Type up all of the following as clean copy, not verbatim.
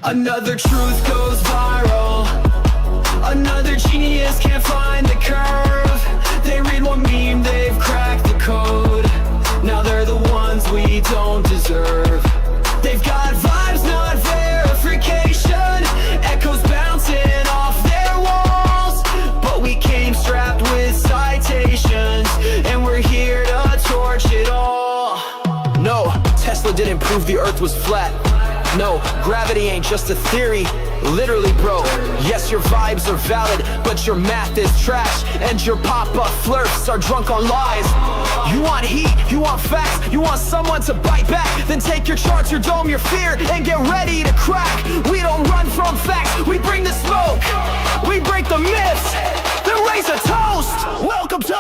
Another truth goes viral. Another genius can't find the curve. They read one meme, they've cracked the code. Now they're the ones we don't deserve. They've got vibes, not verification. Echoes bouncing off their walls. But we came strapped with citations, and we're here to torch it all. No, Tesla didn't prove the earth was flat. No, gravity ain't just a theory, literally bro. Yes, your vibes are valid, but your math is trash. And your pop-up flirts are drunk on lies. You want heat, you want facts, you want someone to bite back. Then take your charts, your dome, your fear, and get ready to crack. We don't run from facts, we bring the smoke. We break the myths, then raise a toast. Welcome to...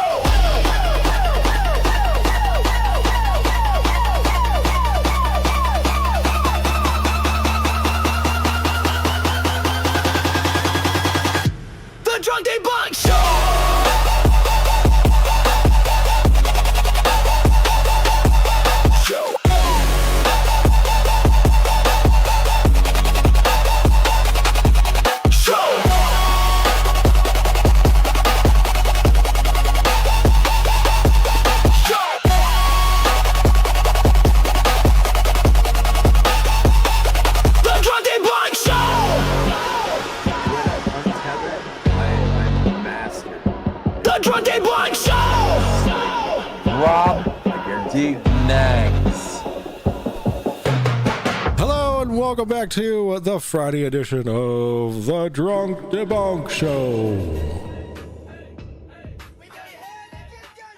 Drunk Debunk Show! Hello and welcome back to the Friday edition of the Drunk Debunk Show.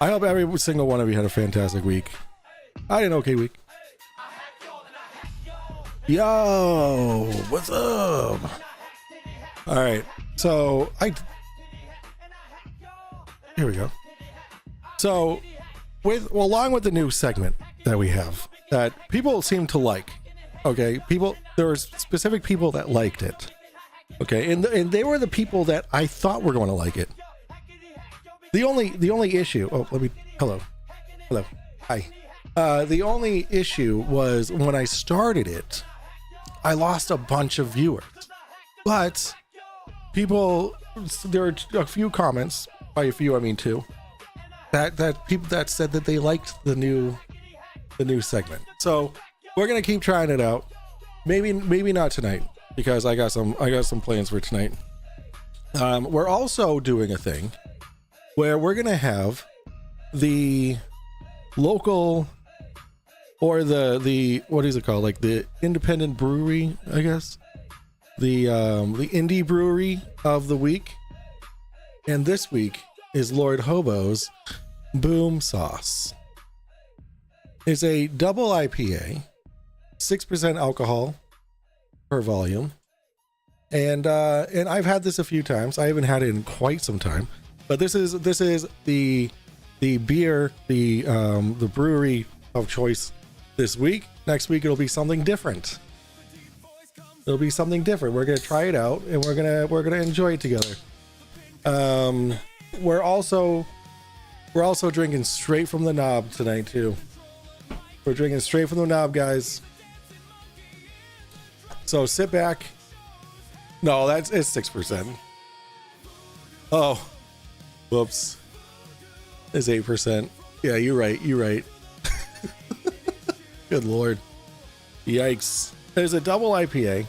I hope every single one of you had a fantastic week. I had an okay week. Yo, what's up? All right, so here we go. So along with the new segment that we have that people seem to like, okay, there were specific people that liked it, okay, and they were the people that I thought were going to like it. The only issue, hello, hi. The only issue was when I started it, I lost a bunch of viewers, but there were a few comments, by a few I mean two, that people that said that they liked the new segment. So we're gonna keep trying it out. Maybe not tonight, because I got some plans for tonight. We're also doing a thing where we're gonna have the local, or the what is it called, like the independent brewery, I guess, the indie brewery of the week. And this week is Lord Hobo's Boom Sauce. It's a double IPA, 6% alcohol per volume, and I've had this a few times. I haven't had it in quite some time, but this is the beer, the brewery of choice this week. Next week it'll be something different. We're gonna try it out, and we're gonna enjoy it together. We're also drinking straight from the knob tonight too. We're drinking straight from the knob, guys. So sit back. No, it's 6%. Oh, whoops. It's 8%. Yeah, you're right. Good Lord. Yikes. There's a double IPA.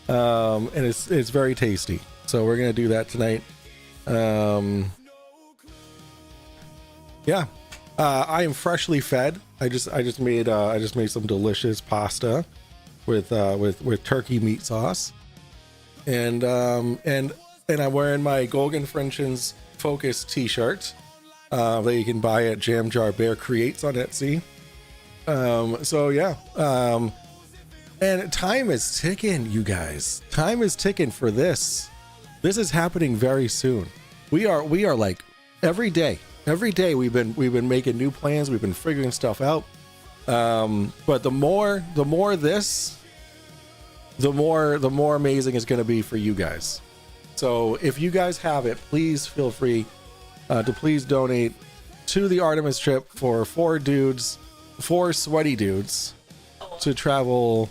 And it's very tasty. So we're gonna do that tonight. Yeah. I am freshly fed. I just made some delicious pasta with turkey meat sauce, and I'm wearing my Golgan Frenchens Focus t-shirt that you can buy at Jam Jar Bear Creates on Etsy. So yeah. And time is ticking, you guys. Time is ticking for this. This is happening very soon. We are like every day we've been making new plans. We've been figuring stuff out. But the more amazing it's going to be for you guys. So if you guys have it, please feel free to please donate to the Artemis trip for four sweaty dudes to travel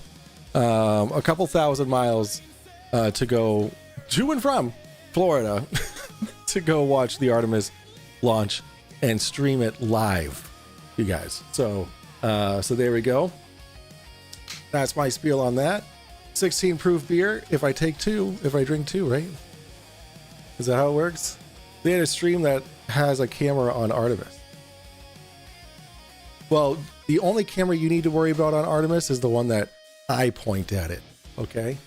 a couple thousand miles to go to and from Florida to go watch the Artemis launch and stream it live, you guys. So there we go. That's my spiel on that. 16 proof beer if I drink two, right? Is that how it works? They had a stream that has a camera on Artemis. Well, the only camera you need to worry about on Artemis is the one that I point at it, okay?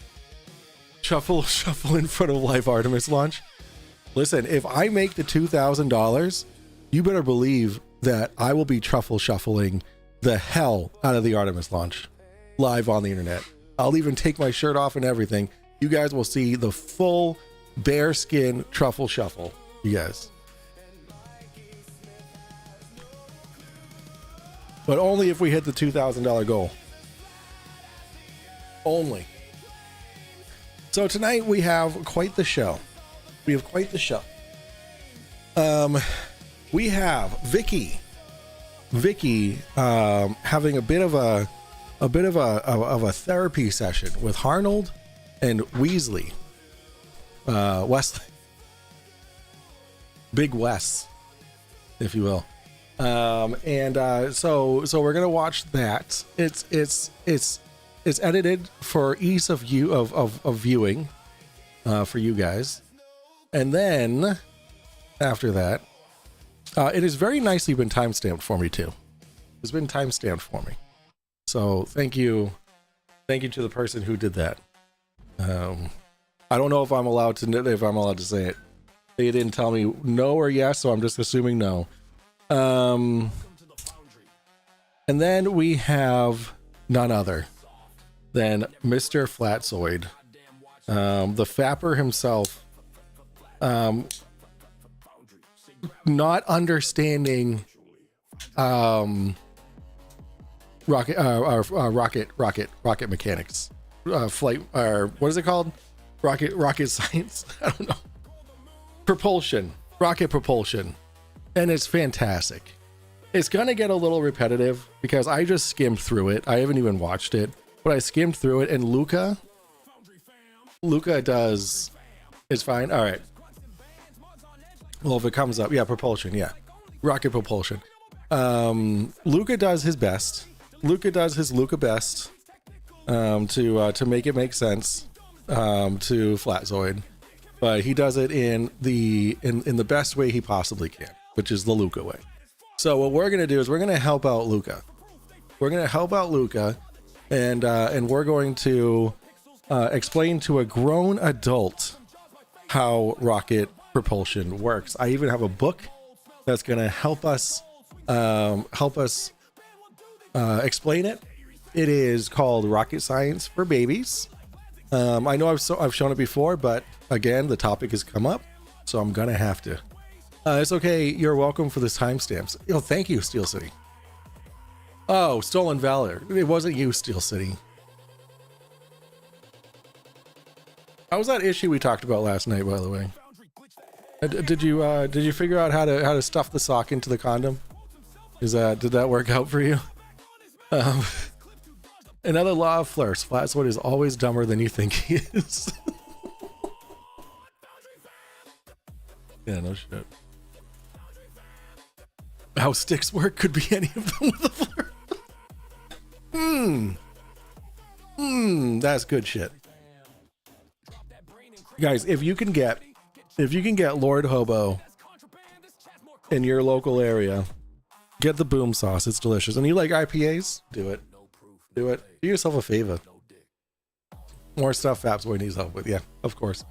Shuffle in front of live Artemis launch. Listen, if I make the $2,000, you better believe that I will be truffle shuffling the hell out of the Artemis launch live on the internet. I'll even take my shirt off and everything. You guys will see the full bare skin truffle shuffle, you guys. But only if we hit the $2,000 goal. Only. So tonight we have quite the show. We have Vicki having a bit of a therapy session with Harnold and Weasley. Wesley. Big Wes, if you will. So we're gonna watch that. It's edited for ease of viewing for you guys, and then after that, it has very nicely been timestamped for me too. It's been timestamped for me, so thank you to the person who did that. I don't know if I'm allowed to say it. They didn't tell me no or yes, so I'm just assuming no. And then we have none other than Mr. Fapzoid, the Fapper himself, not understanding rocket mechanics, flight, or what is it called? Rocket science. I don't know. Rocket propulsion. And it's fantastic. It's gonna get a little repetitive because I just skimmed through it. I haven't even watched it, but I skimmed through it, and Luca does. It's fine. All right. Well, if it comes up, yeah, propulsion, yeah, rocket propulsion. Luca does his best. Luca does his Luca best to make it make sense to Fapzoid, but he does it in the best way he possibly can, which is the Luca way. So what we're gonna do is we're gonna help out Luca. And we're going to explain to a grown adult how rocket propulsion works. I even have a book that's gonna help us explain it. It is called Rocket Science for Babies. I know I've shown it before, but again, the topic has come up, so I'm gonna have to. It's okay. You're welcome for this timestamps. Oh, thank you, Steel City. Oh, Stolen Valor. It wasn't you, Steel City. How was that issue we talked about last night, by the way? Did you figure out how to stuff the sock into the condom? Did that work out for you? Another law of flirts. Fapzoid is always dumber than you think he is. Yeah, no shit. How sticks work could be any of them with a flirt. That's good shit. Guys, if you can get Lord Hobo in your local area, get the boom sauce. It's delicious. And you like IPAs? Do it. Do yourself a favor. More stuff Fapzoid needs help with. Yeah, of course.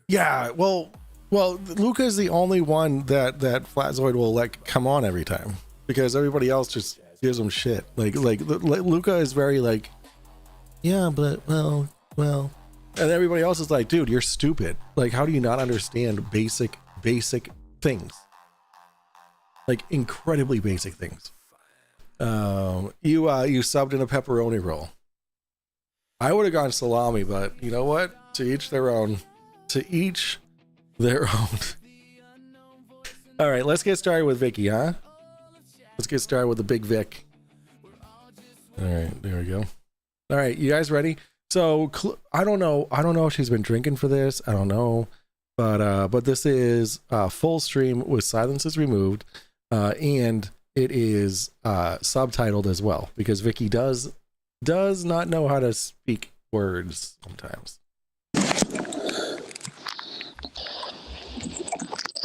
Yeah, well, Luca's the only one that Fapzoid will let come on every time, because everybody else just gives him shit. Like Luca is very like, yeah, but well, and everybody else is like, dude, you're stupid. Like, how do you not understand basic things? Like incredibly basic things. You subbed in a pepperoni roll. I would have gone salami, but you know what? To each their own. All right, let's get started with Vicki, huh? Let's get started with the big Vic. All right, there we go. All right, you guys ready? So I don't know if she's been drinking for this. I don't know, but this is full stream with silences removed, and it is subtitled as well because Vicki does not know how to speak words sometimes.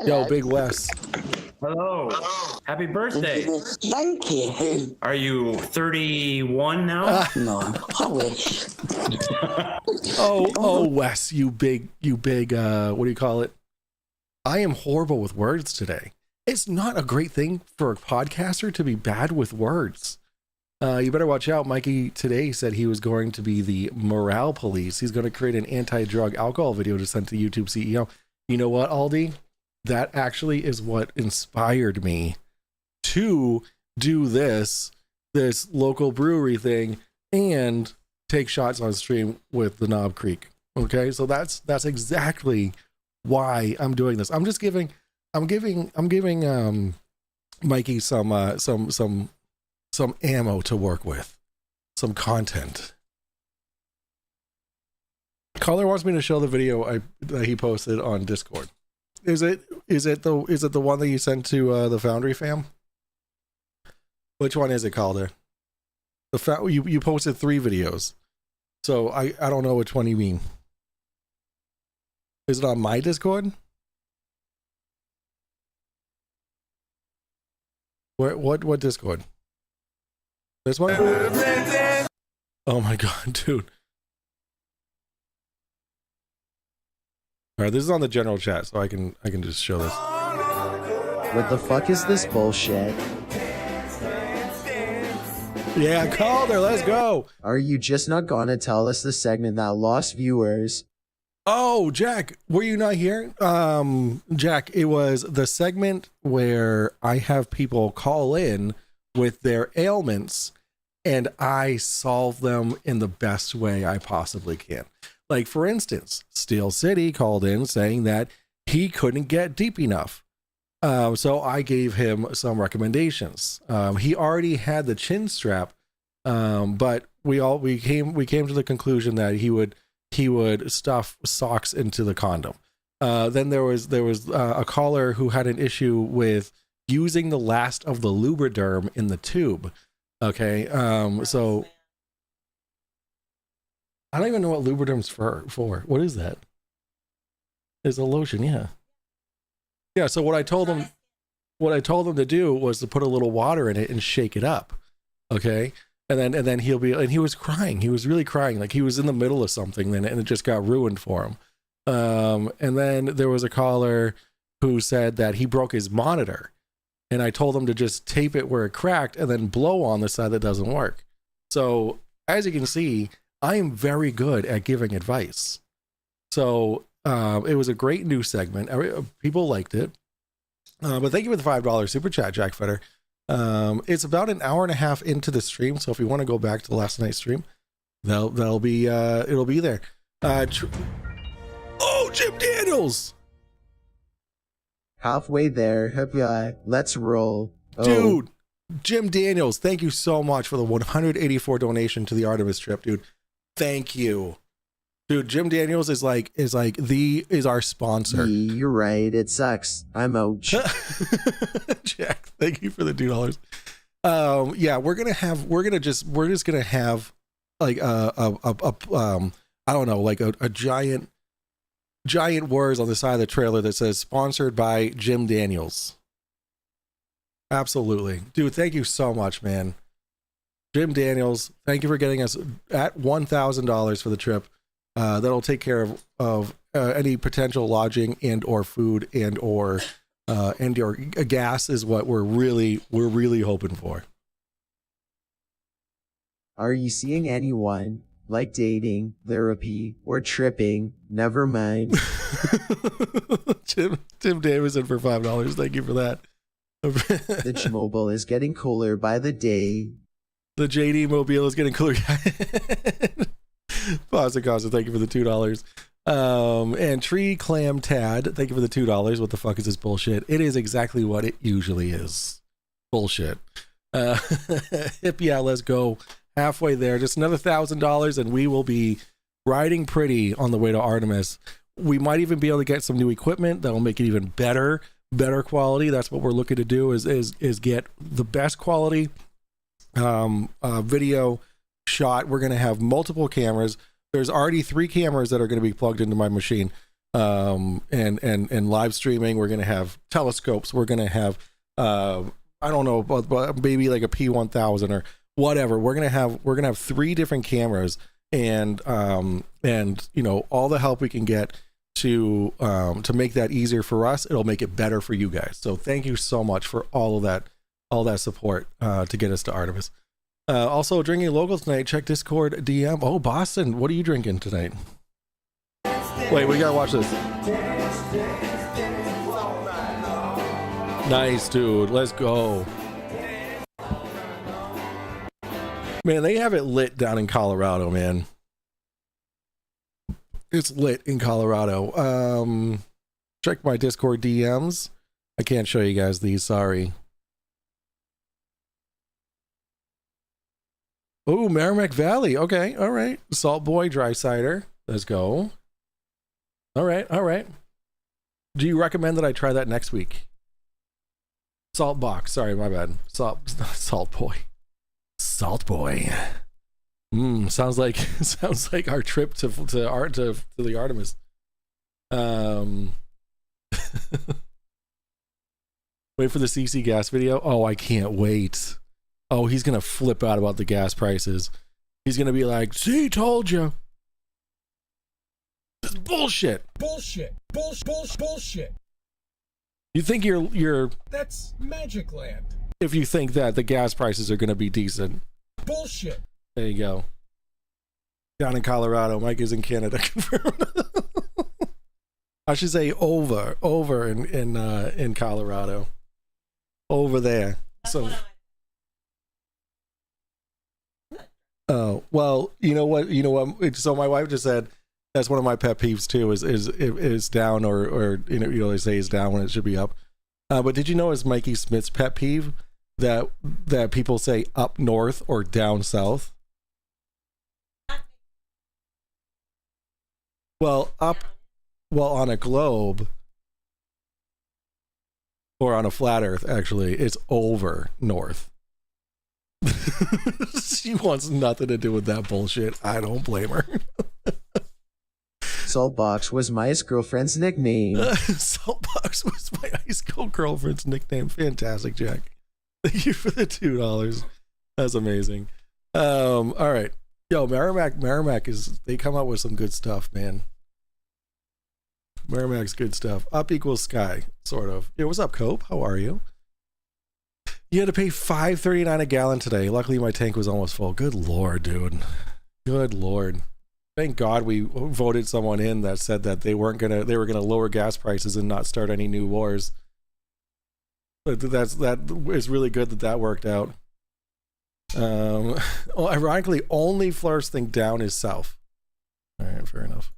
Yo, Big Wes. Hello. Happy birthday. Thank you. Are you 31 now? No, I wish. Oh, Wes, you big, what do you call it? I am horrible with words today. It's not a great thing for a podcaster to be bad with words. You better watch out. Mikey today said he was going to be the morale police. He's going to create an anti-drug alcohol video to send to YouTube CEO. You know what, Aldi? That actually is what inspired me to do this local brewery thing and take shots on stream with the Knob Creek. Okay, so that's exactly why I'm doing this. I'm giving Mikey some ammo to work with, some content. Caller wants me to show the video that he posted on Discord. Is it the one that you sent to the Foundry fam? Which one is it, Calder? You posted 3 videos, so I don't know which one you mean. Is it on my Discord? What Discord? This one? Oh my god, dude. All right, this is on the general chat, so I can just show this. What the fuck is this bullshit? Yeah, Calder, let's go. Are you just not gonna tell us the segment that lost viewers? Oh, Jack, were you not here? Jack, it was the segment where I have people call in with their ailments and I solve them in the best way I possibly can. Like, for instance, Steel City called in saying that he couldn't get deep enough. So I gave him some recommendations. He already had the chin strap, but we came to the conclusion that he would stuff socks into the condom. Then there was a caller who had an issue with using the last of the Lubriderm in the tube. Okay, so I don't even know what Lubriderm's for. What is that? It's a lotion, yeah. Yeah, so what I told him to do was to put a little water in it and shake it up. Okay? And then he was crying. He was really crying, like he was in the middle of something and it just got ruined for him. And then there was a caller who said that he broke his monitor. And I told him to just tape it where it cracked and then blow on the side that doesn't work. So, as you can see, I am very good at giving advice. So it was a great news segment. People liked it. But thank you for the $5 super chat, Jack Fetter. It's about an hour and a half into the stream. So if you want to go back to last night's stream, that'll be it'll be there. Oh, Jim Daniels. Halfway there, hippie, let's roll. Oh. Dude, Jim Daniels, thank you so much for the 184 donation to the Artemis trip, dude. Thank you. Dude, Jim Daniels is our sponsor. You're right, it sucks. I'm out. Jack, thank you for the $2. Yeah, we're just gonna have like I don't know, like a giant words on the side of the trailer that says sponsored by Jim Daniels. Absolutely. Dude, thank you so much, man. Jim Daniels, thank you for getting us at $1,000 for the trip. That'll take care of any potential lodging and or food and or gas is what we're really hoping for. Are you seeing anyone like dating, therapy, or tripping? Never mind. Tim Davison for $5. Thank you for that. The Ch-Mobile is getting cooler by the day. The JD Mobile is getting cooler. Pasta Costa, thank you for the $2. And Tree Clam Tad, thank you for the $2. What the fuck is this bullshit? It is exactly what it usually is. Bullshit. Hip, yeah, let's go. halfway there. Just another $1,000 and we will be riding pretty on the way to Artemis. We might even be able to get some new equipment that will make it even better quality. That's what we're looking to do is get the best quality video shot. We're going to have multiple cameras. There's already 3 cameras that are going to be plugged into my machine. And live streaming. We're going to have telescopes. We're going to have I don't know, but maybe like a P1000 or whatever. We're gonna have 3 different cameras, and you know, all the help we can get to make that easier for us. It'll make it better for you guys. So thank you so much for all that support to get us to Artemis. Also drinking local tonight. Check Discord DM. Oh, Boston, what are you drinking tonight? Wait, we gotta watch this. Nice, dude. Let's go. Man, they have it lit down in Colorado, man. It's lit in Colorado. Check my Discord DMs. I can't show you guys these, sorry. Oh, Merrimack Valley. Okay, all right. Salt Boy Dry Cider. Let's go. All right, all right. Do you recommend that I try that next week? Salt Box. Sorry, my bad. Salt Boy. Salt Boy. Sounds like our trip to the Artemis. Wait for the CC gas video. Oh, I can't wait. Oh, he's gonna flip out about the gas prices. He's gonna be like, "See, told you." This is bullshit. Bullshit. Bullshit. You think you're that's Magic Land. If you think that the gas prices are gonna be decent. Bullshit. There you go. Down in Colorado. Mike is in Canada. Confirmed. I should say over in Colorado. Over there. So oh, well, you know what? So my wife just said that's one of my pet peeves too, is down or you know they say is down when it should be up. But did you know is Mikey Smith's pet peeve that people say up north or down south? Well, on a globe or on a flat earth, actually, it's over north. She wants nothing to do with that bullshit. I don't blame her. Saltbox was my ex-girlfriend's nickname. Saltbox was my high school girlfriend's nickname. Fantastic, Jack. Thank you for the $2. That's amazing. All right. Yo, Merrimack they come out with some good stuff, man. Merrimack's good stuff. Up equals sky, sort of. Yo, what's up, Cope? How are you? You had to pay $5.39 a gallon today. Luckily, my tank was almost full. Good Lord, dude. Good Lord. Thank God we voted someone in that said that they were gonna lower gas prices and not start any new wars. But that is really good that worked out. Well, ironically, only furthest thing down is south. All right, fair enough.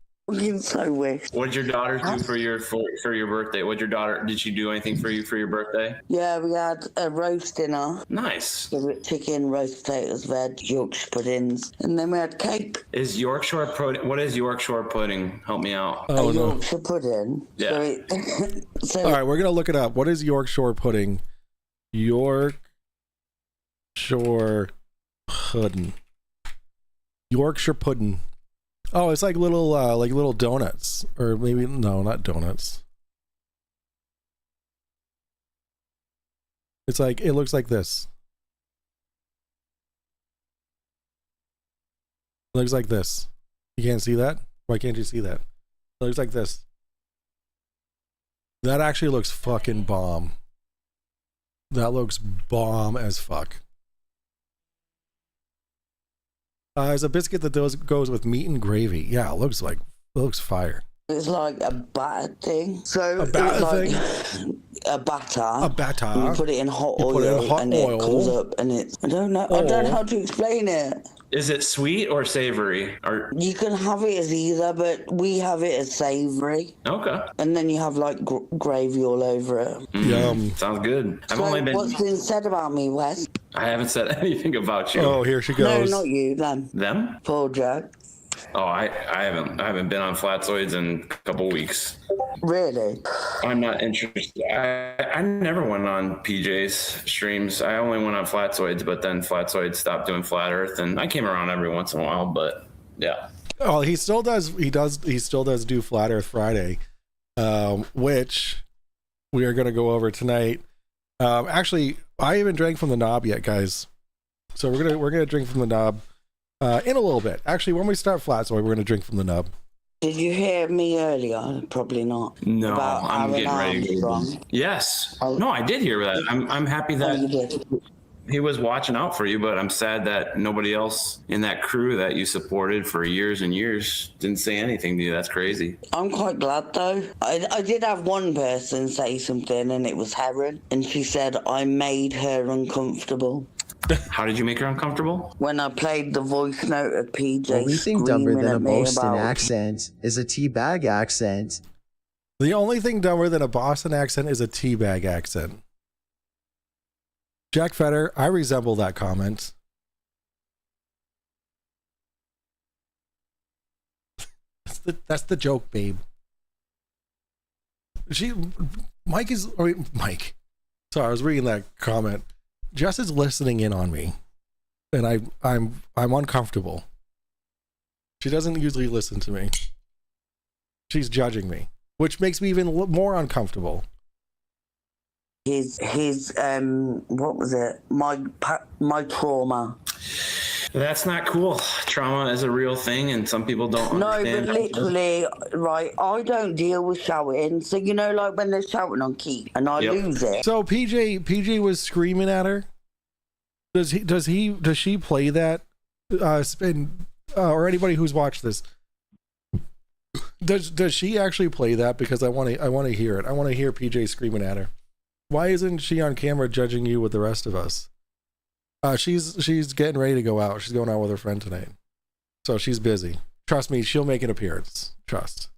So wish. What did your daughter do for your birthday? Did she do anything for you for your birthday? Yeah, we had a roast dinner. Nice. Chicken, roast potatoes, veg, Yorkshire puddings, and then we had cake. What is Yorkshire pudding? Help me out. Oh, a no. Yorkshire pudding. Yeah. So All right, we're gonna look it up. What is Yorkshire pudding? Yorkshire pudding. Yorkshire pudding. Oh, it's like little donuts, or maybe no, not donuts. It's like it looks like this. It looks like this. You can't see that? Why can't you see that? It looks like this. That actually looks fucking bomb. That looks bomb as fuck. It's a biscuit that goes with meat and gravy. Yeah, it looks fire. it's like a batter thing. So A batter thing? A batter. A batter. And you put it in hot You oil, put it in hot and oil. it comes up, and it's I don't know how to explain it. Is it sweet or savory? Or You can have it as either, but we have it as savoury. okay, And then you have like gravy all over it. Yum. sounds good. I've So only been what's been said about me, Wes? I haven't said anything about you. Oh, here she No, goes. not you, them. Them? Poor Jack. Oh, I haven't been on Fapzoids in a couple weeks. Really? I'm not interested. I never went on PJ's streams. I only went on Fapzoids, but then Fapzoid stopped doing Flat Earth, and I came around every once in a while. But yeah. Oh, he still does. He still does do Flat Earth Friday, which we are going to go over tonight. Actually, I haven't drank from the knob yet, guys. So we're gonna drink from the knob in a little bit. Actually, when we start Fapzoid, we're gonna drink from the knob. Did you hear me earlier? Probably not. No, About I'm Aaron getting ready. Armstrong. Yes. Oh. No, I did hear that. I'm happy Oh, you that did. he was watching out for you, but I'm sad that nobody else in that crew that you supported for years and years didn't say anything to you. That's crazy. I'm quite glad though. I did have one person say something, and it was Heron, and she said I made her uncomfortable How did you make her uncomfortable? when I played the voice note of PJ The only thing dumber screaming than a at me Boston about. accent is a teabag accent. The only thing dumber than a Boston accent is a teabag accent. Jack Fetter, I resemble that comment. That's the joke, babe. Mike. Sorry, I was reading that comment. Jess is listening in on me, and I'm uncomfortable. She doesn't usually listen to me. She's judging me, which makes me even more uncomfortable. His what was it? My trauma. That's not cool. Trauma is a real thing, and some people don't No, understand. but literally, right, I don't deal with shouting. So, you know, like when they're shouting on Keith and I Yep. lose it. So PJ was screaming at her. Does she play that? Or anybody who's watched this, does she actually play that? Because I want to hear it. I want to hear PJ screaming at her. Why isn't she on camera judging you with the rest of us? She's getting ready to go out. She's going out with her friend tonight, so she's busy. Trust me, she'll make an appearance. Trust.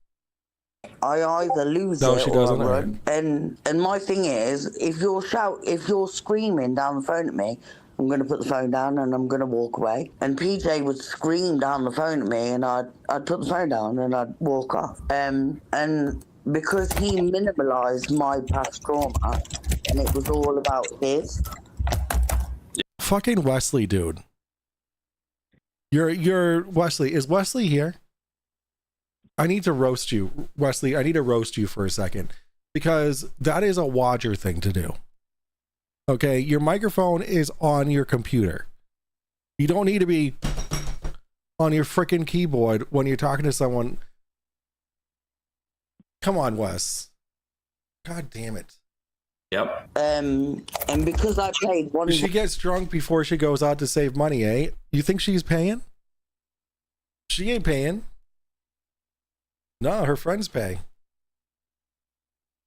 I either lose No, it she or doesn't, I run. And my thing is, if you're screaming down the phone at me, I'm going to put the phone down and I'm going to walk away. And PJ would scream down the phone at me, and I'd put the phone down and I'd walk off. And because he minimalized my past trauma, and it was all about his. Fucking Wesley, dude. You're Wesley. Is Wesley here? I need to roast you, Wesley. I need to roast you for a second, because that is a Wadger thing to do. Okay, your microphone is on your computer. You don't need to be on your freaking keyboard when you're talking to someone. Come on, Wes. God damn it. Yep. And because I played one. She gets drunk before she goes out to save money, eh? You think she's paying? She ain't paying. No, her friends pay.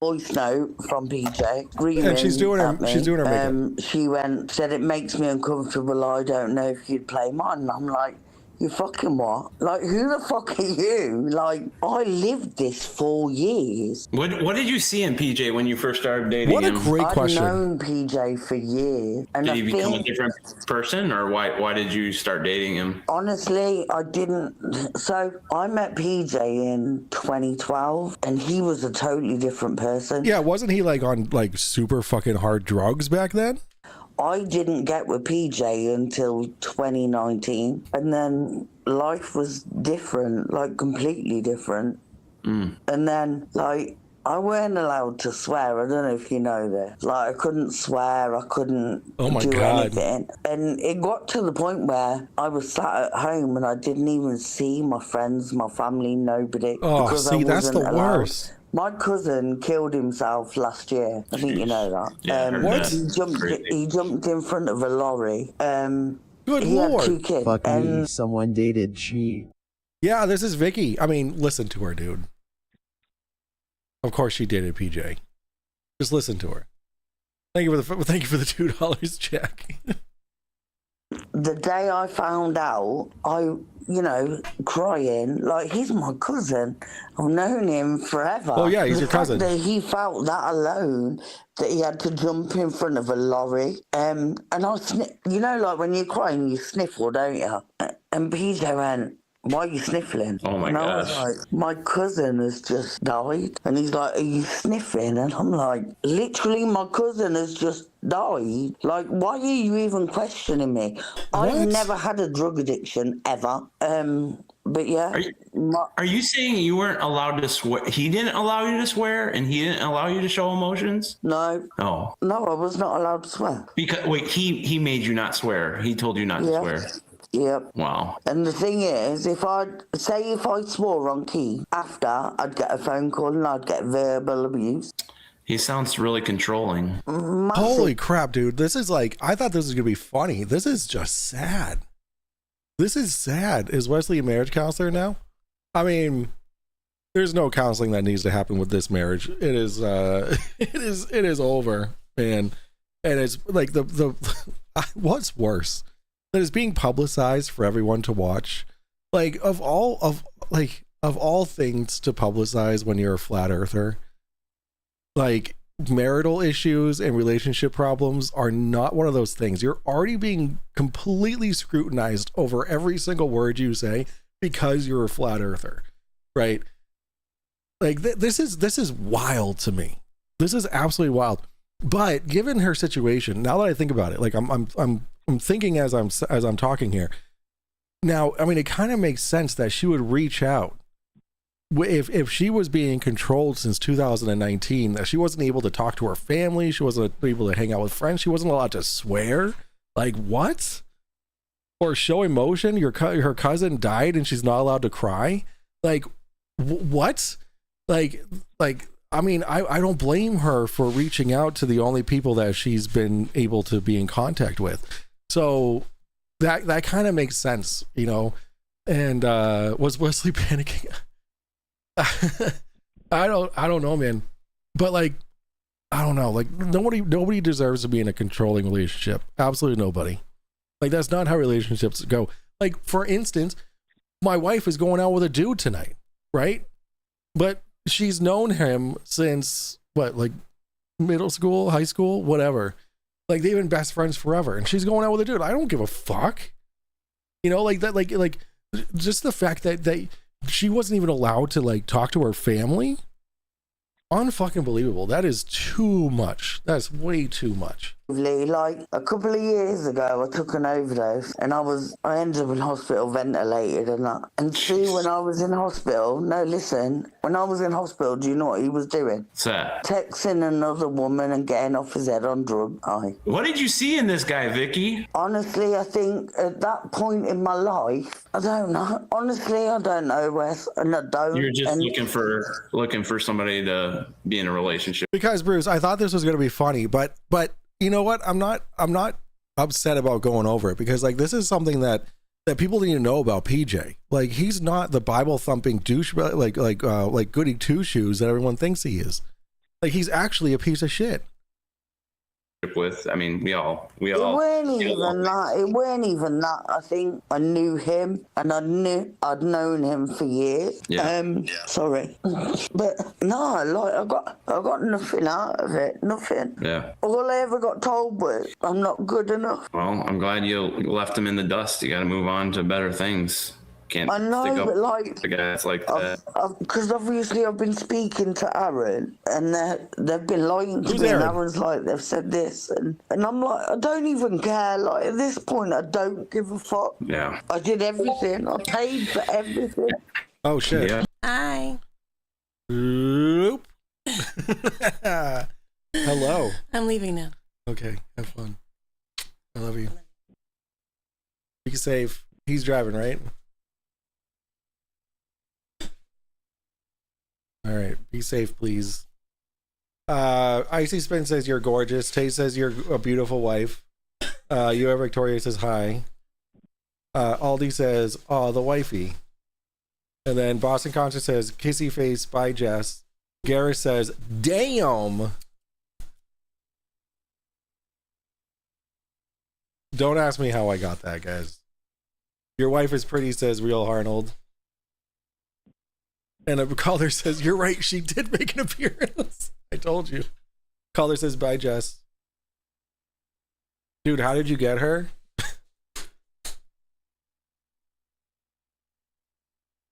Voice note from PJ screaming And she's doing her at me. makeup. She said it makes me uncomfortable. I don't know if you'd play mine. And I'm like, you fucking what? Like, who the fuck are you? Like, I lived this 4 years. What did you see in PJ when you first started dating What a him? great question. I've known PJ for years, and Did I he become a think, different person, or why did you start dating him? honestly, I didn't. So I met PJ in 2012, and he was a totally different person. Yeah, wasn't he like on like super fucking hard drugs back then? I didn't get with PJ until 2019, and then life was different, like completely different. And then, like, I weren't allowed to swear. I don't know if you know this. Like, I couldn't swear. I couldn't Oh my do God. anything. And it got to the point where I was sat at home and I didn't even see my friends, my family, nobody. Oh, because I see, that's the wasn't allowed. worst. My cousin killed himself last year. I think you know that. Yeah, I heard What? that. He jumped in front of a lorry. Good He lord. had 2 kids. Fuck me, And someone dated she. Yeah, this is Vicki. I mean, listen to her, dude. Of course she did it, PJ. Just listen to her. Thank you for the $2, Jack. the day I found out, crying, like, he's my cousin. I've known him forever. Oh, yeah, he's your cousin. The fact that he felt that alone, that he had to jump in front of a lorry. And I like when you're crying, you sniffle, don't you? And PJ went, why are you sniffling? Oh my and I gosh. was like, my cousin has just died. And he's like, are you sniffing? And I'm like, literally, my cousin has just died. Like, why are you even questioning me? What? I've never had a drug addiction, ever. But yeah. Are you saying you weren't allowed to swear? He didn't allow you to swear, and he didn't allow you to show emotions? No. Oh. No, I was not allowed to swear. Because wait, he made you not swear. He told you not to swear. Yep. Wow. And the thing is, if I swore on key, after I'd get a phone call and I'd get verbal abuse. He sounds really controlling. Massive. Holy crap, dude. This is like, I thought this was going to be funny. This is just sad. This is sad. Is Wesley a marriage counselor now? I mean, there's no counseling that needs to happen with this marriage. It is, it is over, man. And it's like the what's worse? That is being publicized for everyone to watch. Like of all things to publicize when you're a flat earther, like marital issues and relationship problems are not one of those things. You're already being completely scrutinized over every single word you say because you're a flat earther, right? Like this is wild to me. This is absolutely wild. But given her situation, now that I think about it, like I'm thinking as I'm talking here. Now, I mean, it kind of makes sense that she would reach out if she was being controlled since 2019, that she wasn't able to talk to her family, she wasn't able to hang out with friends, she wasn't allowed to swear. Like what? Or show emotion. Her cousin died and she's not allowed to cry. Like what? Like I mean, I don't blame her for reaching out to the only people that she's been able to be in contact with. So that kind of makes sense, you know. And was Wesley panicking? I don't know, man. But like, I don't know. Like nobody deserves to be in a controlling relationship. Absolutely nobody. Like that's not how relationships go. Like for instance, my wife is going out with a dude tonight, right? But she's known him since what, like middle school, high school, whatever. Like they've been best friends forever, and she's going out with a dude. I don't give a fuck. You know, like that, like just the fact that she wasn't even allowed to like talk to her family. Unfucking believable. That is too much. That's way too much. Like a couple of years ago, I took an overdose and I ended up in hospital ventilated and that. And see, when I was in hospital, when I was in hospital, do you know what he was doing? What's that? Texting another woman and getting off his head on drugs. What did you see in this guy, Vicki? Honestly, I think at that point in my life, I don't know. Honestly, I don't know, Wes, and I don't. You're just looking for somebody to be in a relationship. Because Bruce, I thought this was going to be funny, but you know what? I'm not upset about going over it, because like this is something that people need to know about PJ. Like he's not the Bible thumping douche like goody two shoes that everyone thinks he is. Like he's actually a piece of shit. With, I mean, we all. It weren't even that. I think I knew him, and I'd known him for years. Yeah. Sorry, but no, like I got nothing out of it. Nothing. Yeah. All I ever got told was I'm not good enough. Well, I'm glad you left him in the dust. You got to move on to better things. Can't I know, stick up but like the guys like that. Because obviously I've been speaking to Aaron, and they've been lying to me. And Aaron's like, they've said this, and I'm like, I don't even care. Like at this point, I don't give a fuck. Yeah. I did everything. I paid for everything. Oh shit. Yeah. Hi. Oop. Hello. I'm leaving now. Okay, have fun. I love you. Be safe. He's driving, right? All right, be safe, please. Icy Spin says you're gorgeous. Tay says you're a beautiful wife. You are Victoria says hi. Aldi says, oh, the wifey. And then Boston Concert says, kissy face, bye Jess. Gareth says, damn. Don't ask me how I got that, guys. Your wife is pretty, says Real Arnold. And a caller says, you're right, she did make an appearance. I told you. Caller says, bye, Jess. Dude, how did you get her?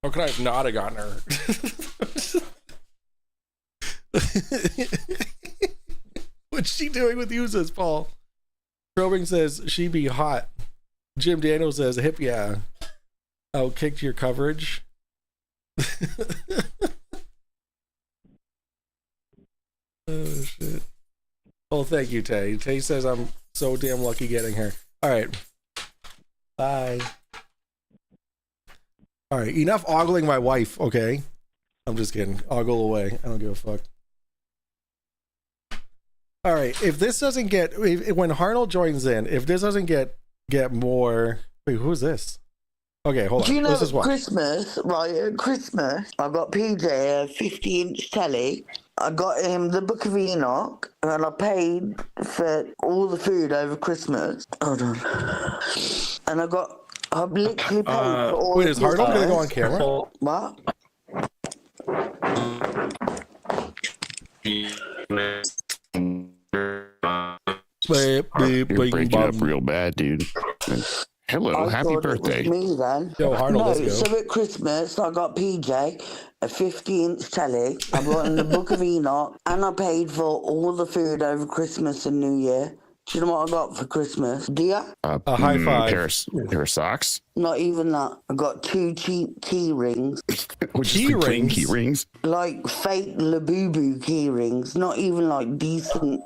How could I have not have gotten her? What's she doing with you, says Paul? Probing says, she be hot. Jim Daniel says, hip yeah. Outkicked your coverage. Oh, shit. Oh, thank you, Tay. Tay says, I'm so damn lucky getting her. All right. Bye. All right, enough ogling my wife, okay? I'm just kidding. Ogle away. I don't give a fuck. All right, if this doesn't get... when Arnold joins in, if this doesn't get more... Wait, who's this? Okay, hold on. Do you know This is what? Christmas, right? At Christmas, I got PJ a 50-inch telly. I got him the Book of Enoch, and I paid for all the food over Christmas. Hold on. And I've literally paid for all Wait, the is Arnold going to go on food. camera? What? Beep, beep, You're beep, breaking up bum. real bad, dude. Hello, I happy thought it was birthday. me then. Yo, Arnold, no, let's go. so at Christmas, I got PJ a 50-inch telly. I bought him the Book of Enoch, and I paid for all the food over Christmas and New Year. Do you know what I got for Christmas? Do you? A high five. Pair of socks. Not even that. I got 2 cheap key rings. Key rings? Key rings. Like fake Labubu key rings. Not even like decent.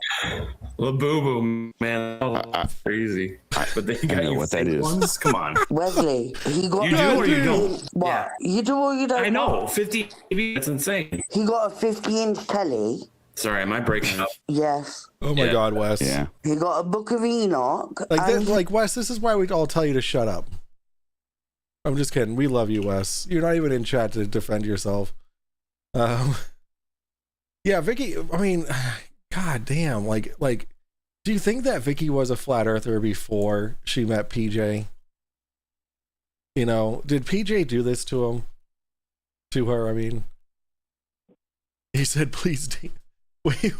Labubu, man, that's crazy. But they got know you what that fake is. ones? Come on. Wesley, he got You do or you don't? What? Yeah. You do or you don't? I know, 50 TV, that's insane. He got a 50-inch telly. Sorry, am I breaking up? Yes. Oh my Yeah. God, Wes. Yeah. He got a Book of Enoch. Like, and this, like Wes, this is why we all tell you to shut up. I'm just kidding. We love you, Wes. You're not even in chat to defend yourself. Yeah, Vicki. I mean, God damn. Like, do you think that Vicki was a flat earther before she met PJ? You know, did PJ do this to him? To her, I mean. He said, "Please, wait."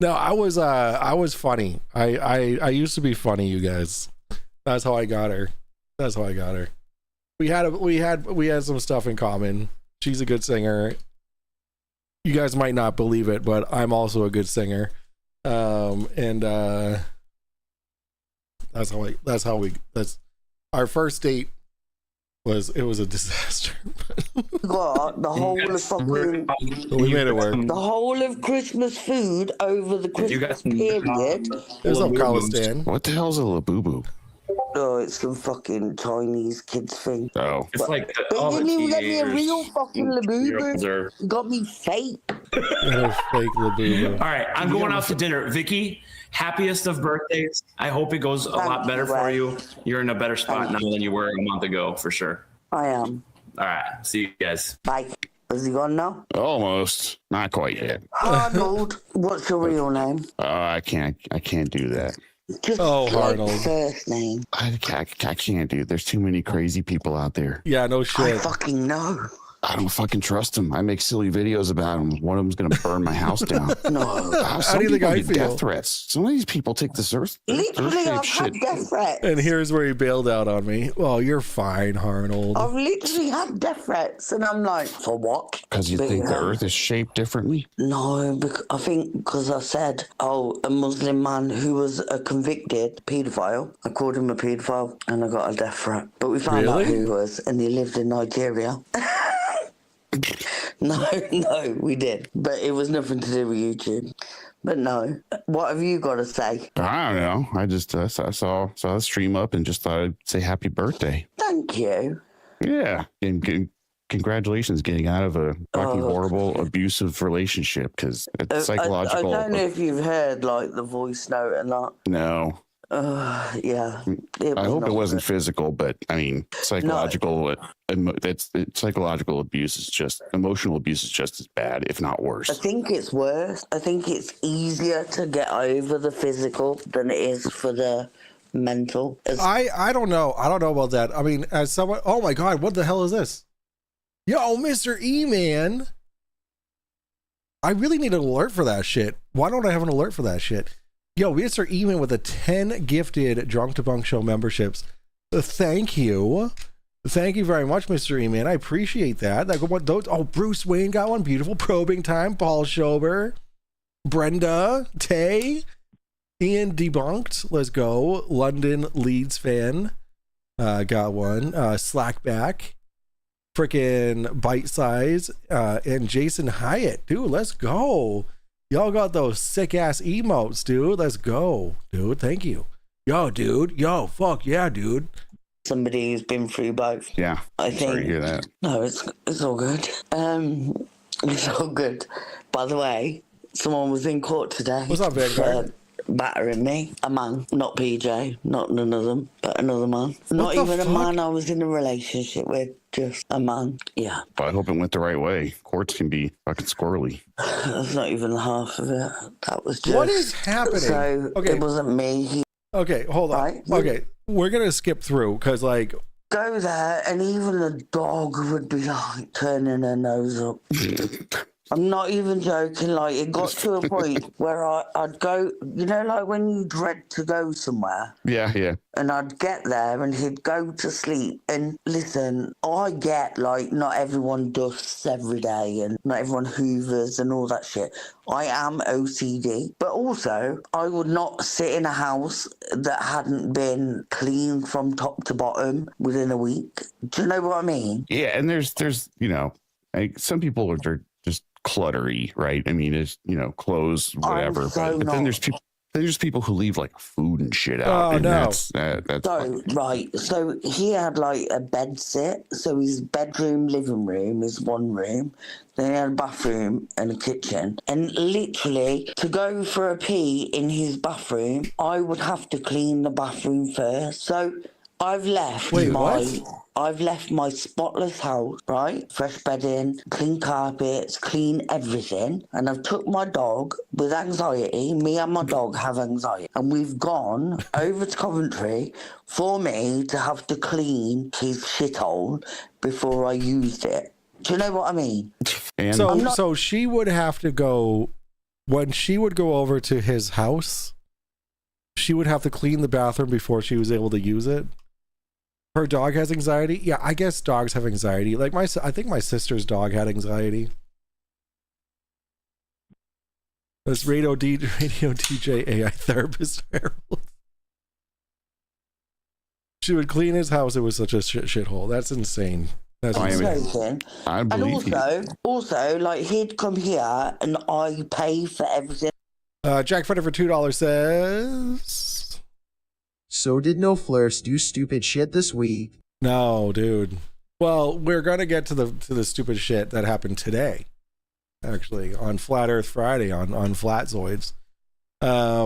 No, I was funny. I used to be funny, you guys. That's how I got her. That's how I got her. We had some stuff in common. She's a good singer. You guys might not believe it, but I'm also a good singer. That's our first date was a disaster. got the whole of fucking We made it work. the whole of Christmas food over the You got Christmas some period. There's no Khalistan. What the hell's a labubu? Oh, it's some fucking Chinese kids thing. Oh. It's like They all the didn't even get me a teenagers- real fucking teenagers Labubu. are- He got me fake. Fake Labubu. All right, I'm going out to dinner. Vicky, happiest of birthdays. I hope it goes a lot Thank better you, for Wes. you. You're in a better spot now than you were a month ago, for sure. I am. All right, see you guys. Bye. Is he gone now? Almost. Not quite yet. Arnold, what's your real name? I can't do that. Just Oh, like Arnold. first name. I can't, dude. There's too many crazy people out there. Yeah, no I shit. fucking know. I don't fucking trust them. I make silly videos about them. One of them's gonna burn my house down. No. Some do you think people I get feel? death threats. Some of these people take this Literally, I've had shit. death threats. And here's where he bailed out on me. Well, you're fine, Arnold. I've literally had death threats, and I'm like, for what? Because you But, think the know, Earth is shaped differently. No, I think because I said, a Muslim man who was a convicted paedophile. I called him a paedophile, and I got a death threat. But we found out Really? who he was, and he lived in Nigeria. No, we did. But it was nothing to do with YouTube. But no. What have you got to say? I don't know. I just I saw the stream up and just thought I'd say happy birthday. Thank you. Yeah, and congratulations getting out of a fucking horrible abusive relationship because it's psychological. I don't know if you've heard like the voice note and that. No, Yeah. I hope it not wasn't good. physical, but I mean, psychological. Psychological abuse is just emotional abuse is just as bad, if not I worse. think it's worse. I think it's easier to get over the physical than it is for the mental. I don't know. I don't know about that. I mean, as someone, oh my God, what the hell is this? Yo, Mr. E-Man. I really need an alert for that shit. Why don't I have an alert for that shit? Yo, Mr. E-Man with the 10 gifted Drunk Debunk Show memberships. Thank you. Thank you very much, Mr. E-Man. I appreciate that. Bruce Wayne got one. Beautiful probing time. Paul Schober. Brenda. Tay. Ian Debunked. Let's go. London Leeds fan. Got one. Slackback. Freaking Bite Size. And Jason Hyatt. Dude, let's go. Y'all got those sick ass emotes, dude. Let's go, dude. Thank you. Yo, dude. Yo, fuck yeah, dude. Somebody who's been through both. Yeah, I think. sorry to hear that. No, it's all good. It's all good. By the way, someone was in court today. What's up, Vanguard? For battering me. A man, not PJ, not none of them, but another man. Not the even fuck? a man I was in a relationship with. Just a man. Yeah. But I hope it went the right way. Courts can be fucking squirrely. That's not even half of it. That was just. What is happening? So Okay. it wasn't me. Okay, hold on. Right. Okay, we're gonna skip through because, like, Go there, and even a dog would be like turning her nose up. I'm not even joking. Like, it got to a point where I'd go, you know, like when you dread to go somewhere. Yeah. And I'd get there and he'd go to sleep. And listen, I get like not everyone dusts every day and not everyone hoovers and all that shit. I am OCD. But also, I would not sit in a house that hadn't been clean from top to bottom within a week. Do you know what I mean? Yeah, and there's you know, like some people are just cluttery, right? I mean, it's, you know, clothes, whatever. But then there's people who leave like food and shit out. Oh, and no. That's So, right. So he had like a bed sit. So his bedroom, living room is one room. Then he had a bathroom and a kitchen. And literally, to go for a pee in his bathroom, I would have to clean the bathroom first. So I've left I've left my spotless house, right? Fresh bedding, clean carpets, clean everything. And I've took my dog with anxiety. Me and my dog have anxiety. And we've gone over to Coventry for me to have to clean his shithole before I used it. Do you know what I mean? and so she would have to go when she would go over to his house. She would have to clean the bathroom before she was able to use it. Her dog has anxiety. Yeah, I guess dogs have anxiety. Like I think my sister's dog had anxiety. This radio DJ AI therapist. She would clean his house. It was such a shithole. That's insane. That's insane. I believe and also, like he'd come here and I pay for everything. Jack Fredder for $2 says. So did No Flirts do stupid shit this week? No, dude. Well, we're gonna get to the stupid shit that happened today, actually, on Flat Earth Friday on Flatzoids,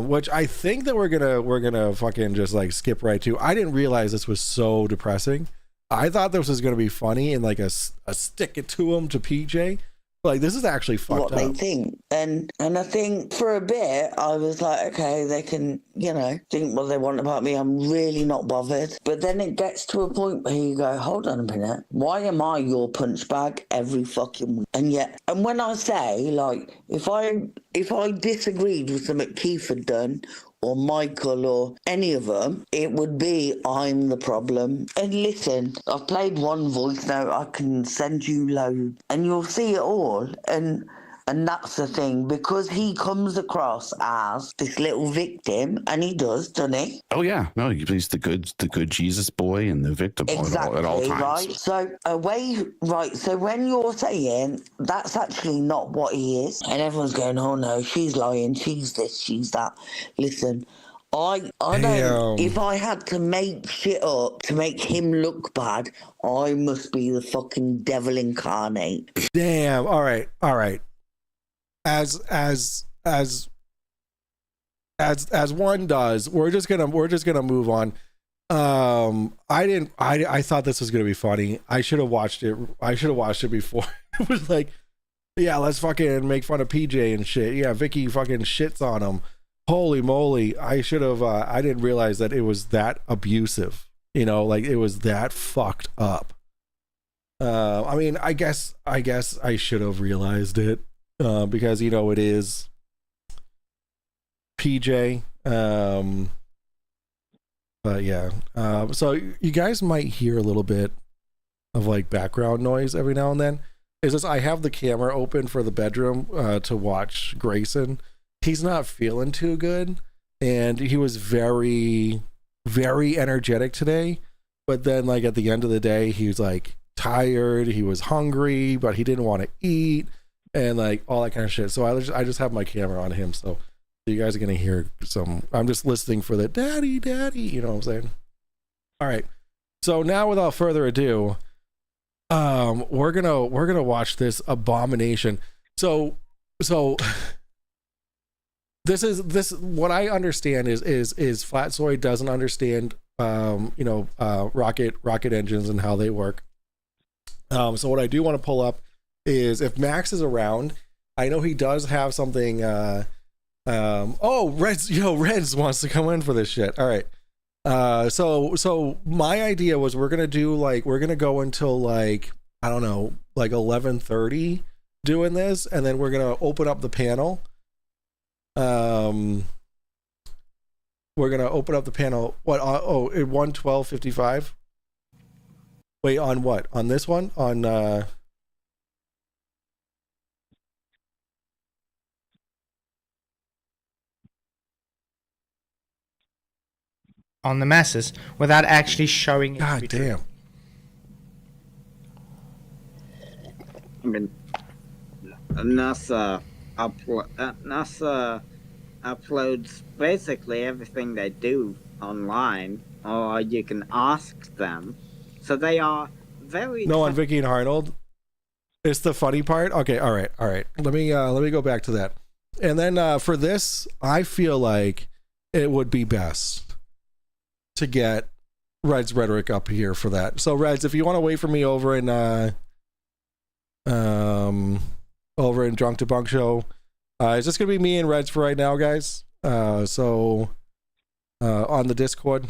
which I think that we're gonna fucking just like skip right to. I didn't realize this was so depressing. I thought this was gonna be funny and like a stick it to him to PJ. Like, this is actually fucked what up. they think. And I think for a bit, I was like, okay, they can, you know, think what they want about me. I'm really not bothered. But then it gets to a point where you go, hold on a minute. Why am I your punch bag every fucking week? And yet, and when I say, like, if I disagreed with something Keith had done, or Michael or any of them, it would be I'm the problem. And listen, I've played one voice note, I can send you loads, and you'll see it all. And that's the thing, because he comes across as this little victim, and he does, doesn't he? Oh yeah, no, he's the good Jesus boy and the victim boy Exactly, at all times. right? So when you're saying that's actually not what he is, and everyone's going, oh no, she's lying, she's this, she's that. Listen, I don't. If I had to make shit up to make him look bad, I must be the fucking devil incarnate. Damn. All right. As as one does, we're just gonna move on. I thought this was gonna be funny. I should have watched it before. It was like, yeah, let's fucking make fun of PJ and shit. Yeah, Vicki fucking shits on him. Holy moly. I should have I didn't realize that it was that abusive. You know, like it was that fucked up. I mean, I guess I should have realized it. Because you know it is PJ. But yeah. So you guys might hear a little bit of like background noise every now and then. Is this I have the camera open for the bedroom to watch Grayson. He's not feeling too good, and he was very, very energetic today. But then, like at the end of the day, he was like tired. He was hungry, but he didn't want to eat, and like all that kind of shit. So I just have my camera on him, so you guys are gonna hear some. I'm just listening for the daddy. You know what I'm saying? All right. So now, without further ado, we're gonna watch this abomination. So this what I understand is Fapzoid doesn't understand rocket engines and how they work. So what I do want to pull up is if Max is around. I know he does have something. Reds wants to come in for this shit. All right. So my idea was we're gonna go until like I don't know, like 11:30 doing this, and then we're gonna open up the panel. We're gonna open up the panel. What? At 1:12:55. Wait, on what? On this one? On on the masses without actually showing it. God damn. I mean, NASA uploads basically everything they do online, or you can ask them. So they are very. No, on Vicki and Arnold. It's the funny part. Okay, all right. Let me go back to that. And then for this, I feel like it would be best to get Red's Rhetoric up here for that. So Reds, if you want to wait for me over in Drunk Debunk Show, it's just gonna be me and Reds for right now, guys. So on the Discord.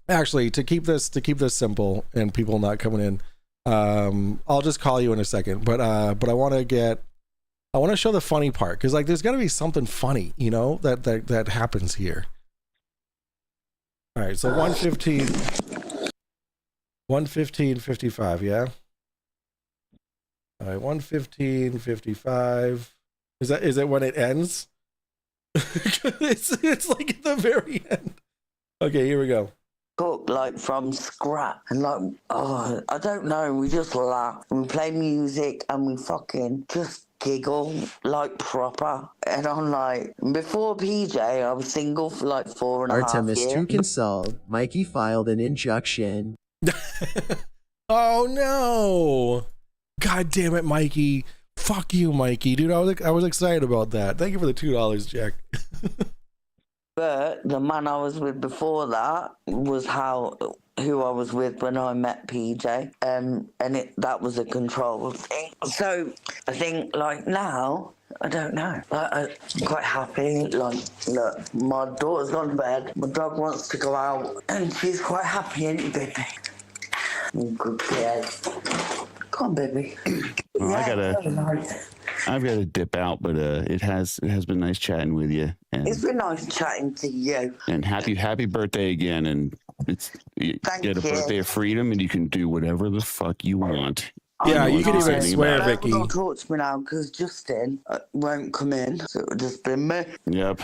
Actually, to keep this simple and people not coming in, I'll just call you in a second. But I want to show the funny part, because like there's got to be something funny, you know, that happens here. All right, so 1:15:55, yeah. All right, 1:15:55. Is that when it ends? it's like at the very end. Okay, here we go. Cook like from scratch, and like, oh, I don't know, we just laugh, we play music, and we fucking just giggle like proper. And I'm like, before PJ, I was single for like 4.5 Artemis years. to consult, Mikey filed an injunction. Oh no! God damn it, Mikey! Fuck you, Mikey, dude. I was excited about that. Thank you for the $2, Jack. But the man I was with before that was who I was with when I met PJ, and that was a control thing. So I think like now, I don't know. Like, I'm quite happy. Like, look, my daughter's gone to bed. My dog wants to go out, and she's quite happy, ain't you, baby? Good kid. Come on, baby. Well, Yeah, I've got to dip out, but it has been nice chatting with you. And it's been nice chatting to you. And happy birthday again. And you Thank get a you. birthday of freedom, and you can do whatever the fuck you want. Yeah, you can know even what I'm swear, saying? Vicky. Don't talk to me now, because Justin won't come in, so it'll just be me. Yep.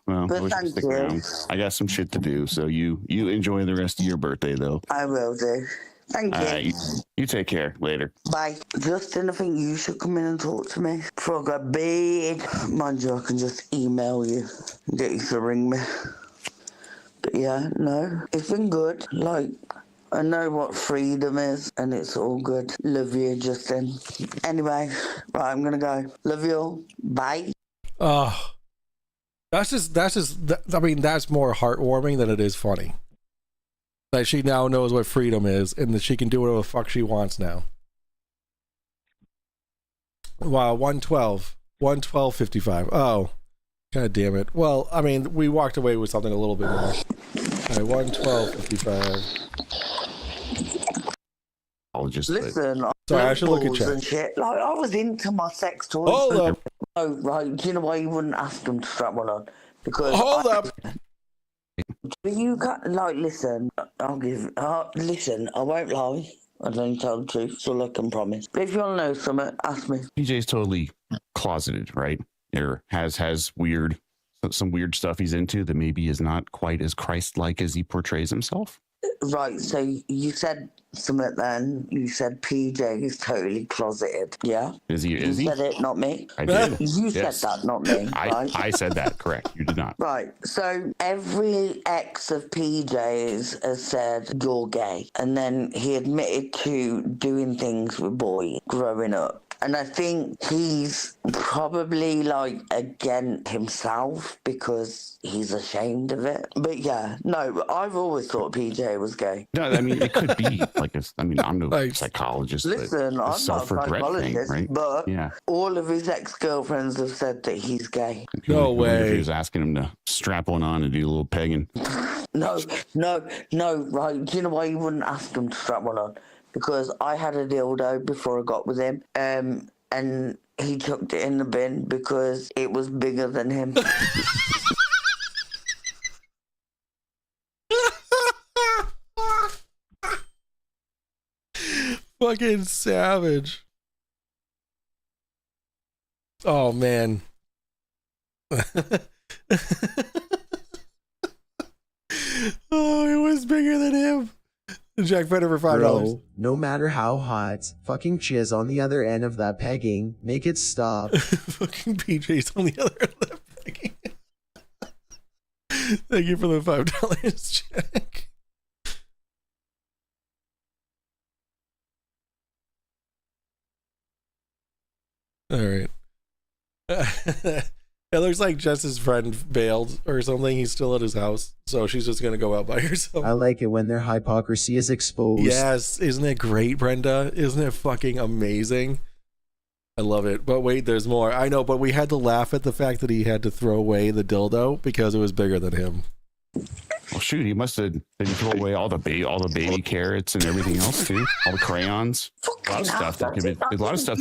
Well, But I wish you thank stick you. around. I got some shit to do, so you enjoy the rest of your birthday, though. I will do. Thank you. All right, you take care. Later. Bye. Justin, I think you should come in and talk to me before I go to bed. Mind you, I can just email you and get you to ring me. But yeah, no, it's been good. Like, I know what freedom is, and it's all good. Love you, Justin. Anyway, right, I'm gonna go. Love you all. Bye. Oh, I mean, that's more heartwarming than it is funny. That she now knows what freedom is and that she can do whatever the fuck she wants now. Wow, 112.55. Oh, god damn it. Well, I mean, we walked away with something a little bit more. All right, 112.55. I'll just Listen, sorry, I should look at chat. And shit. Like, I was into my sex toys. Hold up. Oh, right. Do you know why you wouldn't ask them to strap one on? Because Hold up. You got like, listen. I'll give. Listen, I won't lie. I don't tell the truth. That's all I can promise. But if you want to know something, ask me. PJ's totally closeted, right? Or has some weird stuff he's into that maybe is not quite as Christ-like as he portrays himself. Right, so you said something then. You said PJ is totally closeted. Yeah? Is he? You said it, not me. I did. You Yes. said that, not me. Right? I said that, correct. You did not. Right, so every ex of PJ's has said you're gay. And then he admitted to doing things with boys growing up. And I think he's probably like against himself because he's ashamed of it. But yeah, no, I've always thought PJ was gay. No, I mean, it could be like, I'm no psychologist. Listen, but I'm not a psychologist, right? but yeah, all of his ex-girlfriends have said that he's gay. No If way. he was asking him to strap one on and do a little pegging. No, right. Do you know why you wouldn't ask him to strap one on? Because I had a dildo before I got with him, and he chucked it in the bin because it was bigger than him. Fucking savage. Oh, man. Oh, it was bigger than him. Jack Feder for $5. Bro, no matter how hot, fucking chiz on the other end of that pegging, make it stop. Fucking PJ's on the other end of that pegging. Thank you for the $5, Jack. All right. It looks like Jess's friend bailed or something. He's still at his house, so she's just gonna go out by herself. I like it when their hypocrisy is exposed. Yes, isn't it great, Brenda? Isn't it fucking amazing? I love it. But wait, there's more. I know, but we had to laugh at the fact that he had to throw away the dildo because it was bigger than him. Well, shoot, he must have. Did he throw away all the baby carrots and everything else too? All the crayons, a lot of stuff that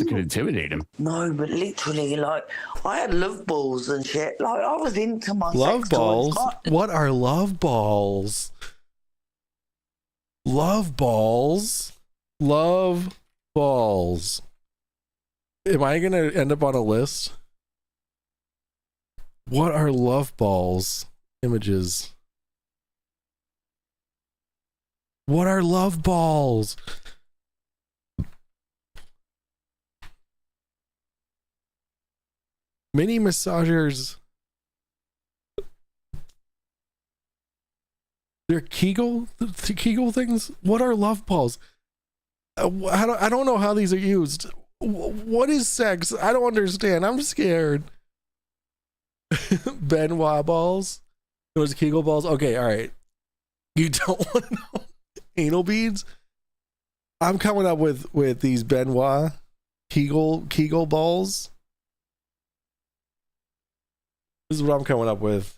could intimidate him. No, but literally, like, I had love balls and shit. Like, I was into my Love sex balls? toys. What are love balls? Love balls? Love balls. Am I going to end up on a list? What are love balls? Images. What are love balls? Mini massagers. They're Kegel things. What are love balls? I don't know how these are used. What is sex? I don't understand. I'm scared. Benoit balls. Those Kegel balls. Okay, all right. You don't want to know anal beads? I'm coming up with these Benoit Kegel balls. This is what I'm coming up with.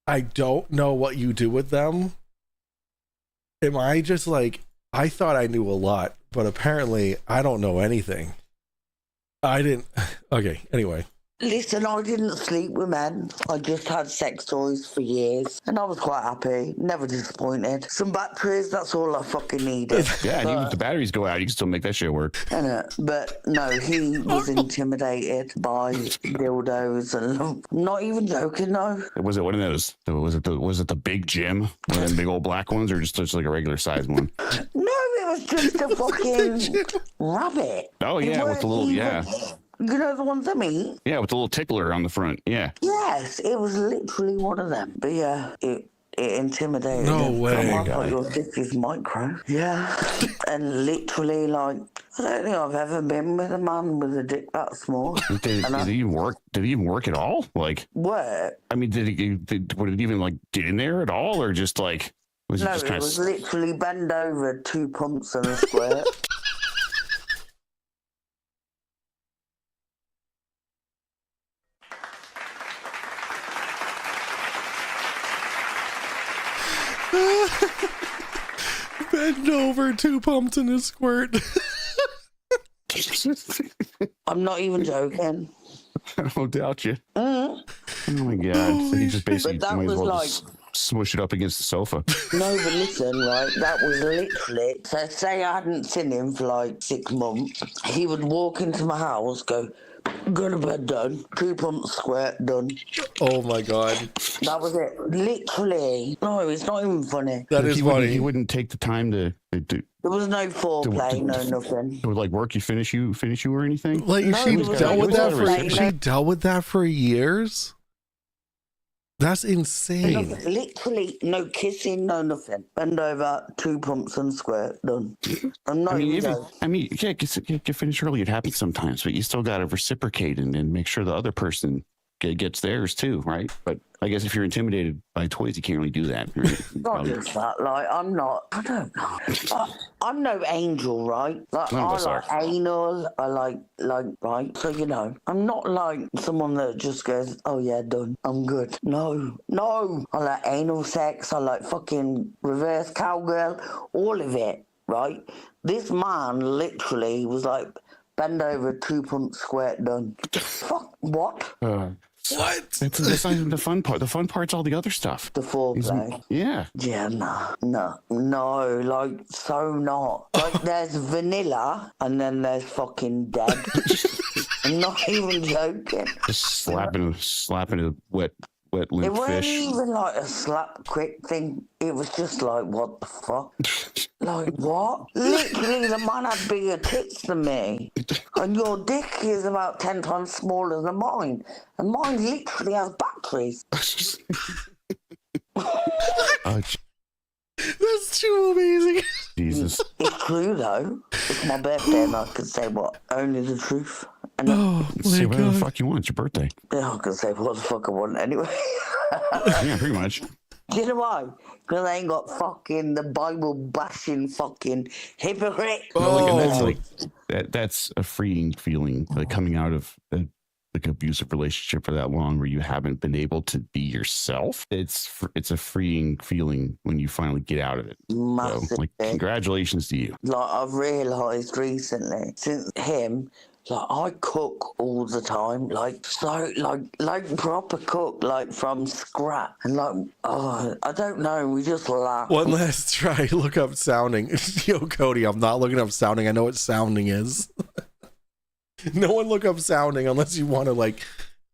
I don't know what you do with them. Am I just like, I thought I knew a lot, but apparently I don't know anything. I didn't. Okay, anyway. Listen, I didn't sleep with men. I just had sex toys for years. And I was quite happy. Never disappointed. Some batteries, that's all I fucking needed. Yeah, and even if the batteries go out, you can still make that shit work. But no, he was intimidated by dildos and I'm not even joking, no. Was it one of those? Was it the big Jim? One of them big old black ones, or just like a regular size one? No, it was just a fucking rabbit. Oh yeah, with the little You know the ones I mean? Yeah, with the little tickler on the front. Yeah. Yes, it was literally one of them. But yeah, it intimidated No him. way. I thought your dick is micro. Yeah. And literally, like, I don't think I've ever been with a man with a dick that small. Did it even work? Did it even work at all? Like, What? I mean, would it even like get in there at all, or just like was it No, just it kind was of? literally bend over, 2 pumps and a squirt. Bend over, 2 pumps and a squirt. I'm not even joking. I don't doubt you. Mm. Oh my god! So he just basically But that might as was well like- just smush it up against the sofa. No, but listen, right, that was literally, so say I hadn't seen him for like 6 months, he would walk into my house, go to bed, done, 2 pumps, squirt, done. Oh my god. That was it. Literally. No, it's not even funny. That is He funny. wouldn't take the time to There was no foreplay, no nothing. It would like work you finish you or anything. Like No, she it was dealt with that for like- she dealt with that for years. That's insane. Nothing. Literally, no kissing, no nothing. Bend over, 2 pumps and squirt, done. I'm not even joking. Yeah, get finished early. It happens sometimes, but you still got to reciprocate and make sure the other person gets theirs too, right? But I guess if you're intimidated by toys, you can't really do that. Right? Not just that, like, I don't know. I'm no angel, right? Like, None of I us like are. anal, I like, right? So, you know, I'm not like someone that just goes, oh yeah, done, I'm good. No. I like anal sex, I like fucking reverse cowgirl, all of it, right? This man literally was like, bend over, 2 pumps, squirt, done. Fuck, what? What? That's not even the fun part. The fun part's all the other stuff. The foreplay. Yeah. Yeah, no, like, so not. Like, there's vanilla, and then there's fucking dead. I'm not even joking. Just slapping a wet It limp wasn't fish. even like a slap quick thing. It was just like, what the fuck? Like, what? Literally, the man had bigger tits than me. And your dick is about 10 times smaller than mine. And mine literally has batteries. Oh, That's too amazing. Jesus. It's true, though. It's my birthday, and I can say what? Only the truth. And Oh Say my whatever the god. fuck you want. It's your birthday. I can say what the fuck I want anyway. Yeah, pretty much. Do you know why? Because I ain't got fucking the Bible bashing fucking hypocrite. And that's like that's a freeing feeling, like coming out of a like abusive relationship for that long where you haven't been able to be yourself. It's a freeing feeling when you finally get out of it. Massive. So, like, congratulations to you. Like, I've realised recently, since him, like, I cook all the time, like, so, like proper cook, like, from scratch. And, like, oh, I don't know, we just laugh. One last try. Look up sounding. Yo, Cody, I'm not looking up sounding. I know what sounding is. No one look up sounding unless you want to, like,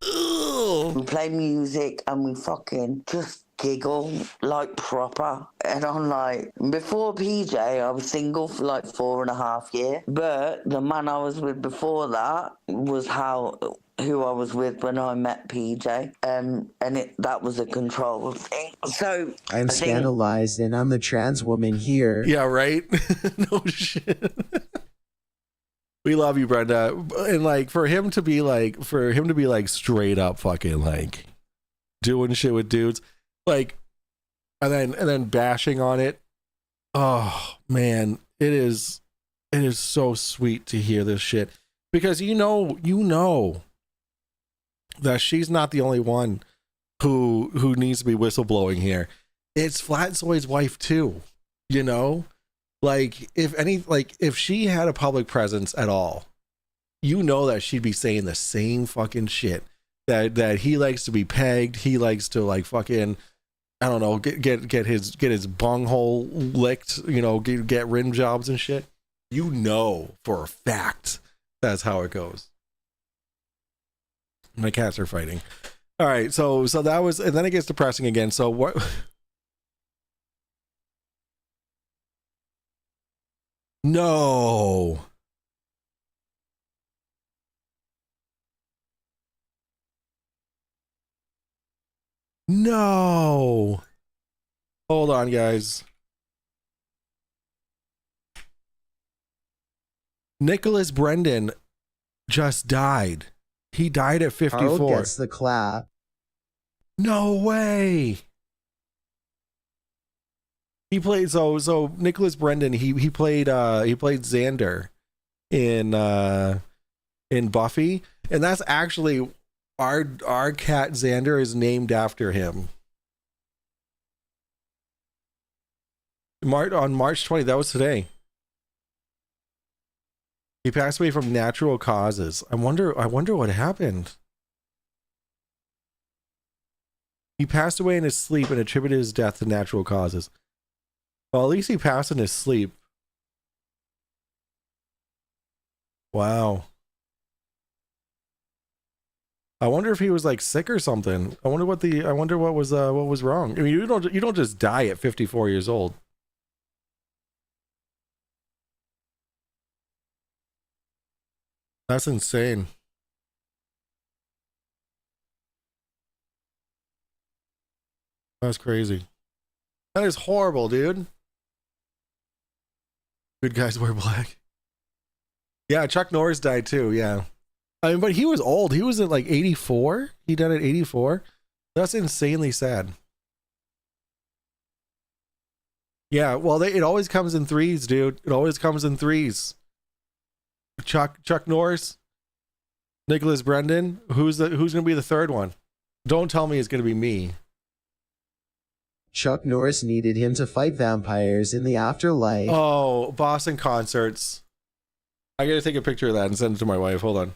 ugh. We play music and we fucking just giggle like proper. And I'm like, before PJ, I was single for like 4.5 years. But the man I was with before that was who I was with when I met PJ. And that was a control thing. So I'm I think- scandalized and I'm the trans woman here. Yeah, right? No shit. We love you, Brenda. And like for him to be like straight up fucking like doing shit with dudes, like and then bashing on it. Oh man, it is so sweet to hear this shit. Because you know that she's not the only one who needs to be whistleblowing here. It's Flatzoid's wife too, you know? Like if she had a public presence at all, you know that she'd be saying the same fucking shit that he likes to be pegged, he likes to like fucking, I don't know, get his bunghole licked, you know, get rim jobs and shit. You know for a fact that's how it goes. My cats are fighting. All right, so that was, and then it gets depressing again. So what? No. No. Hold on, guys. Nicholas Brendan just died. He died at 54. Harold gets the clap. No way. He played so Nicholas Brendan, he played Xander in Buffy, and that's actually our cat Xander is named after him. On March 20th, that was today. He passed away from natural causes. I wonder what happened. He passed away in his sleep and attributed his death to natural causes. Well, at least he passed in his sleep. Wow. I wonder if he was like sick or something. I wonder what was wrong. I mean, you don't just die at 54 years old. That's insane. That's crazy. That is horrible, dude. Good guys wear black. Yeah, Chuck Norris died too. Yeah. I mean, but he was old. He was at like 84. He died at 84. That's insanely sad. Yeah, well, it always comes in threes, dude. It always comes in threes. Chuck Norris, Nicholas Brendan. Who's gonna be the third one? Don't tell me it's gonna be me. Chuck Norris needed him to fight vampires in the afterlife. Oh, Boston concerts. I gotta take a picture of that and send it to my wife. Hold on.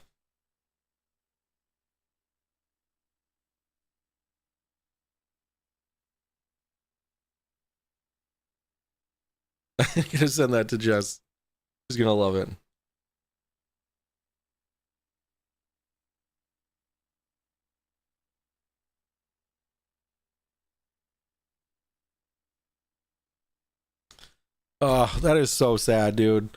I'm gonna send that to Jess. She's gonna love it. Oh, that is so sad, dude.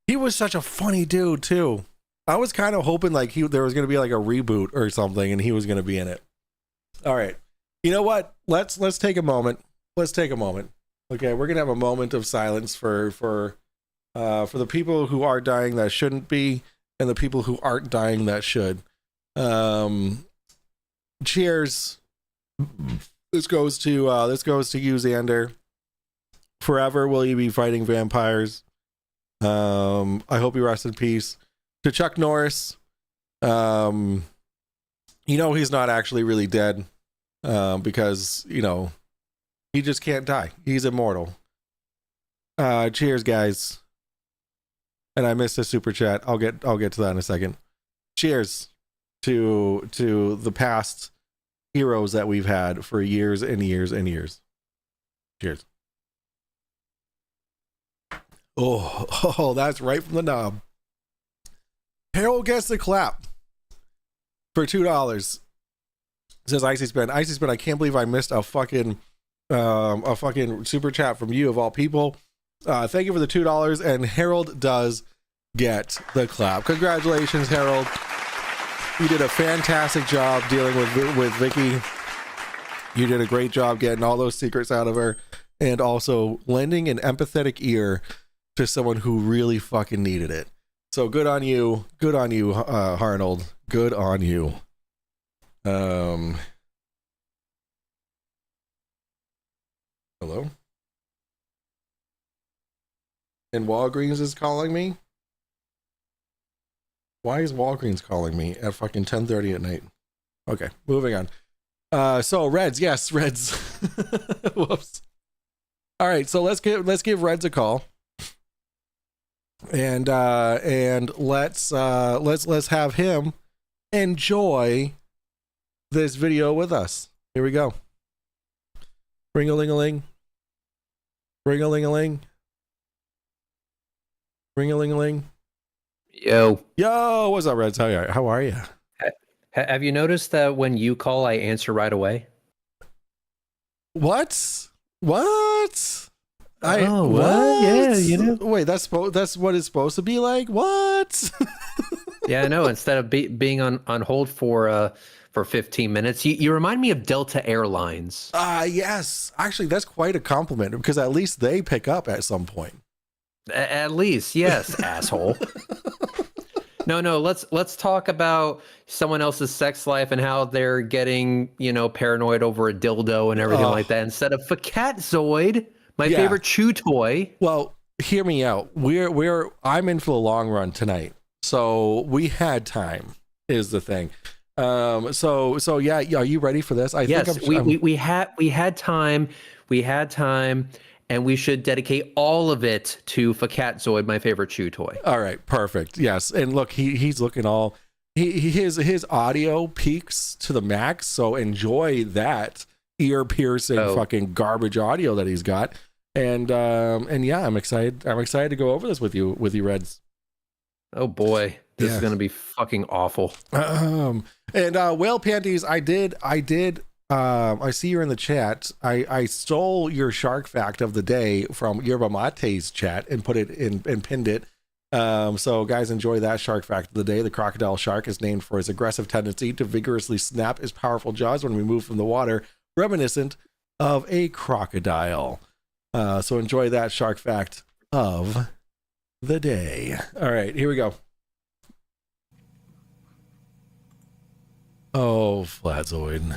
He was such a funny dude too. I was kind of hoping like there was gonna be like a reboot or something, and he was gonna be in it. All right, you know what? Let's take a moment. Let's take a moment. Okay, we're gonna have a moment of silence for the people who are dying that shouldn't be, and the people who aren't dying that should. Cheers. This goes to you, Xander. Forever will you be fighting vampires. I hope you rest in peace. To Chuck Norris, he's not actually really dead, because he just can't die. He's immortal. Cheers, guys. And I missed a super chat. I'll get to that in a second. Cheers to the past heroes that we've had for years and years and years. Cheers. Oh, that's right from the knob. Harold gets the clap for $2. Says Icy Spin. Icy Spin, I can't believe I missed a fucking super chat from you of all people. Thank you for the $2, and Harold does get the clap. Congratulations, Harold. You did a fantastic job dealing with Vicki. You did a great job getting all those secrets out of her, and also lending an empathetic ear to someone who really fucking needed it. So good on you, Arnold. Good on you. Hello. And Walgreens is calling me. Why is Walgreens calling me at fucking 10:30 at night? Okay, moving on. So Reds, yes, Reds. Whoops. All right, so let's give Reds a call. And let's have him enjoy this video with us. Here we go. Ring-a-ling-a-ling. Ring-a-ling-a-ling. Ring-a-ling-a-ling. Yo, what's up, Reds? How are you? have you noticed that when you call, I answer right away? What? What? Yeah, Wait, that's what it's supposed to be like? What? Yeah, I know. Instead of being on hold for 15 minutes, you remind me of Delta Airlines. Yes. Actually, that's quite a compliment, because at least they pick up at some point. At least, yes, asshole. No. Let's talk about someone else's sex life and how they're getting, paranoid over a dildo and everything like that instead of Fapzoid, my favorite chew toy. Well, hear me out. I'm in for the long run tonight, so we had time. Is the thing. So yeah. Are you ready for this? Yes, we had time. We had time. And we should dedicate all of it to Fapzoid, my favorite chew toy. All right, perfect. Yes, and look, he's looking all. His audio peaks to the max, so enjoy that ear piercing fucking garbage audio that he's got. And yeah, I'm excited. I'm excited to go over this with you, Reds. Oh boy, this is gonna be fucking awful. And Whale Panties, I did. I see you're in the chat. I stole your shark fact of the day from Yerba Mate's chat and put it in and pinned it. So guys, enjoy that shark fact of the day. The crocodile shark is named for his aggressive tendency to vigorously snap his powerful jaws when removed from the water, reminiscent of a crocodile. So enjoy that shark fact of the day. All right, here we go. Oh, Fapzoid.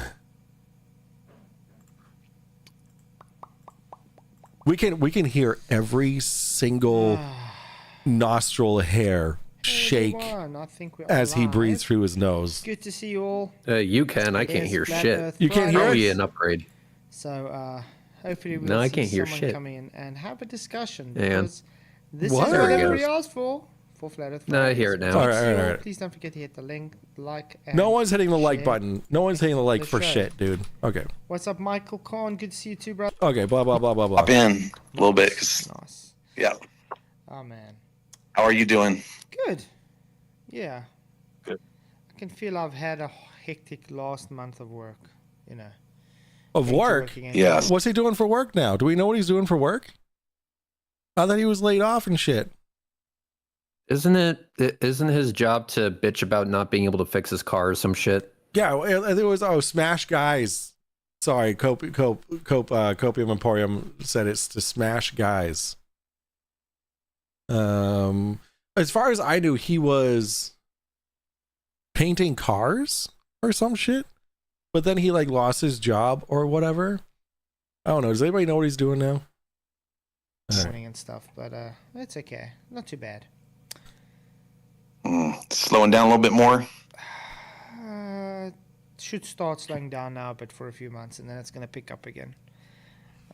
We can hear every single nostril hair shake as he breathes through his nose. Good to see you all. You can. I can't hear shit. You can't hear Probably an upgrade. So hopefully we'll No, I see can't hear someone shit. come in and have a discussion. Yeah. Because this What? is There what he everybody goes. asked for. For Flat Earth No, I Fridays. hear it now. All right. Please don't forget to hit the link, like, and No one's hitting the like share. button. No one's hitting the like the for show. shit, dude. Okay. What's up, Michael Kahn? Good to see you too, bro. Okay. Blah blah blah blah blah. Hop in a little bit. 'Cause, Nice. yeah. Oh man. How are you doing? Good. Yeah. Good. I can feel I've had a hectic last month of work. Of Into work. working in- Yes. What's he doing for work now? Do we know what he's doing for work? I thought he was laid off and shit. Isn't his job to bitch about not being able to fix his car or some shit? Yeah, it was Smash Guys. Sorry, Copium Emporium said it's to Smash Guys. As far as I knew, he was painting cars or some shit, but then he lost his job or whatever. I don't know. Does anybody know what he's doing now? Morning and stuff, but it's okay. Not too bad. Slowing down a little bit more. Should start slowing down now, but for a few months, and then it's going to pick up again.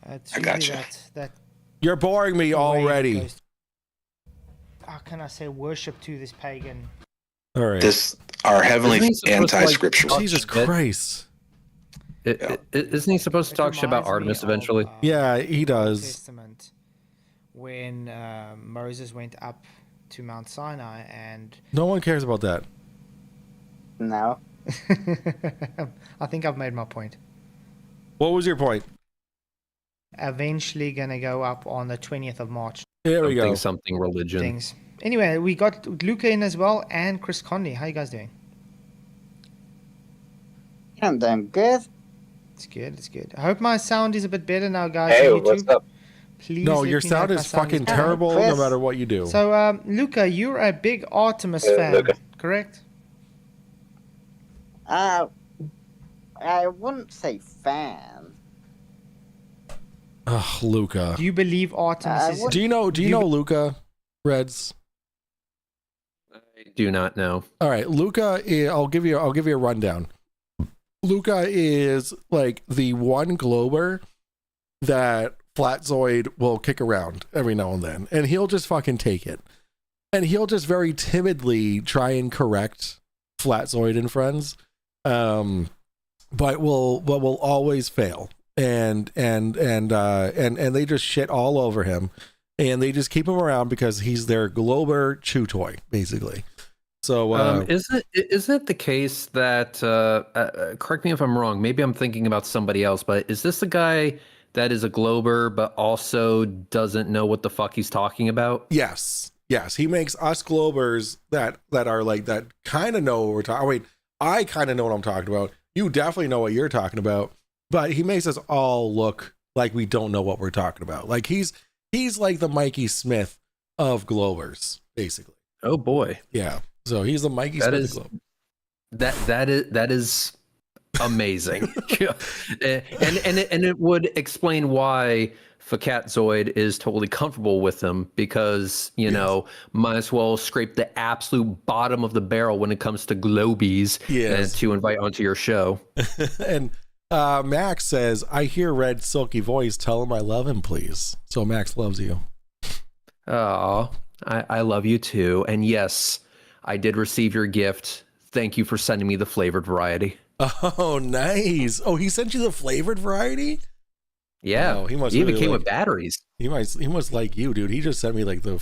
It's I usually gotcha. that You're boring me the way it already. goes. How can I say worship to this pagan? All right. Our heavenly Isn't he supposed to, anti-scripture. Jesus Christ. Isn't he supposed to It talk shit about reminds Artemis me of, eventually? Yeah, he Old does. Testament, when Moses went up to Mount Sinai, and No one cares about that. No. I think I've made my point. What was your point? Eventually gonna go up on the 20th of March. There we go. Something religion. Things. Anyway, we got Luca in as well, and Chris Conley. How you guys doing? I'm doing good. It's good. It's good. I hope my sound is a bit better now, guys. Hey, on YouTube. what's up? Please. No, let your me know sound if my is fucking better. terrible no Chris. matter what you do. So, Luca, you're a big Artemis fan, Luca. correct? I wouldn't say fan. Ugh, Luca. Do you believe Artemis is? Do you know Luca, Reds? I do not know. All right, Luca. I'll give you a rundown. Luca is like the one Glober that Fapzoid will kick around every now and then, and he'll just fucking take it, and he'll just very timidly try and correct Fapzoid and friends, but will always fail, and they just shit all over him, and they just keep him around because he's their Glober chew toy, basically. So isn't it the case that correct me if I'm wrong, maybe I'm thinking about somebody else, but is this the guy that is a Glober but also doesn't know what the fuck he's talking about? Yes, he makes us Globers that are like that kind of know what we're talking. Wait, I kind of know what I'm talking about. You definitely know what you're talking about, but he makes us all look like we don't know what we're talking about. Like he's like the Mikey Smith of Globers, basically. Oh boy. Yeah. So he's the Mikey That Smith is- Club. That is amazing. and it would explain why Fapzoid is totally comfortable with him, because might as well scrape the absolute bottom of the barrel when it comes to globies and to invite onto your show. And Max says, I hear Red's silky voice. Tell him I love him, please. So Max loves you. Oh, I love you too. And yes, I did receive your gift. Thank you for sending me the flavored variety. Oh, nice. Oh, he sent you the flavored variety? Yeah. Oh, he must even really came like, with batteries. He must like you, dude. He just sent me like the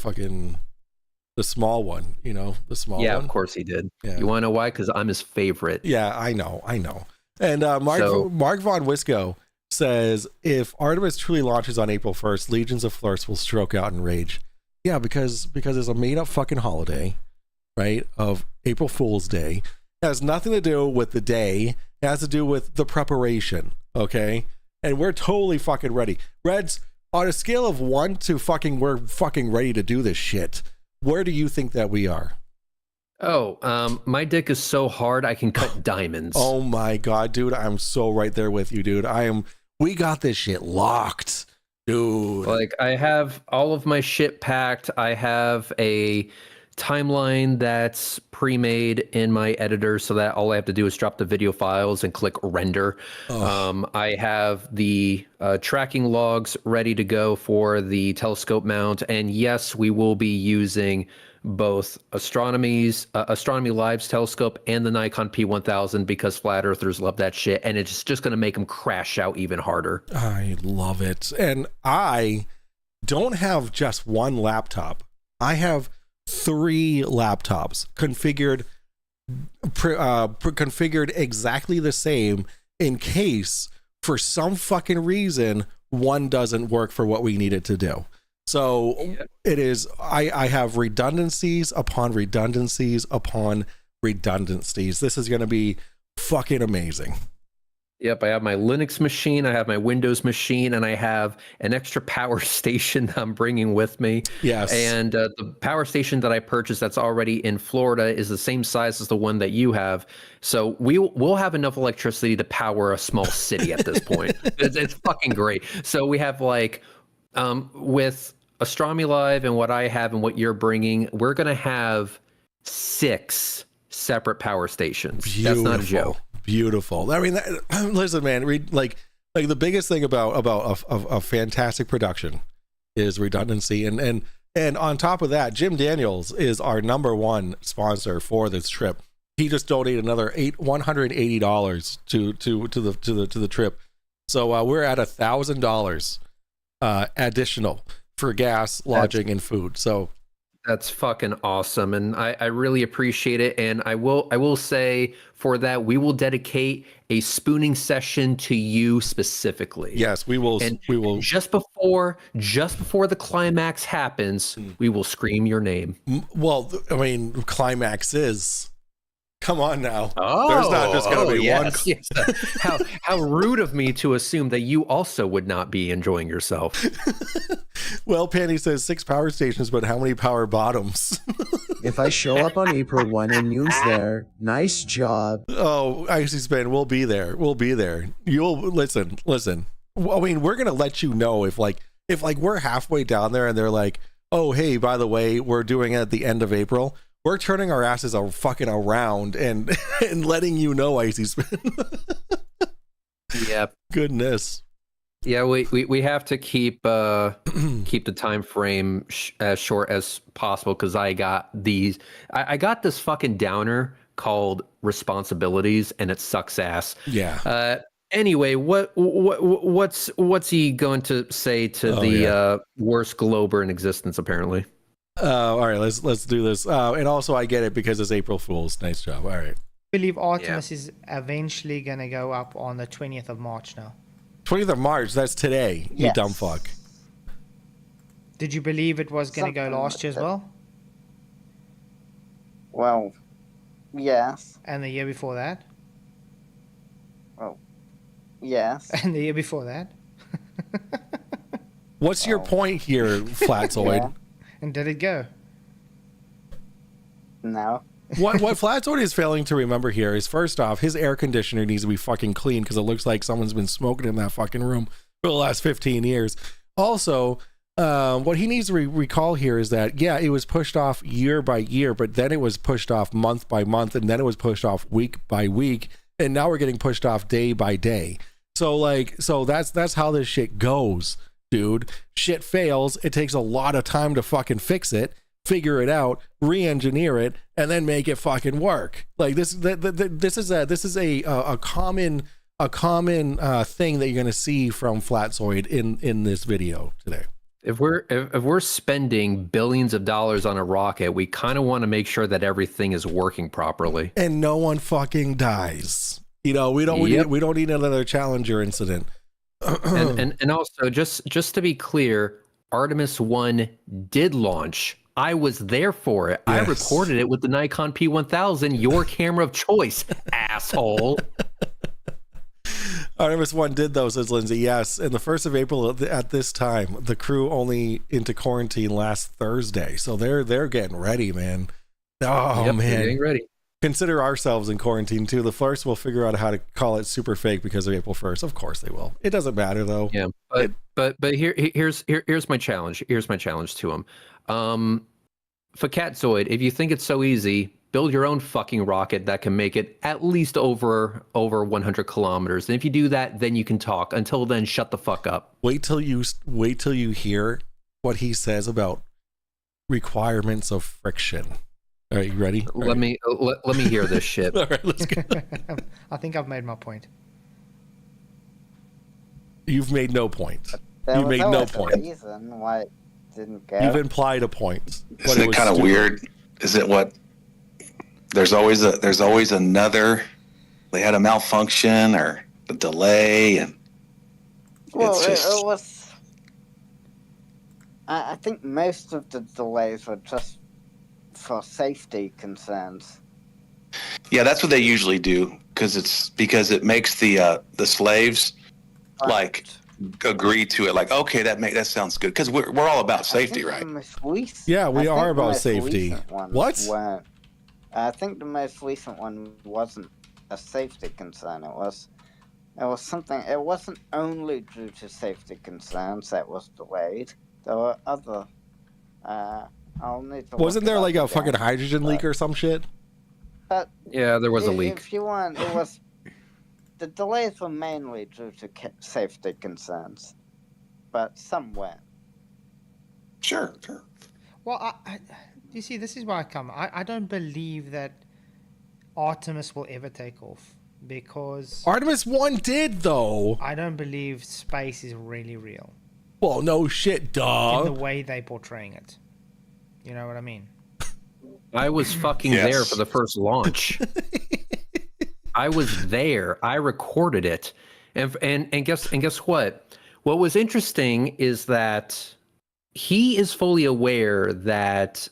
small one, the small one. Yeah, of course he did. Yeah. You want to know why? Because I'm his favorite. Yeah, I know. And Mark Von Wisco says, if Artemis truly launches on April 1st, legions of flirts will stroke out in rage. Yeah, because it's a made up fucking holiday, right? Of April Fool's Day. It has nothing to do with the day. It has to do with the preparation. Okay. And we're totally fucking ready. Reds, on a scale of 1 to we're fucking ready to do this shit. Where do you think that we are? Oh, my dick is so hard I can cut diamonds. Oh my God, dude. I'm so right there with you, dude. We got this shit locked, dude. Like, I have all of my shit packed. I have a timeline that's pre-made in my editor so that all I have to do is drop the video files and click render. I have the tracking logs ready to go for the telescope mount, and yes, we will be using both Astronomy Live's telescope and the Nikon P1000 because flat earthers love that shit, and it's just going to make them crash out even harder. I love it. And I don't have just one laptop. I have 3 laptops configured exactly the same in case for some fucking reason one doesn't work for what we need it to do. So it is, I have redundancies upon redundancies upon redundancies. This is going to be fucking amazing. Yep, I have my Linux machine, I have my Windows machine, and I have an extra power station that I'm bringing with me. Yes. And the power station that I purchased that's already in Florida is the same size as the one that you have. So we'll have enough electricity to power a small city at this point. It's fucking great. So we have with Astronomy Live and what I have and what you're bringing, we're going to have 6 separate power stations. Beautiful. That's not a joke. Beautiful. I mean, listen, man. Like the biggest thing about a fantastic production is redundancy, and on top of that, Jim Daniels is our #1 sponsor for this trip. He just donated another $180 to the trip, so we're at $1,000 additional for gas, lodging, and food. So that's fucking awesome, and I really appreciate it. And I will say for that, we will dedicate a spooning session to you specifically. Yes, we will. And we will just before the climax happens, we will scream your name. Well, I mean, climax is. Come on now. Oh, there's not just going to be one. Yes. How rude of me to assume that you also would not be enjoying yourself. Well, Panty says 6 power stations, but how many power bottoms? If I show up on April 1 and Noon's there, nice job. Oh, Icy Spin, we'll be there. We'll be there. You'll listen. I mean, we're gonna let you know if we're halfway down there and they're like, oh, hey, by the way, we're doing it at the end of April. We're turning our asses fucking around and letting you know, Icy Spin. Yep. Goodness. Yeah, we have to keep the time frame as short as possible because I got this fucking downer called responsibilities and it sucks ass. Yeah. Anyway, what's he going to say to worst glober in existence? Apparently. All right, let's do this. And also, I get it because it's April Fool's. Nice job. All right. I believe Artemis is eventually going to go up on the 20th of March now. 20th of March. That's today. You dumb fuck. Did you believe it was going to go last year as well? Well, yes. And the year before that? Well, yes. And the year before that? What's your point here, Fapzoid? And did it go? No. what Fapzoid is failing to remember here is, first off, his air conditioner needs to be fucking clean because it looks like someone's been smoking in that fucking room for the last 15 years. Also, what he needs to recall here is that, yeah, it was pushed off year by year, but then it was pushed off month by month, and then it was pushed off week by week, and now we're getting pushed off day by day. So that's how this shit goes, dude. Shit fails. It takes a lot of time to fucking fix it, figure it out, re-engineer it, and then make it fucking work. Like this is a common thing that you're gonna see from Fapzoid in this video today. If we're spending billions of dollars on a rocket, we kind of want to make sure that everything is working properly, and no one fucking dies. You know, we don't need another Challenger incident. and also just to be clear, Artemis 1 did launch. I was there for it. Yes. I recorded it with the Nikon P1000, your camera of choice, asshole. Artemis 1 did though, says Lindsay. Yes, and the 1st of April at this time, the crew only into quarantine last Thursday, so they're getting ready, man. Oh yep, man, they're getting ready. Consider ourselves in quarantine too. The first will figure out how to call it super fake because of April 1st. Of course they will. It doesn't matter though. Yeah, but here's my challenge. Here's my challenge to him. For Fapzoid, if you think it's so easy, build your own fucking rocket that can make it at least over 100 kilometers. And if you do that, then you can talk. Until then, shut the fuck up. Wait till you hear what he says about requirements of friction. All right, you ready? Let me hear this shit. All right, let's go. I think I've made my point. You've made no point. There made no point. Reason why it didn't go. You've implied a point. Isn't it kind of weird? Is it what? There's always another. They had a malfunction or a delay, and well, it's just. it was. I think most of the delays were just for safety concerns. Yeah, that's what they usually do because it makes the slaves like agree to it. Like, okay, that sounds good because we're all about safety, right? Yeah, we are about safety. What? I think the most recent one wasn't a safety concern. It was something. It wasn't only due to safety concerns that was delayed. There were other. I'll need to. Wasn't there like a fucking hydrogen leak or some shit? But yeah, there was a leak. If you want, it was. The delays were mainly due to safety concerns, but some weren't. Sure. Well, you see, this is why I come. I don't believe that Artemis will ever take off because Artemis 1 did though. I don't believe space is really real. Well, no shit, dog. In the way they portraying it. You know what I mean? I was fucking there for the first launch. I was there. I recorded it. And guess what? What was interesting is that he is fully aware that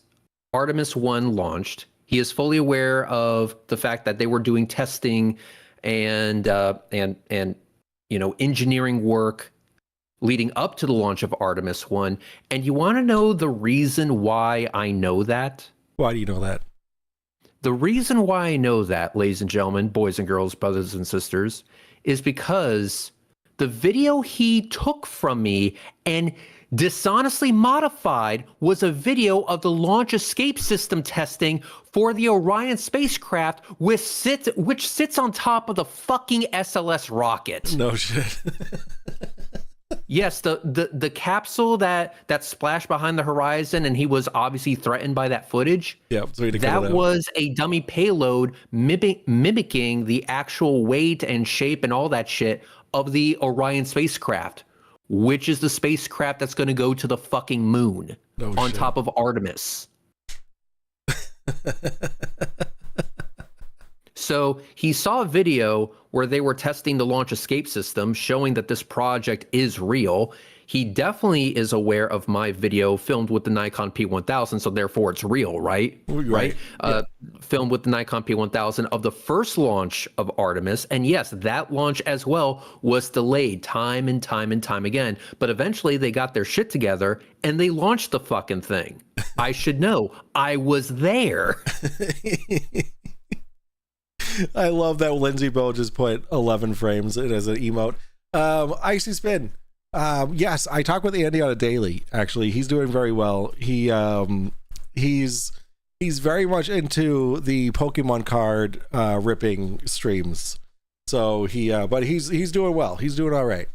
Artemis 1 launched. He is fully aware of the fact that they were doing testing and engineering work leading up to the launch of Artemis 1. And you want to know the reason why I know that? Why do you know that? The reason why I know that, ladies and gentlemen, boys and girls, brothers and sisters, is because the video he took from me and dishonestly modified was a video of the launch escape system testing for the Orion spacecraft, which sits on top of the fucking SLS rocket. No shit. Yes, the capsule that splashed behind the horizon, and he was obviously threatened by that footage. Yeah, that was a dummy payload mimicking the actual weight and shape and all that shit of the Orion spacecraft, which is the spacecraft that's going to go to the fucking moon on top of Artemis. So he saw a video where they were testing the launch escape system, showing that this project is real. He definitely is aware of my video filmed with the Nikon P1000, so therefore it's real, right? Right. Filmed with the Nikon P1000 of the first launch of Artemis, and yes, that launch as well was delayed time and time and time again. But eventually, they got their shit together and they launched the fucking thing. I should know. I was there. I love that Lindsay Bill just put 11 frames as an emote. Icy Spin. Yes, I talk with Andy on a daily. Actually, he's doing very well. He's very much into the Pokemon card ripping streams. So but he's doing well. He's doing all right.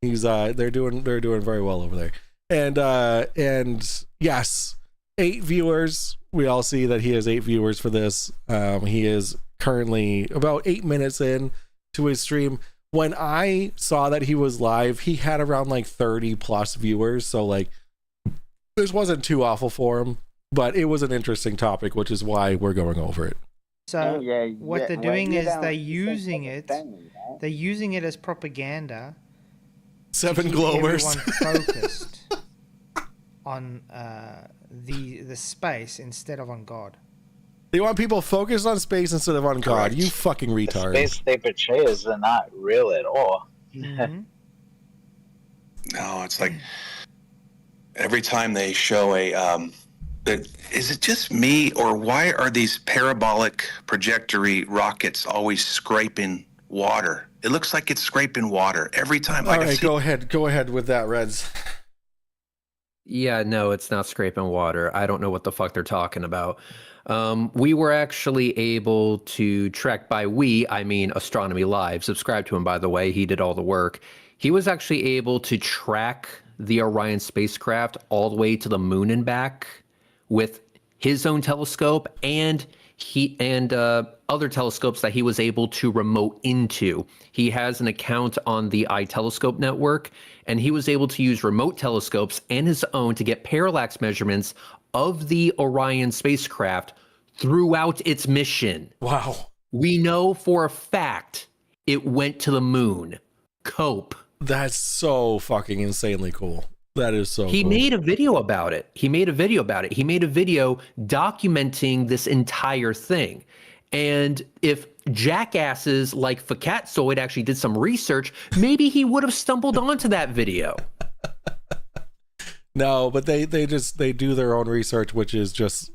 They're doing very well over there. And yes, 8 viewers. We all see that he has 8 viewers for this. He is currently about 8 minutes in to his stream. When I saw that he was live, he had around like 30 plus viewers. So like, this wasn't too awful for him, but it was an interesting topic, which is why we're going over it. So what they're doing is they're using it as propaganda. 7 to keep globers. everyone focused on the space instead of on God. They want people focused on space instead of on God. You fucking retard. The space they portray is not real at all. Mm-hmm. No, it's like every time they show is it just me, or why are these parabolic trajectory rockets always scraping water? It looks like it's scraping water every time. All right, go ahead with that, Reds. Yeah, no, it's not scraping water. I don't know what the fuck they're talking about. We were actually able to track, by we, I mean Astronomy Live. Subscribe to him, by the way. He did all the work. He was actually able to track the Orion spacecraft all the way to the moon and back with his own telescope and other telescopes that he was able to remote into. He has an account on the iTelescope network, and he was able to use remote telescopes and his own to get parallax measurements of the Orion spacecraft throughout its mission. Wow. We know for a fact it went to the moon. Cope. That's so fucking insanely cool. That is so He cool. made a video about it. He made a video documenting this entire thing. And if jackasses like Fapzoid actually did some research, maybe he would have stumbled onto that video. No, but they do their own research, which is just,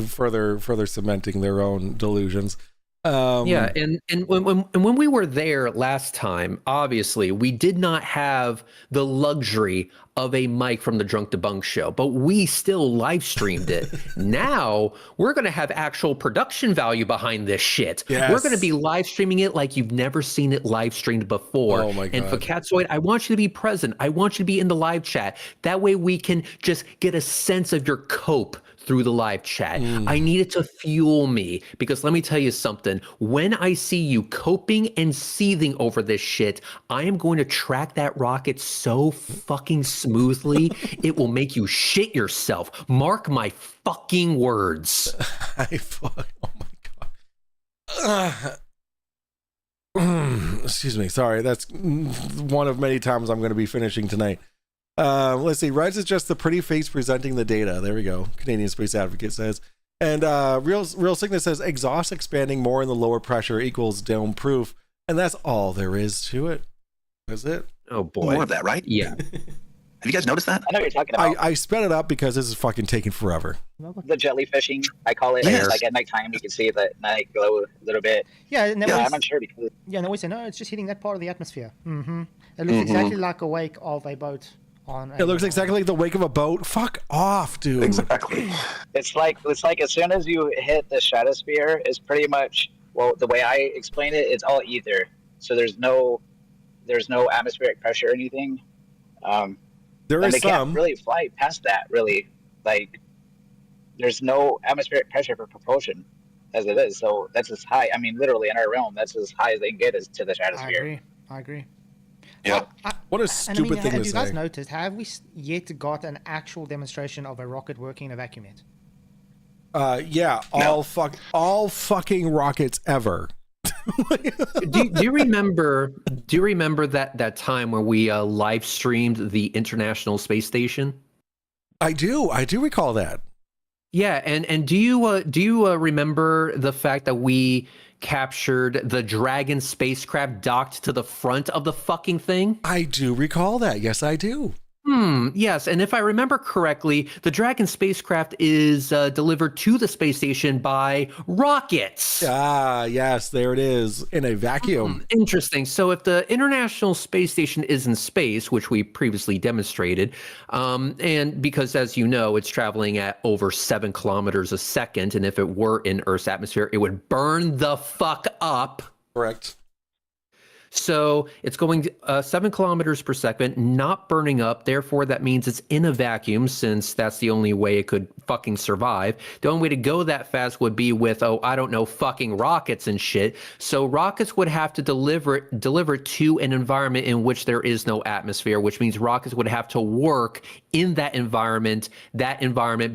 further cementing their own delusions. Yeah, and when we were there last time, obviously we did not have the luxury of a mic from the Drunk Debunk show, but we still live streamed it. Now we're going to have actual production value behind this shit. Yes. We're going to be live streaming it like you've never seen it live streamed before. Oh my God. And for Fapzoid, I want you to be present. I want you to be in the live chat. That way we can just get a sense of your cope through the live chat. I need it to fuel me, because let me tell you something. When I see you coping and seething over this shit, I am going to track that rocket so fucking smoothly, it will make you shit yourself. Mark my fucking words. Oh my God. Excuse me. Sorry. That's one of many times I'm going to be finishing tonight. Let's see. Reds is just the pretty face presenting the data. There we go. Canadian Space Advocate says. And Real Sickness says exhaust expanding more in the lower pressure equals dome proof. And that's all there is to it. That's it. Oh boy. More of that, right? Yeah. Have you guys noticed that? I know what you're talking about. I sped it up because this is fucking taking forever. The jellyfishing, I call it. Yes. Like at nighttime, you can see the night glow a little bit. Yeah, and Yeah, I'm unsure because. Yeah, and always say, no, it's just hitting that part of the atmosphere. Mm-hmm. It looks exactly like a wake of a boat. It looks exactly like the wake of a boat. Fuck off, dude. Exactly. It's like as soon as you hit the stratosphere, it's pretty much, well, the way I explain it, it's all ether. So there's no atmospheric pressure or anything. There is they some. can't really fly past that. Really, like there's no atmospheric pressure for propulsion as it is. So that's as high. I mean, literally in our realm, that's as high as they can get is to the stratosphere. I agree. Yeah. What a stupid thing to have you guys say. noticed, have we yet got an actual demonstration of a rocket working in a vacuum yet? Yeah, all fucking rockets ever. do you remember that time where we live streamed the International Space Station? I do recall that. Yeah, and do you remember the fact that we captured the Dragon spacecraft docked to the front of the fucking thing? I do recall that. Yes, I do. Yes, and if I remember correctly, the Dragon spacecraft is delivered to the space station by rockets. Ah, yes, there it is, in a vacuum. Interesting. So if the International Space Station is in space, which we previously demonstrated, and because, as you know, it's traveling at over 7 kilometers a second, and if it were in Earth's atmosphere, it would burn the fuck up. Correct. So it's going 7 kilometers per second, not burning up. Therefore, that means it's in a vacuum, since that's the only way it could fucking survive. The only way to go that fast would be with, fucking rockets and shit. So rockets would have to deliver to an environment in which there is no atmosphere, which means rockets would have to work in that environment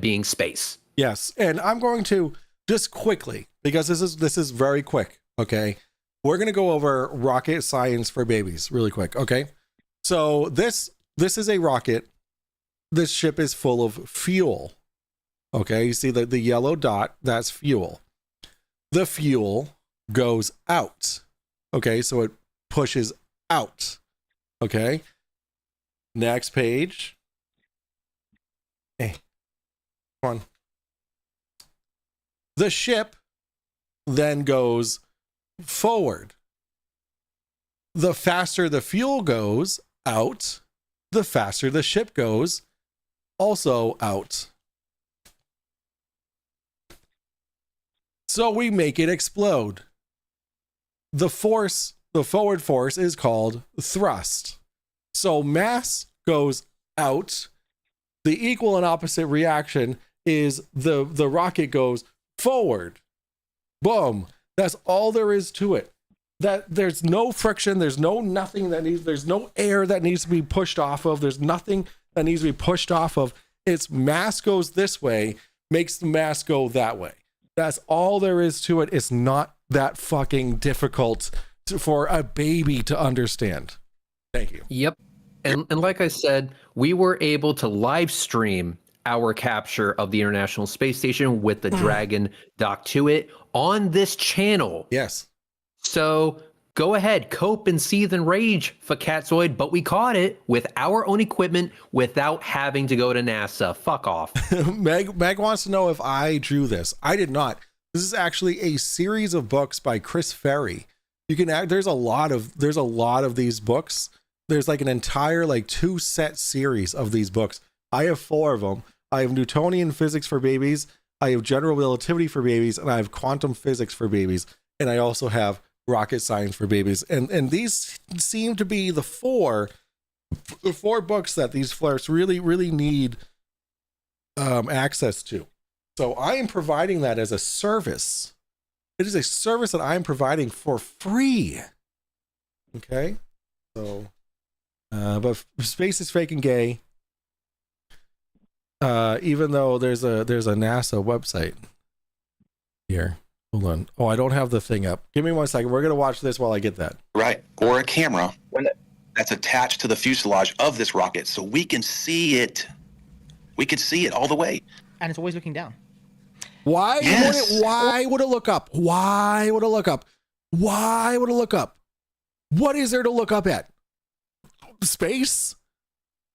being space. Yes, and I'm going to just quickly, because this is very quick, okay? We're going to go over rocket science for babies really quick, okay? So this is a rocket. This ship is full of fuel, okay? You see the yellow dot, that's fuel. The fuel goes out, okay? So it pushes out, okay? Next page. Hey, come on. The ship then goes forward. The faster the fuel goes out, the faster the ship goes also out. So we make it explode. The forward force is called thrust. So mass goes out. The equal and opposite reaction is the rocket goes forward. Boom. That's all there is to it. That there's no friction, there's no air that needs to be pushed off of, there's nothing that needs to be pushed off of. Its mass goes this way, makes the mass go that way. That's all there is to it. It's not that fucking difficult for a baby to understand. Thank you. Yep. And like I said, we were able to live stream our capture of the International Space Station with the Dragon docked to it on this channel. Yes. So go ahead, cope and seethe and rage, Fapzoid, but we caught it with our own equipment without having to go to NASA. Fuck off. Meg wants to know if I drew this. I did not. This is actually a series of books by Chris Ferry. You can add, there's a lot of these books. There's like an entire 2-set series of these books. I have 4 of them. I have Newtonian physics for babies, I have general relativity for babies, and I have quantum physics for babies. And I also have rocket science for babies. And these seem to be the four books that these flirts really, really need access to. So I am providing that as a service. It is a service that I'm providing for free. Okay? So, but space is fake and gay. Even though there's a NASA website here. Hold on. Oh, I don't have the thing up. Give me 1 second. We're going to watch this while I get that. Right. Or a camera that's attached to the fuselage of this rocket so we can see it. We can see it all the way. And it's always looking down. Why would it look up? Why would it look up? Why would it look up? What is there to look up at? Space?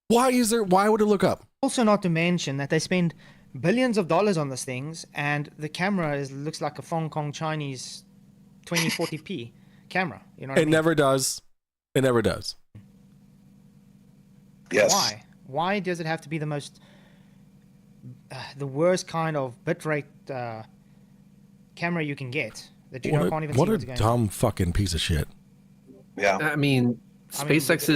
Why would it look up? Also, not to mention that they spend billions of dollars on these things, and the camera looks like a Hong Kong Chinese 2040p camera. You know what I mean? Never does. It never does. Yes. Why? Why does it have to be the worst kind of bitrate camera you can get that you can't even see what's going on? What a dumb fucking piece of shit. Yeah. I mean, SpaceX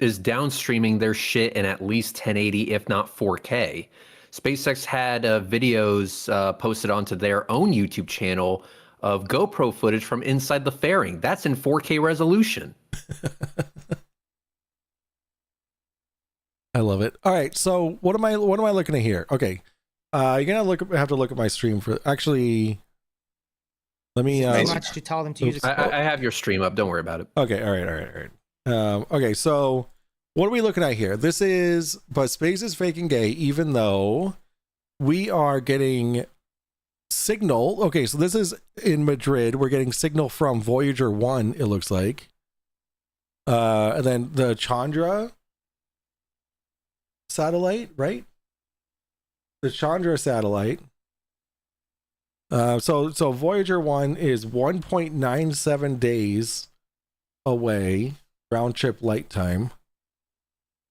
is downstreaming their shit in at least 1080, if not 4K. SpaceX had videos posted onto their own YouTube channel of GoPro footage from inside the fairing. That's in 4K resolution. I love it. All right, so what am I looking at here? Okay. You're gonna have to look at my stream for actually. Let me. Too much to tell them to use. I have your stream up. Don't worry about it. Okay. All right. Okay. So, what are we looking at here? This is, but space is faking gay, even though we are getting signal. Okay. So this is in Madrid. We're getting signal from Voyager 1. It looks like. And then the Chandra satellite, right? The Chandra satellite. So Voyager 1 is 1.97 days away, round trip light time.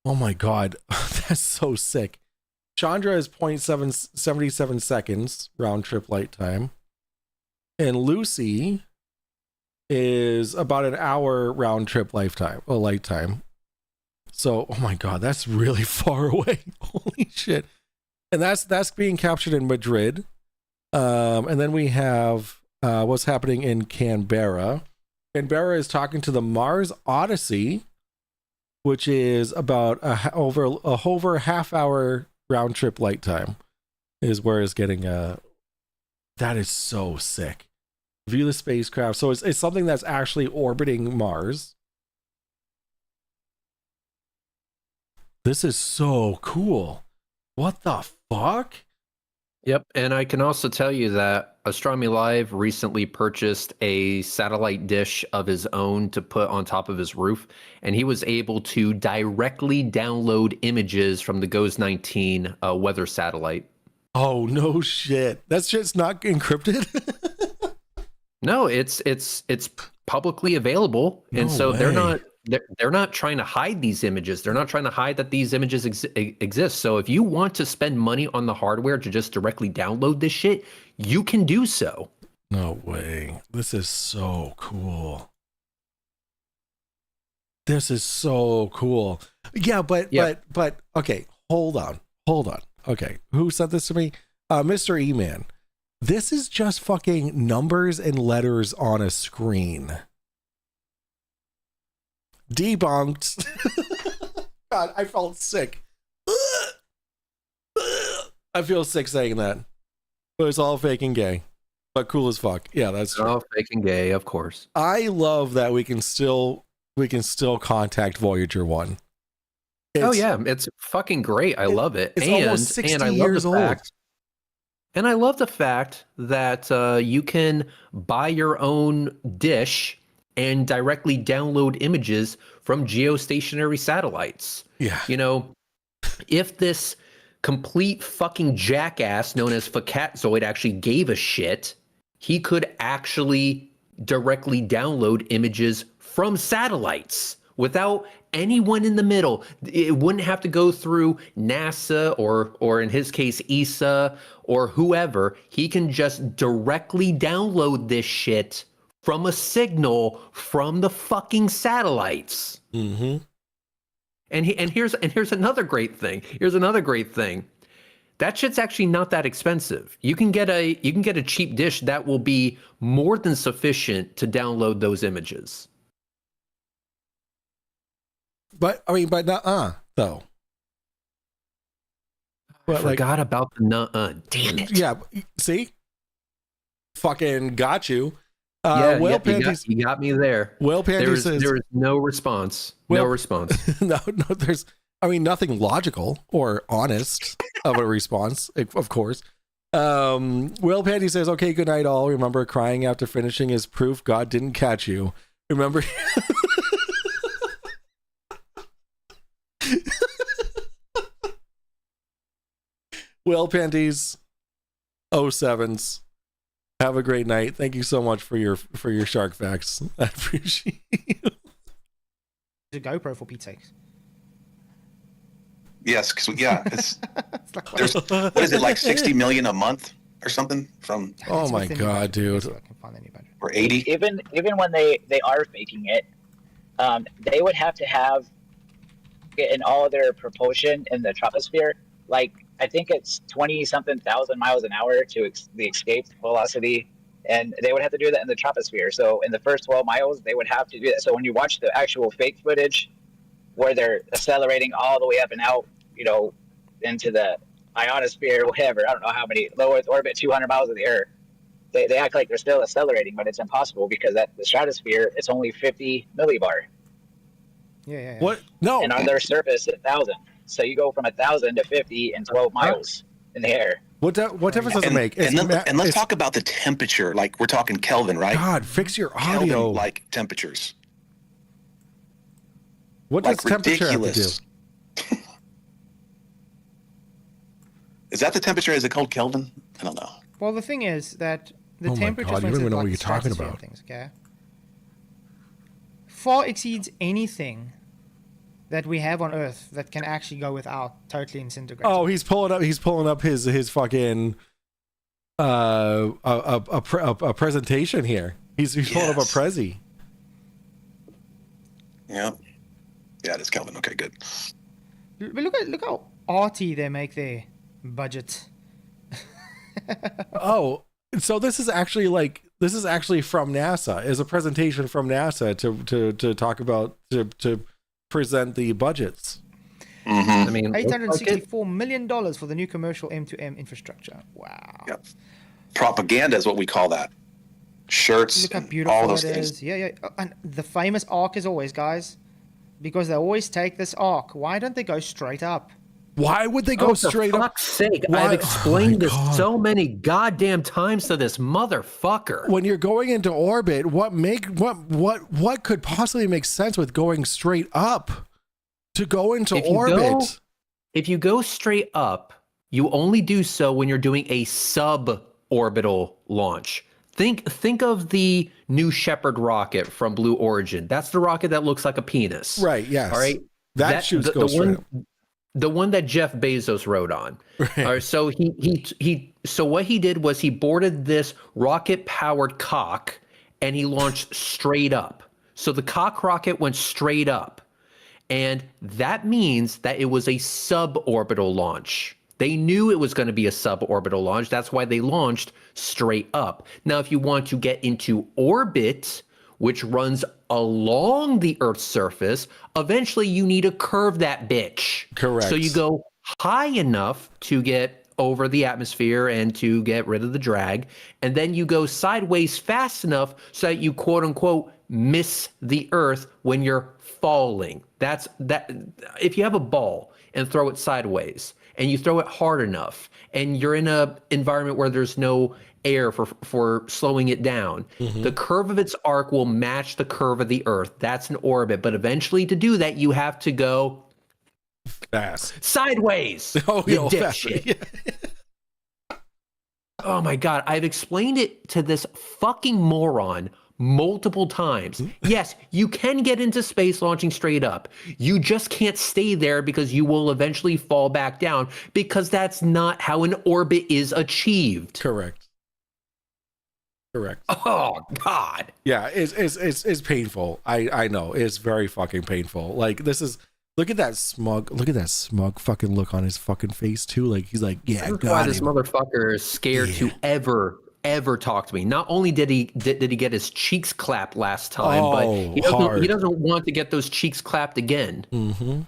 Oh my god, that's so sick. Chandra is 0.77 seconds round trip light time. And Lucy is about an hour round trip light time. So, oh my god, that's really far away. Holy shit. And that's being captured in Madrid. And then we have what's happening in Canberra. Canberra is talking to the Mars Odyssey, which is about over half hour round trip light time, is where it's getting. That is so sick. View the spacecraft. So it's something that's actually orbiting Mars. This is so cool. What the fuck? Yep, and I can also tell you that Astronomy Live recently purchased a satellite dish of his own to put on top of his roof, and he was able to directly download images from the GOES 19 weather satellite. Oh, no shit. That shit's not encrypted? No, it's publicly available, and so they're not trying to hide these images. They're not trying to hide that these images exist. So if you want to spend money on the hardware to just directly download this shit, you can do so. No way. This is so cool. This is so cool. Yeah, but okay, hold on. Okay, who sent this to me? Mr. E-Man. This is just fucking numbers and letters on a screen. Debunked. God, I felt sick. I feel sick saying that. But it's all fake and gay. But cool as fuck. Yeah, that's true. All fake and gay, of course. I love that we can still contact Voyager 1. It's fucking great. I love it. It's almost 60 I love years old. And I love the fact that you can buy your own dish and directly download images from geostationary satellites. Yeah. You know, if this complete fucking jackass known as Fapzoid actually gave a shit, he could actually directly download images from satellites without anyone in the middle. It wouldn't have to go through NASA or in his case, ESA or whoever. He can just directly download this shit from a signal from the fucking satellites. Mm-hmm. And here's another great thing. That shit's actually not that expensive. You can get a cheap dish that will be more than sufficient to download those images. But not though. I forgot about the nuh-uh. Damn it. Yeah, see? Fucking got you. Panties, you got me there. Whale Panty says there is no response. No response. no, there's nothing logical or honest of a response, of course. Whale Panty says, okay, good night all. Remember crying after finishing is proof God didn't catch you. Remember Whale Panties 07s. Have a great night. Thank you so much for your shark facts. I appreciate it. A GoPro for Pete's sakes. Yes, because it's there's what is it, like 60 million a month or something from? Oh my god, dude! Or 80. Even when they are faking it, they would have to have in all of their propulsion in the troposphere, like I think it's 20-something thousand miles an hour to the escape velocity, and they would have to do that in the troposphere. So in the first 12 miles, they would have to do that. So when you watch the actual fake footage, where they're accelerating all the way up and out, into the ionosphere, whatever. I don't know how many low Earth orbit, 200 miles in the air. They act like they're still accelerating, but it's impossible because at the stratosphere it's only 50 millibar. Yeah. What? No. And on their surface, 1,000. So you go from 1,000 to 50 in 12 miles in the air. What difference does it make? And let's talk about the temperature. Like we're talking Kelvin, right? God, fix your audio. Kelvin, like temperatures. What does temperature ridiculous. have to do? Is that the temperature? Is it called Kelvin? I don't know. Well, the thing is that the Oh my temperature God, you don't even know what you're talking about. Things, okay? Far exceeds anything that we have on Earth that can actually go without totally disintegrating. Oh, he's pulling up his fucking a presentation here. He's pulling up a Prezi. Yeah. Yeah, it is Kelvin. Okay, good. But look how arty they make their budget. Oh, so this is actually from NASA. Is a presentation from NASA to talk about to present the budgets. Mm-hmm. I mean, $864 million for the new commercial M2M infrastructure. Wow. Yep. Propaganda is what we call that. Shirts, Look how beautiful all those it things. is. Yeah. And the famous arc is always, guys, because they always take this arc. Why don't they go straight up? Why would they go straight for up? fuck's sake, Why- I've explained Oh my this God. so many goddamn times to this motherfucker. When you're going into orbit, what could possibly make sense with going straight up? To go into orbit. If you go straight up, you only do so when you're doing a suborbital launch. Think of the New Shepard rocket from Blue Origin. That's the rocket that looks like a penis. Right, yes. All right. That shoots go straight up. The one that Jeff Bezos rode on. Right. All right, so so what he did was he boarded this rocket-powered cock and he launched straight up. So the cock rocket went straight up. And that means that it was a suborbital launch. They knew it was going to be a suborbital launch. That's why they launched straight up. Now, if you want to get into orbit, which runs along the Earth's surface, eventually you need to curve that bitch. Correct. So you go high enough to get over the atmosphere and to get rid of the drag. And then you go sideways fast enough so that you quote unquote miss the Earth when you're falling. That's that. If you have a ball and throw it sideways and you throw it hard enough and you're in a environment where there's no air for slowing it down, the curve of its arc will match the curve of the Earth. That's an orbit. But eventually to do that, you have to go fast sideways. Oh, you yo, dipshit. Oh my God. I've explained it to this fucking moron multiple times. Yes, you can get into space launching straight up. You just can't stay there because you will eventually fall back down because that's not how an orbit is achieved. Correct. Oh God. Yeah, it's painful. I know. It's very fucking painful. Like this is look at that smug fucking look on his fucking face too. Like he's like, yeah, That's got why him. this motherfucker is scared to ever talk to me. Not only did he get his cheeks clapped last time, but he doesn't want to get those cheeks clapped again. Mm-hmm.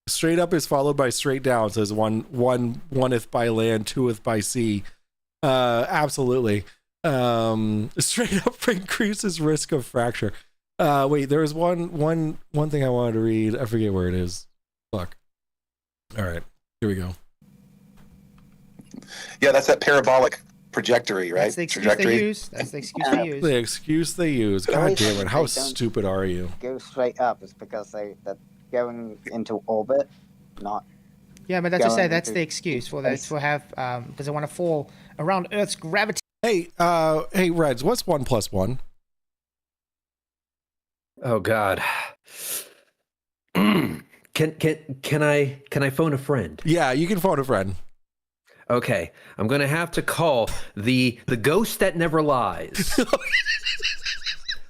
Straight up is followed by straight down. Says oneth by land, twoeth by sea. Absolutely. Straight up increases risk of fracture. Wait, there was one thing I wanted to read. I forget where it is. Fuck. All right, here we go. Yeah, that's that parabolic trajectory, right? That's the excuse they use. That's the excuse they use. The excuse they use. God damn it! How They don't stupid are you? Go straight up is because they're going into orbit, not. Yeah, but that's to say going that's into the excuse for that for have because they want to fall around Earth's gravity. Hey, Reds, what's 1 + 1? Oh God. Can I phone a friend? Yeah, you can phone a friend. Okay, I'm gonna have to call the ghost that never lies.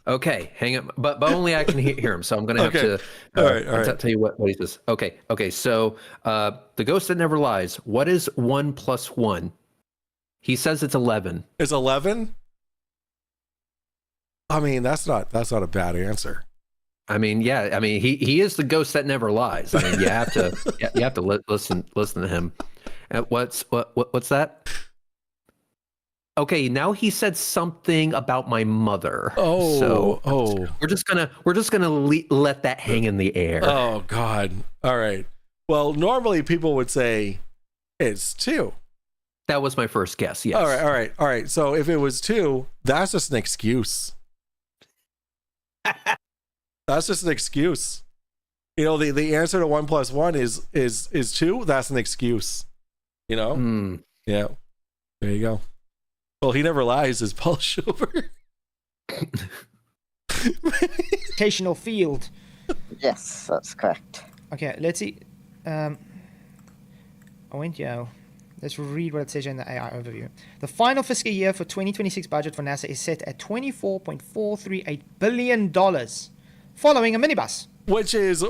Okay, hang on, but only I can hear him, so I'm gonna have to. All right. Tell you what he says. Okay. So the ghost that never lies. What is 1 + 1? He says it's 11. It's 11. I mean, that's not a bad answer. I mean, yeah. I mean, he is the ghost that never lies. I mean, you have to listen to him. What's that? Okay, now he said something about my mother. So we're just gonna let that hang in the air. Oh God! All right. Well, normally people would say it's 2. That was my first guess. Yes. All right. So if it was 2, that's just an excuse. That's just an excuse. You know, the answer to 1 + 1 is 2. That's an excuse. You know. Yeah. There you go. Well, he never lies, is Paul Schubert. Educational field. Yes, that's correct. Okay, let's see. Let's read what it says in the AI overview. The final fiscal year for 2026 budget for NASA is set at $24.438 billion, following a minibus. Which is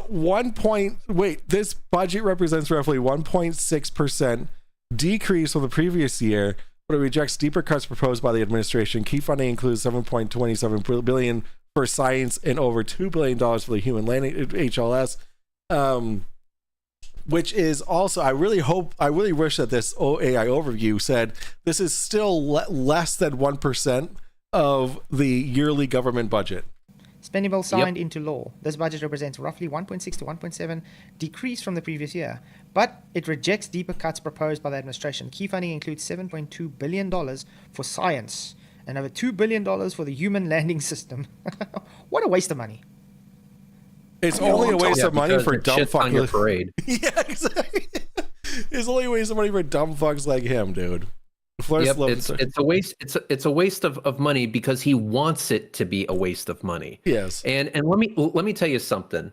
this budget represents roughly 1.6% decrease from the previous year, but it rejects deeper cuts proposed by the administration. Key funding includes $7.27 billion for science and over $2 billion for the human landing HLS, which is also, I really wish that this AI overview said this is still less than 1% of the yearly government budget. Spending bill signed into law. This budget represents roughly 1.6 to 1.7 decrease from the previous year, but it rejects deeper cuts proposed by the administration. Key funding includes $7.2 billion for science and over $2 billion for the human landing system. What a waste of money. It's only a waste of money for dumb fucks. On your parade. Yeah, exactly. It's only a waste of money for dumb fucks like him, dude. It's a waste. It's a waste of money because he wants it to be a waste of money. Yes. And let me tell you something.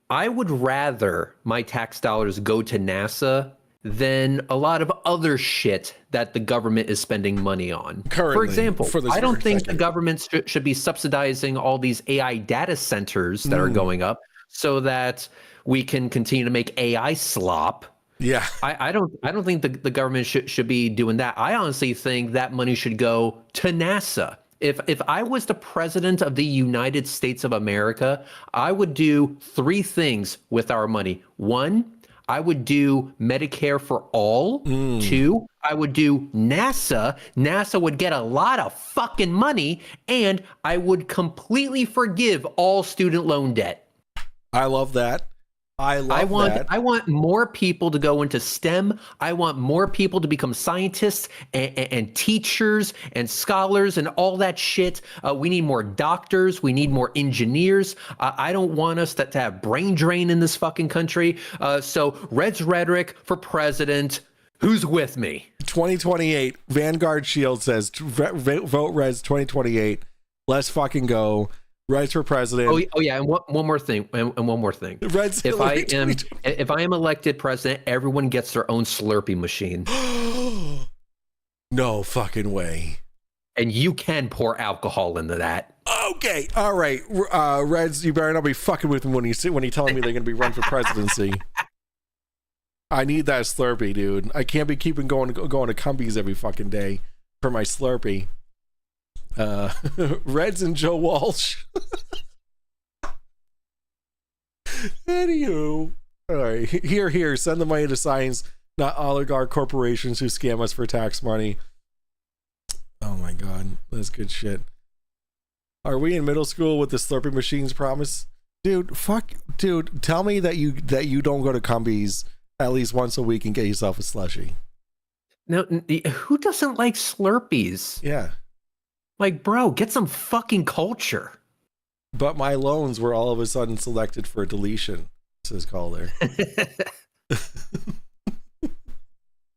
I would rather my tax dollars go to NASA than a lot of other shit that the government is spending money on. Currently, for example, I don't think the government should be subsidizing all these AI data centers that are going up so that we can continue to make AI slop. Yeah, I don't think the government should be doing that. I honestly think that money should go to NASA. If I was the president of the United States of America, I would do 3 things with our money. 1, I would do Medicare for all. 2, I would do NASA. NASA would get a lot of fucking money, and I would completely forgive all student loan debt. I love that. I want more people to go into STEM. I want more people to become scientists and teachers and scholars and all that shit. We need more doctors. We need more engineers. I don't want us to have brain drain in this fucking country. So Red's rhetoric for president. Who's with me? 2028. Vanguard Shield says vote Reds 2028. Let's fucking go. Reds for president. Oh yeah, and one more thing. Reds if I am elected president, everyone gets their own Slurpee machine. No fucking way. And you can pour alcohol into that. Okay, all right. Reds, you better not be fucking with me when you telling me they're gonna be run for presidency. I need that Slurpee, dude. I can't be keeping going to Cumbies every fucking day for my Slurpee. Reds and Joe Walsh. Anywho, all right. Here. Send the money to science, not oligarch corporations who scam us for tax money. Oh my god, that's good shit. Are we in middle school with the Slurpee machines promise? Dude, tell me that you don't go to Cumbies at least once a week and get yourself a slushie. No, who doesn't like Slurpees? Yeah. Like, bro, get some fucking culture. But my loans were all of a sudden selected for deletion, says Calder.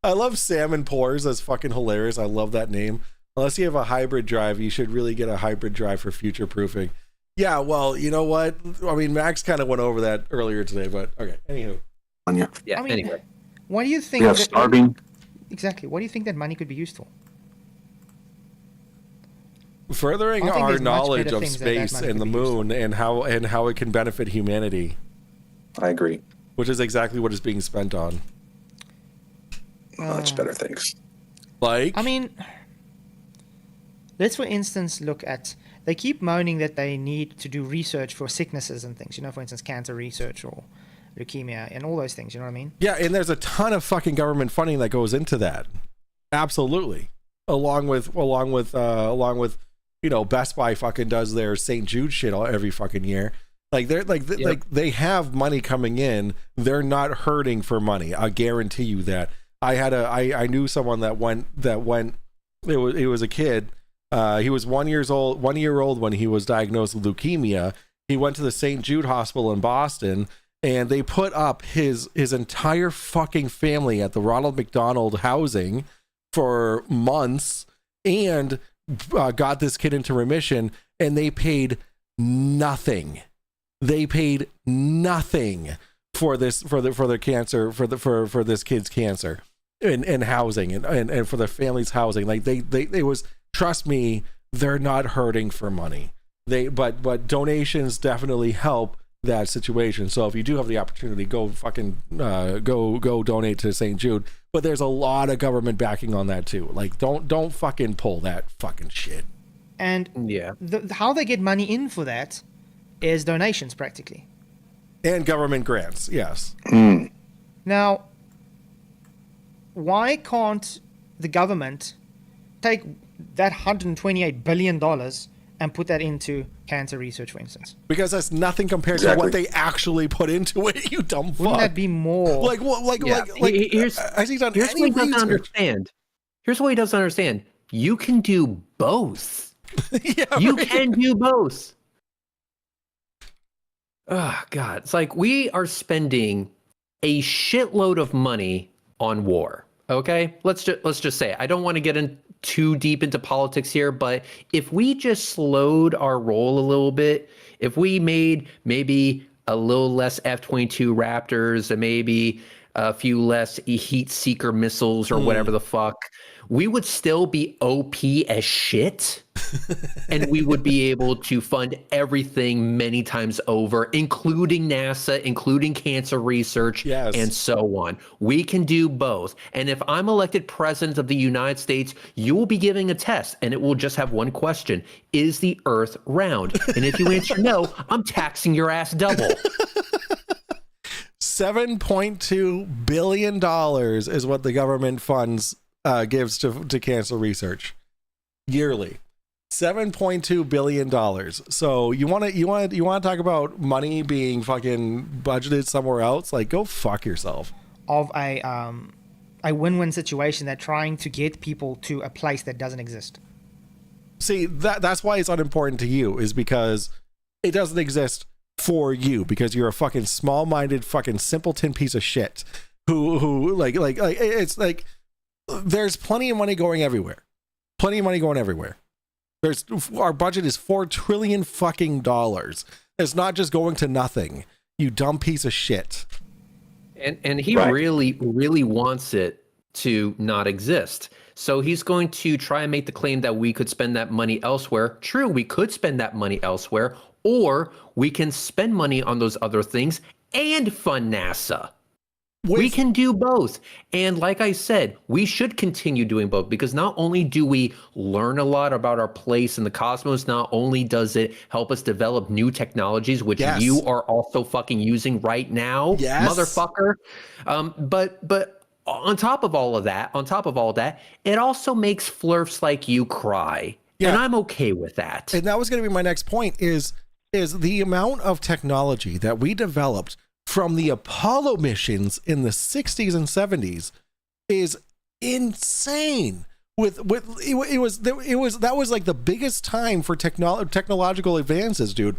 I love Salmon Pours. That's fucking hilarious. I love that name. Unless you have a hybrid drive, you should really get a hybrid drive for future proofing. Yeah, well, you know what? I mean, Max kind of went over that earlier today, but okay. Anywho. Yeah, anyway. What do you think? Yeah, starving. Exactly. What do you think that money could be used for? Furthering our knowledge of space and the moon and how it can benefit humanity. I agree. Which is exactly what is being spent on. Much better things. Like? I mean, let's for instance look at, they keep moaning that they need to do research for sicknesses and things, you know, for instance, cancer research or leukemia, and all those things. You know what I mean? Yeah, and there's a ton of fucking government funding that goes into that. Absolutely. Along with Best Buy fucking does their St. Jude shit every fucking year. Like they're like they have money coming in. They're not hurting for money. I guarantee you that. I knew someone that went. It was a kid. He was 1 year old when he was diagnosed with leukemia. He went to the St. Jude Hospital in Boston, and they put up his entire fucking family at the Ronald McDonald housing for months, and got this kid into remission, and they paid nothing. They paid nothing for this for their cancer for this kid's cancer and housing and for their family's housing. Like they was, trust me, they're not hurting for money. But donations definitely help that situation. So if you do have the opportunity, go fucking go donate to St. Jude. But there's a lot of government backing on that too. Like don't fucking pull that fucking shit. And how they get money in for that is donations, practically, and government grants. Yes. Now, why can't the government take that $128 billion and put that into cancer research, for instance? Because that's nothing compared to what they actually put into it. You dumb fuck. Wouldn't that be more? Here's what he doesn't understand. Here's what he doesn't understand. You can do both. You can do both. Oh God, it's like we are spending a shitload of money on war. Okay, let's just say, I don't want to get in too deep into politics here, but if we just slowed our roll a little bit, if we made maybe a little less F-22 Raptors and maybe a few less heat seeker missiles or whatever the fuck, we would still be OP as shit. And we would be able to fund everything many times over, including NASA, including cancer research, and so on. We can do both. And if I'm elected president of the United States, you will be giving a test, and it will just have one question. Is the Earth round? And if you answer no, I'm taxing your ass double. $7.2 billion is what the government funds gives to cancer research yearly. $7.2 billion. So you want to talk about money being fucking budgeted somewhere else? Like, go fuck yourself. Of a win-win situation, they're trying to get people to a place that doesn't exist. See, that's why it's unimportant to you, is because it doesn't exist for you, because you're a fucking small-minded fucking simpleton piece of shit who like it's like there's plenty of money going everywhere. Our budget is $4 trillion fucking dollars. It's not just going to nothing. You dumb piece of shit. And he really wants it to not exist. So he's going to try and make the claim that we could spend that money elsewhere. True, we could spend that money elsewhere, or we can spend money on those other things and fund NASA. We can do both. And like I said, we should continue doing both, because not only do we learn a lot about our place in the cosmos, not only does it help us develop new technologies, which you are also fucking using right now, motherfucker. But on top of all of that, it also makes flurfs like you cry. Yeah. And I'm okay with that. And that was going to be my next point, is the amount of technology that we developed from the Apollo missions in the 60s and 70s is insane. That was like the biggest time for technological advances, dude.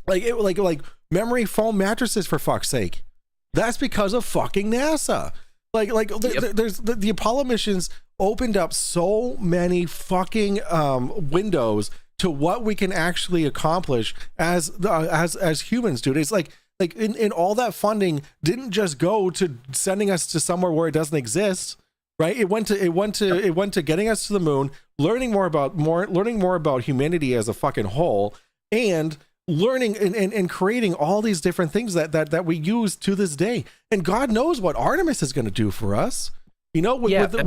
Like memory foam mattresses, for fuck's sake. That's because of fucking NASA. There's the Apollo missions opened up so many fucking windows to what we can actually accomplish as humans, dude. It's like in all that funding didn't just go to sending us to somewhere where it doesn't exist, right? It went to getting us to the moon, learning more about humanity as a fucking whole, and learning and creating all these different things that we use to this day. And God knows what Artemis is going to do for us. You know,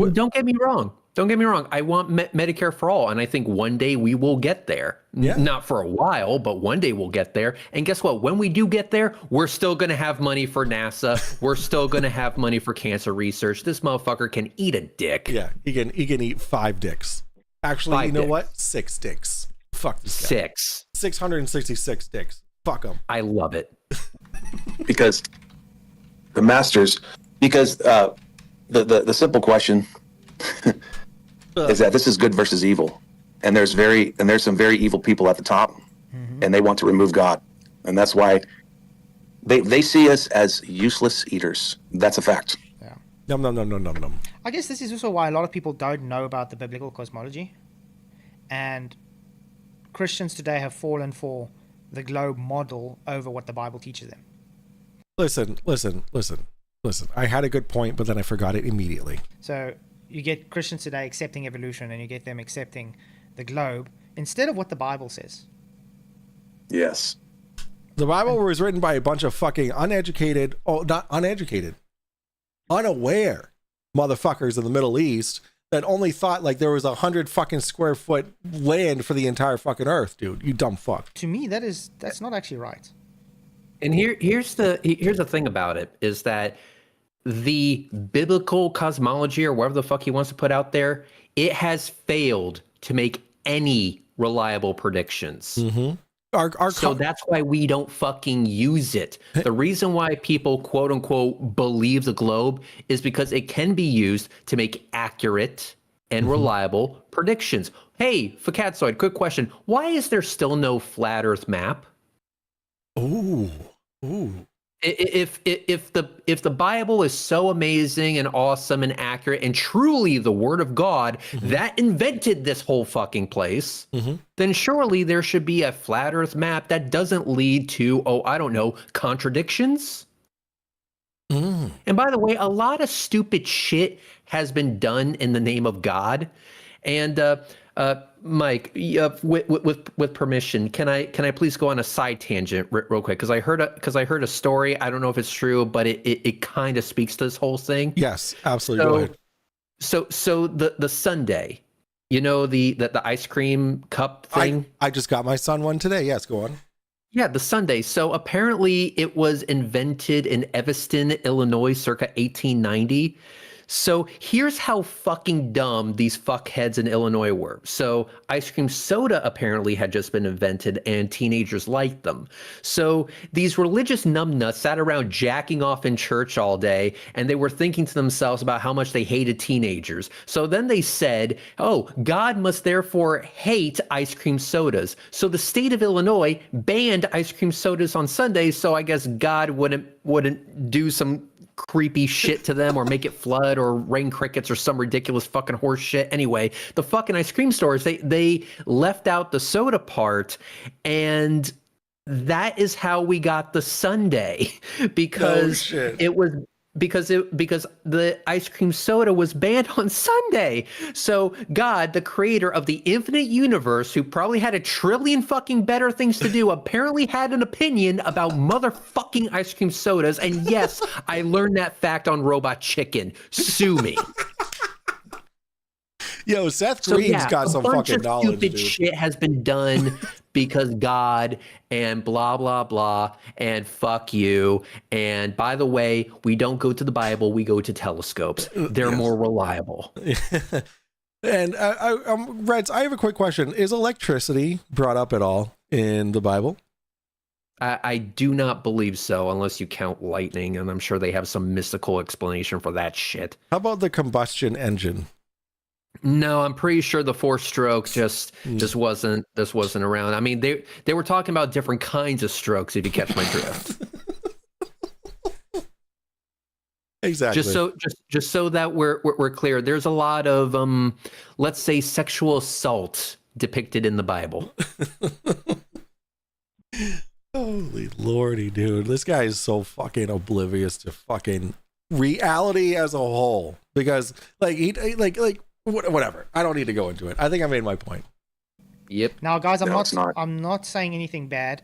don't get me wrong. Don't get me wrong. I want Medicare for all, and I think one day we will get there. Yeah. Not for a while, but one day we'll get there. And guess what? When we do get there, we're still going to have money for NASA. We're still going to have money for cancer research. This motherfucker can eat a dick. Yeah, he can eat 5 dicks. Actually, 5 you know dicks. what? 6 dicks. Fuck this guy. 666 dicks. Fuck him. I love it. Because the masters, because the simple question is that this is good versus evil, and there's some very evil people at the top, and they want to remove God, and that's why they see us as useless eaters. That's a fact. Yeah. Num. I guess this is also why a lot of people don't know about the biblical cosmology, and Christians today have fallen for the globe model over what the Bible teaches them. Listen. I had a good point, but then I forgot it immediately. So you get Christians today accepting evolution, and you get them accepting the globe instead of what the Bible says. Yes. The Bible was written by a bunch of fucking unaware motherfuckers in the Middle East that only thought like there was 100 fucking square foot land for the entire fucking earth, dude. You dumb fuck. To me, that's not actually right. And here's the thing about it is that the biblical cosmology, or whatever the fuck he wants to put out there, it has failed to make any reliable predictions. Mm-hmm. So that's why we don't fucking use it. The reason why people quote unquote believe the globe is because it can be used to make accurate and reliable predictions. Hey, Fapzoid, quick question. Why is there still no flat earth map? Ooh. If the Bible is so amazing and awesome and accurate and truly the word of God that invented this whole fucking place, then surely there should be a flat earth map that doesn't lead to, contradictions. And by the way, a lot of stupid shit has been done in the name of God. And Mike, with permission, can I please go on a side tangent real quick? Because I heard a story. I don't know if it's true, but it kind of speaks to this whole thing. Yes, absolutely. Go ahead. So the sundae, the ice cream cup thing. I just got my son one today. Yes, go on. Yeah, the sundae. So apparently it was invented in Evanston, Illinois, circa 1890. So here's how fucking dumb these fuckheads in Illinois were. So ice cream soda apparently had just been invented and teenagers liked them. So these religious numbnuts sat around jacking off in church all day, and they were thinking to themselves about how much they hated teenagers. So then they said, oh, God must therefore hate ice cream sodas. So the state of Illinois banned ice cream sodas on Sundays, so I guess God wouldn't do some creepy shit to them or make it flood or rain crickets or some ridiculous fucking horse shit. Anyway, the fucking ice cream stores, they left out the soda part, and that is how we got the sundae because because the ice cream soda was banned on Sunday. So God, the creator of the infinite universe, who probably had a trillion fucking better things to do, apparently had an opinion about motherfucking ice cream sodas. And yes, I learned that fact on Robot Chicken. Sue me. Yo, Seth Green's got some fucking knowledge, stupid dude. Shit has been done because God and blah, blah, blah, and fuck you. And by the way, we don't go to the Bible, we go to telescopes. They're more reliable. And Reds, I have a quick question. Is electricity brought up at all in the Bible? I do not believe so, unless you count lightning, and I'm sure they have some mystical explanation for that shit. How about the combustion engine? No, I'm pretty sure the 4-stroke just wasn't around. I mean, they were talking about different kinds of strokes, if you catch my drift. Exactly. Just so that we're clear, there's a lot of let's say sexual assault depicted in the Bible. Holy lordy, dude. This guy is so fucking oblivious to fucking reality as a whole. Because whatever. I don't need to go into it. I think I made my point. Yep. Now, guys, I'm not saying anything bad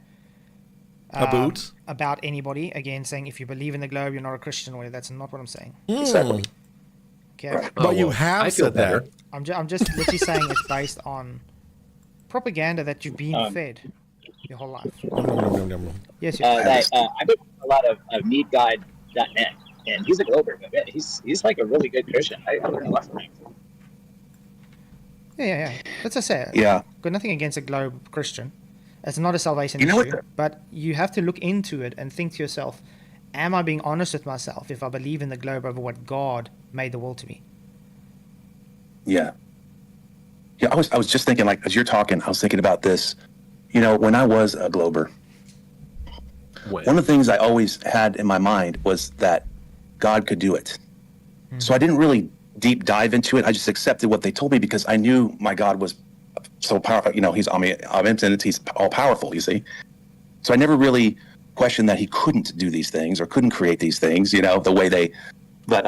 about anybody. Again, saying if you believe in the globe, you're not a Christian. Or that's not what I'm saying. Exactly. Okay, Right. But you well, have I feel said that. better. I'm just literally saying it's based on propaganda that you've been fed your whole life. Nom, nom, nom, nom, nom. Yes, yes. That I've been watching a lot of NeedGuide.net, and he's a Glober, but man, he's like a really good Christian. I learned a lot from him. Yeah. That's what I say. Yeah. Got nothing against a Globe Christian. It's not a salvation You know what issue, but you have to look into it and think to yourself, am I being honest with myself if I believe in the Globe over what God made the world to be? Yeah. Yeah, I was just thinking, like, as you're talking, I was thinking about this. You know, when I was a Glober, one of the things I always had in my mind was that God could do it. So I didn't really deep dive into it. I just accepted what they told me because I knew my God was so powerful. You know, he's omnipotent, he's all powerful, you see. So I never really questioned that he couldn't do these things or couldn't create these things, you know, the way they, but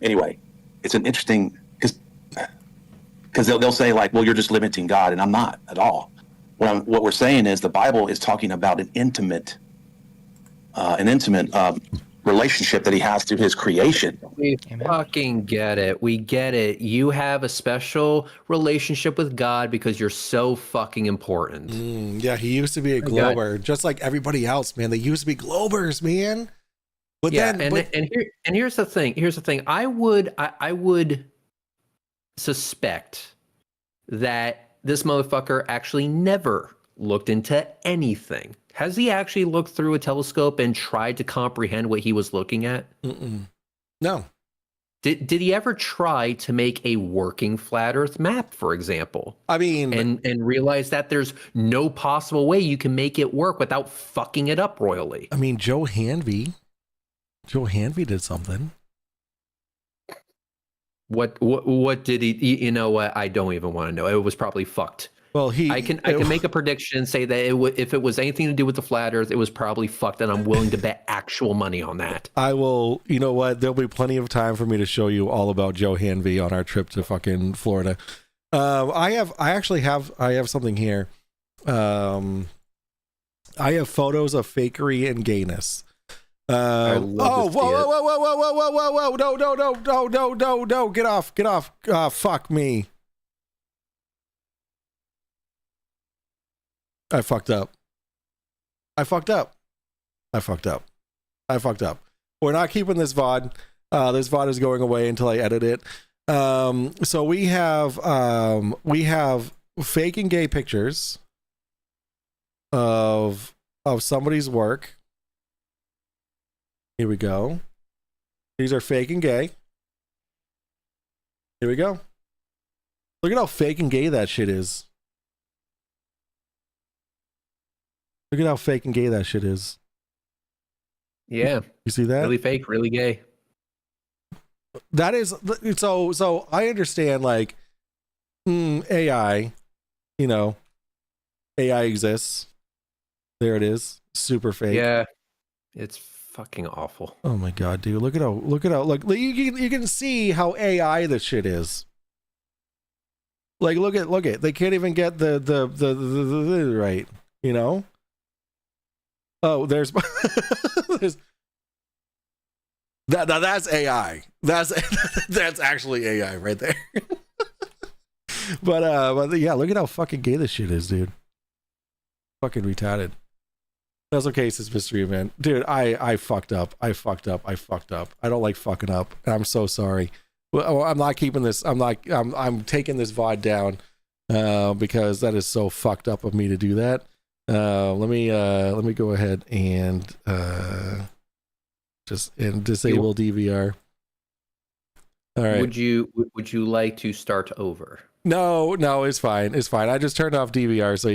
anyway, it's an interesting, because they'll say like, well, you're just limiting God, and I'm not at all. What we're saying is the Bible is talking about an intimate relationship that he has through his creation. We fucking get it. We get it. You have a special relationship with God because you're so fucking important. Yeah, he used to be a Glober, just like everybody else, man. They used to be Globers, man. But yeah, then, and here's the thing. Here's the thing. I would suspect that this motherfucker actually never looked into anything. Has he actually looked through a telescope and tried to comprehend what he was looking at? No. Did he ever try to make a working flat Earth map, for example? I mean, and realize that there's no possible way you can make it work without fucking it up royally? I mean, Joe Hanvey did something. What did he? You know what? I don't even want to know. It was probably fucked. Well, I can make a prediction and say that if it was anything to do with the flat Earth, it was probably fucked, and I'm willing to bet actual money on that. I will. You know what? There'll be plenty of time for me to show you all about Joe Hanvey on our trip to fucking Florida. I have something here. I have photos of fakery and gayness. Whoa, no, get off. Fuck me. I fucked up. We're not keeping this VOD. This VOD is going away until I edit it. So we have fake and gay pictures of somebody's work. Here we go. These are fake and gay. Here we go. Look at how fake and gay that shit is. Look at how fake and gay that shit is. Yeah. You see that? Really fake, really gay. That is so I understand like AI, you know, AI exists. There it is. Super fake. Yeah. It's fucking awful. Oh my god, dude. Look at how you can see how AI this shit is. Like look at they can't even get the right, you know? Oh, there's that's AI. That's actually AI right there. but yeah, look at how fucking gay this shit is, dude. Fucking retarded. That's okay, it's mystery event. Dude, I fucked up. I don't like fucking up. And I'm so sorry. Well, I'm not keeping this. I'm taking this VOD down because that is so fucked up of me to do that. Let me go ahead and disable DVR. All right. Would you like to start over? No, it's fine. It's fine. I just turned off DVR so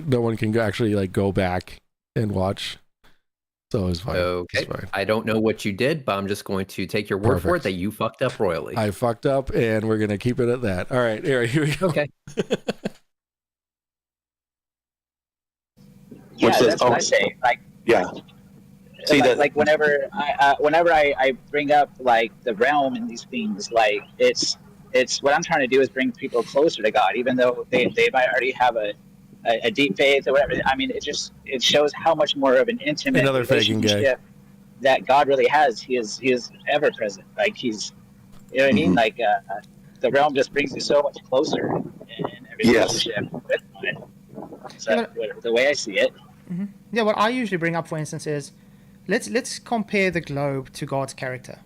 no one can actually like go back and watch. So it's fine. Okay. It's fine. I don't know what you did, but I'm just going to take your word for it that you fucked up royally. I fucked up, and we're gonna keep it at that. All right, here we go. Okay. Yeah, that's what I say. Like, yeah. See like whenever I bring up like the realm and these things, like it's what I'm trying to do is bring people closer to God, even though they might already have a deep faith or whatever. I mean, it shows how much more of an intimate relationship that God really has. He is ever present. Like he's You know what I mean? Mhm. Like the realm just brings you so much closer in every Yes. relationship with it. So the way I see it. Yeah, what I usually bring up, for instance, is let's compare the globe to God's character.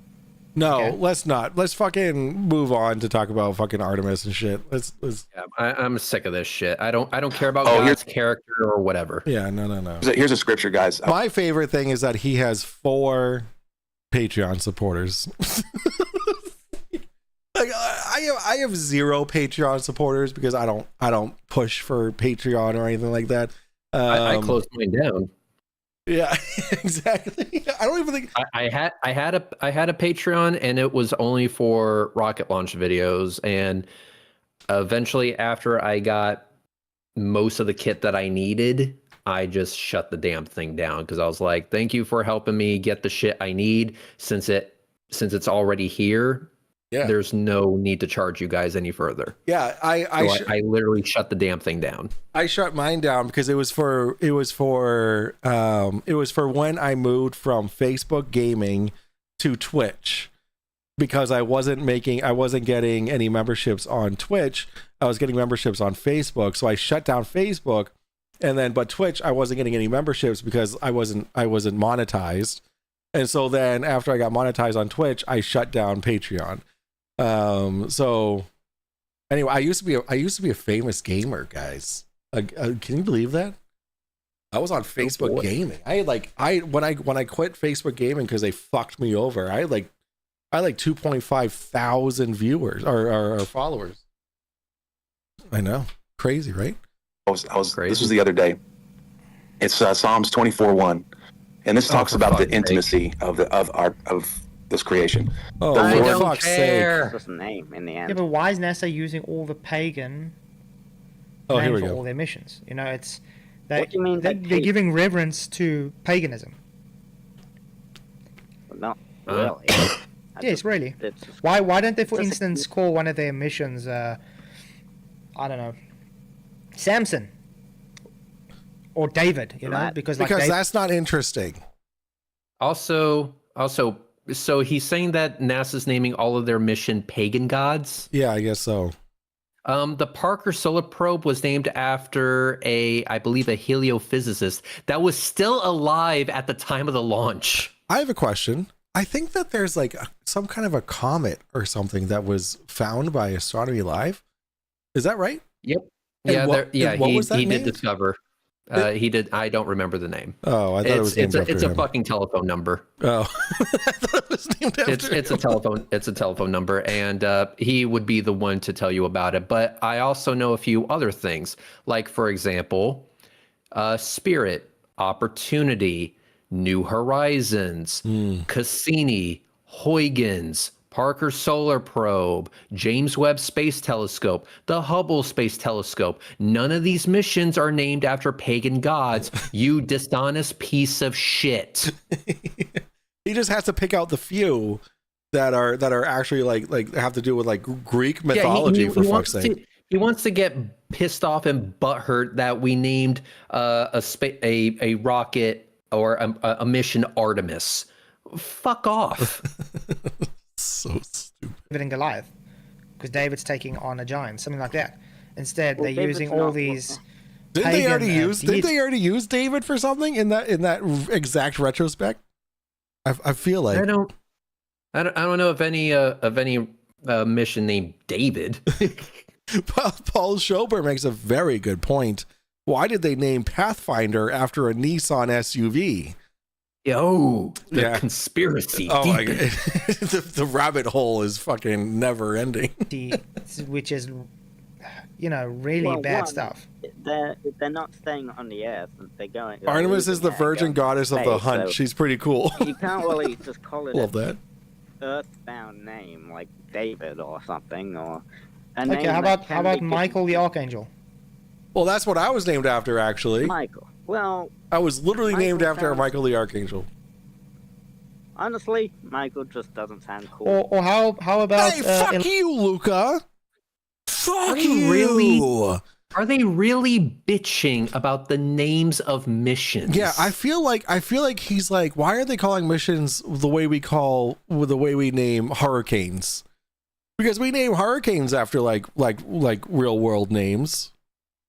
No, Okay. let's not. Let's fucking move on to talk about fucking Artemis and shit. Let's Yeah, I'm sick of this shit. I don't care about Oh, God's character or whatever. yeah, no. Here's a scripture, guys. My favorite thing is that he has 4 Patreon supporters. Like I have 0 Patreon supporters because I don't push for Patreon or anything like that. I closed mine down. Yeah, exactly. I don't even think I had a Patreon, and it was only for rocket launch videos. And eventually, after I got most of the kit that I needed, I just shut the damn thing down because I was like, "Thank you for helping me get the shit I need. Since it's already here, Yeah. there's no need to charge you guys any further." Yeah, I literally shut the damn thing down. I shut mine down because it was for when I moved from Facebook gaming to Twitch, because I wasn't getting any memberships on Twitch. I was getting memberships on Facebook, so I shut down Facebook, but Twitch I wasn't getting any memberships because I wasn't monetized. And so then after I got monetized on Twitch, I shut down Patreon. So anyway, I used to be a famous gamer, guys. Can you believe that? I was on Facebook gaming. When I quit Facebook gaming because they fucked me over, I had like 2.5 thousand viewers or followers. I know, crazy, right? I was crazy. This was the other day. It's Psalms 24:1, and this talks about the intimacy of this creation. Oh, The I Lord- don't fuck's care. sake. What's the name in the end? Yeah, but why is NASA using all the pagan Oh, here name we for go. all their missions? You know, it's What do you mean they're by giving reverence to paganism. Not really. Yes, really. It's just- Why don't they, for Just- instance, call one of their missions, I don't know, Samson or David? You know, Right. because Because David, that's not interesting. Also, so he's saying that NASA's naming all of their mission pagan gods. Yeah, I guess so. The Parker Solar Probe was named after I believe a heliophysicist that was still alive at the time of the launch. I have a question. I think that there's like some kind of a comet or something that was found by Astronomy Live. Is that right? Yep. And Yeah, what- and what was that he did named? discover. He did. I don't remember the name. Oh, I thought it was named after it's him. a fucking telephone number. Oh, I thought it was named after It's a him. telephone. It's a telephone number, and he would be the one to tell you about it. But I also know a few other things, like for example, Spirit, Opportunity, New Horizons, Cassini, Huygens, Parker Solar Probe, James Webb Space Telescope, the Hubble Space Telescope. None of these missions are named after pagan gods, you dishonest piece of shit. He just has to pick out the few that are actually like have to do with like Greek mythology, for fuck's sake. He wants to get pissed off and butthurt that we named a rocket or a mission Artemis. Fuck off. So stupid. David and Goliath, because David's taking on a giant, something like that. Instead, Well, they're David's using all not- these. Didn't they already pagan, use? Did they already use David for something in that exact retrospect? I feel like I don't know of any mission named David. Paul Schober makes a very good point. Why did they name Pathfinder after a Nissan SUV? Yo, the Yeah. conspiracy. Oh my deep. god, the rabbit hole is fucking never ending. Which is, really Well, bad one, stuff. They're not staying on the Earth. They're going. Artemis is the virgin goddess of the space, hunt. so She's pretty cool. You can't really just call it Love a that. earthbound name like David or something, or a Okay, name how that about can be Michael the Archangel? Well, that's what I was named after, actually. Michael. Well, I was literally Michael named after sounds- Michael the Archangel. honestly, Michael just doesn't sound cool. Or how about Hey, fuck you, Luca. Fuck you. really- Are they really bitching about the names of missions? Yeah, I feel like he's like, why are they calling missions the way we name hurricanes? Because we name hurricanes after like real world names,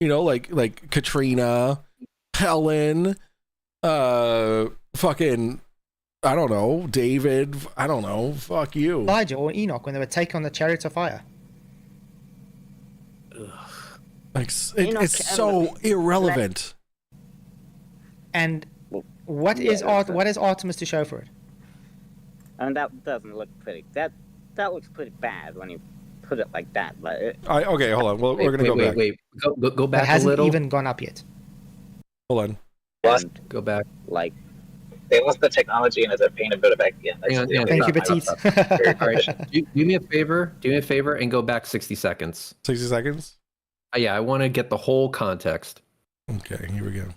you know, like Katrina, Helen, fucking, I don't know, David, I don't know, fuck you. Elijah or Enoch when they would take on the chariots of fire. Like it's so irrelevant. And what is Artemis to show for it? And that doesn't look pretty. That looks pretty bad when you put it like that. But okay, hold on. We're gonna go back. Wait. Go back It hasn't a little. even gone up yet. Hold on. And, go back. Like they lost the technology and as they're paying to put it back again. Thank you, Petite. All right, do me a favor. Do me a favor and go back 60 seconds. 60 seconds. Yeah, I want to get the whole context. Okay, here we go.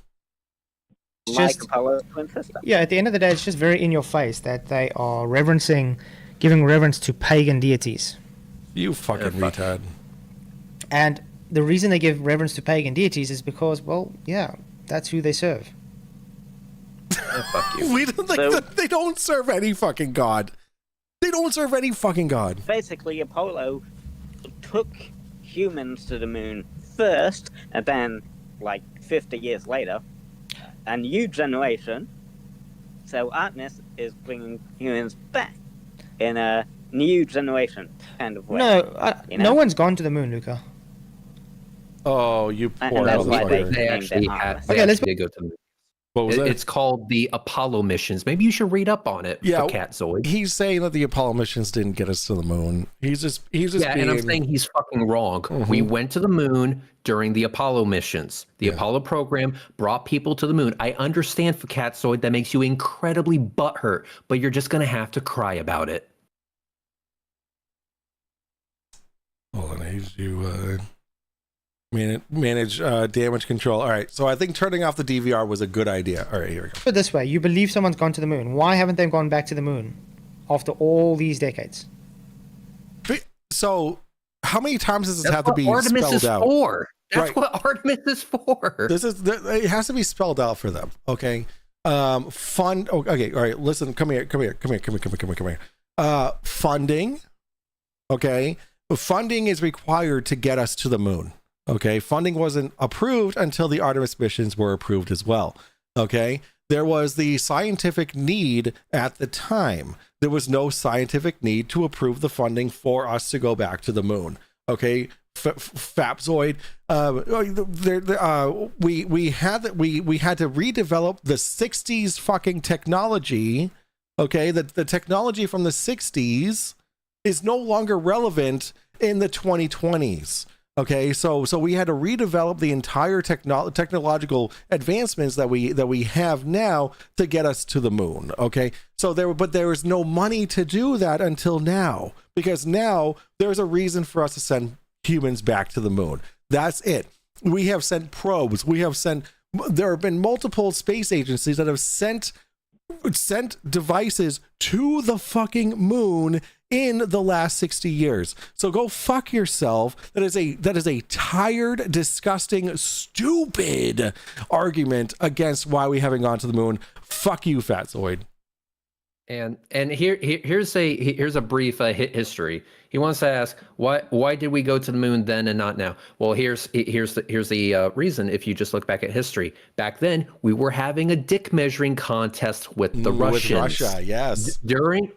like Apollo's twin sister. Yeah, at the end of the day, it's just very in your face that they are giving reverence to pagan deities. You fucking retard. And the reason they give reverence to pagan deities is because, well, yeah, that's who they serve. Fuck you. They don't serve any fucking god. They don't serve any fucking god. Basically, Apollo took humans to the moon first, and then, like 50 years later, a new generation. So Artemis is bringing humans back in a new generation kind of way. No, no one's gone to the moon, Luca. Oh, you poor And that's why motherfucker. They actually had. Okay, let's go to the moon. What was that? It's called the Apollo missions. Maybe you should read up on it. Yeah, for Fapzoid. He's saying that the Apollo missions didn't get us to the moon. He's just yeah, and I'm saying he's fucking wrong. Mhm. We went to the moon during the Apollo missions. The Apollo program brought people to the moon. I understand for Fapzoid that makes you incredibly butthurt, but you're just gonna have to cry about it. Hold on, you manage damage control. All right, so I think turning off the DVR was a good idea. All right, here we go. Put it this way, you believe someone's gone to the moon. Why haven't they gone back to the moon after all these decades? So, how many times does this That's have to what be Artemis spelled is out? for. That's Right. what Artemis is for. It has to be spelled out for them. Okay. Okay. All right. Listen. Come here. Funding. Okay. Funding is required to get us to the moon. Okay. Funding wasn't approved until the Artemis missions were approved as well. Okay. There was the scientific need at the time. There was no scientific need to approve the funding for us to go back to the moon. Okay. Fapzoid. We had to redevelop the 60s fucking technology. Okay. The technology from the 60s is no longer relevant in the 2020s. Okay, so we had to redevelop the entire technological advancements that we have now to get us to the moon. Okay, so there was no money to do that until now, because now there's a reason for us to send humans back to the moon. That's it. We have sent probes. There have been multiple space agencies that have sent devices to the fucking moon in the last 60 years. So go fuck yourself. That is a tired, disgusting, stupid argument against why we haven't gone to the moon. Fuck you, Fapzoid. And here's a brief history. He wants to ask why did we go to the moon then and not now? Well, here's the reason. If you just look back at history, back then we were having a dick measuring contest with the Russians. With Russia, yes. During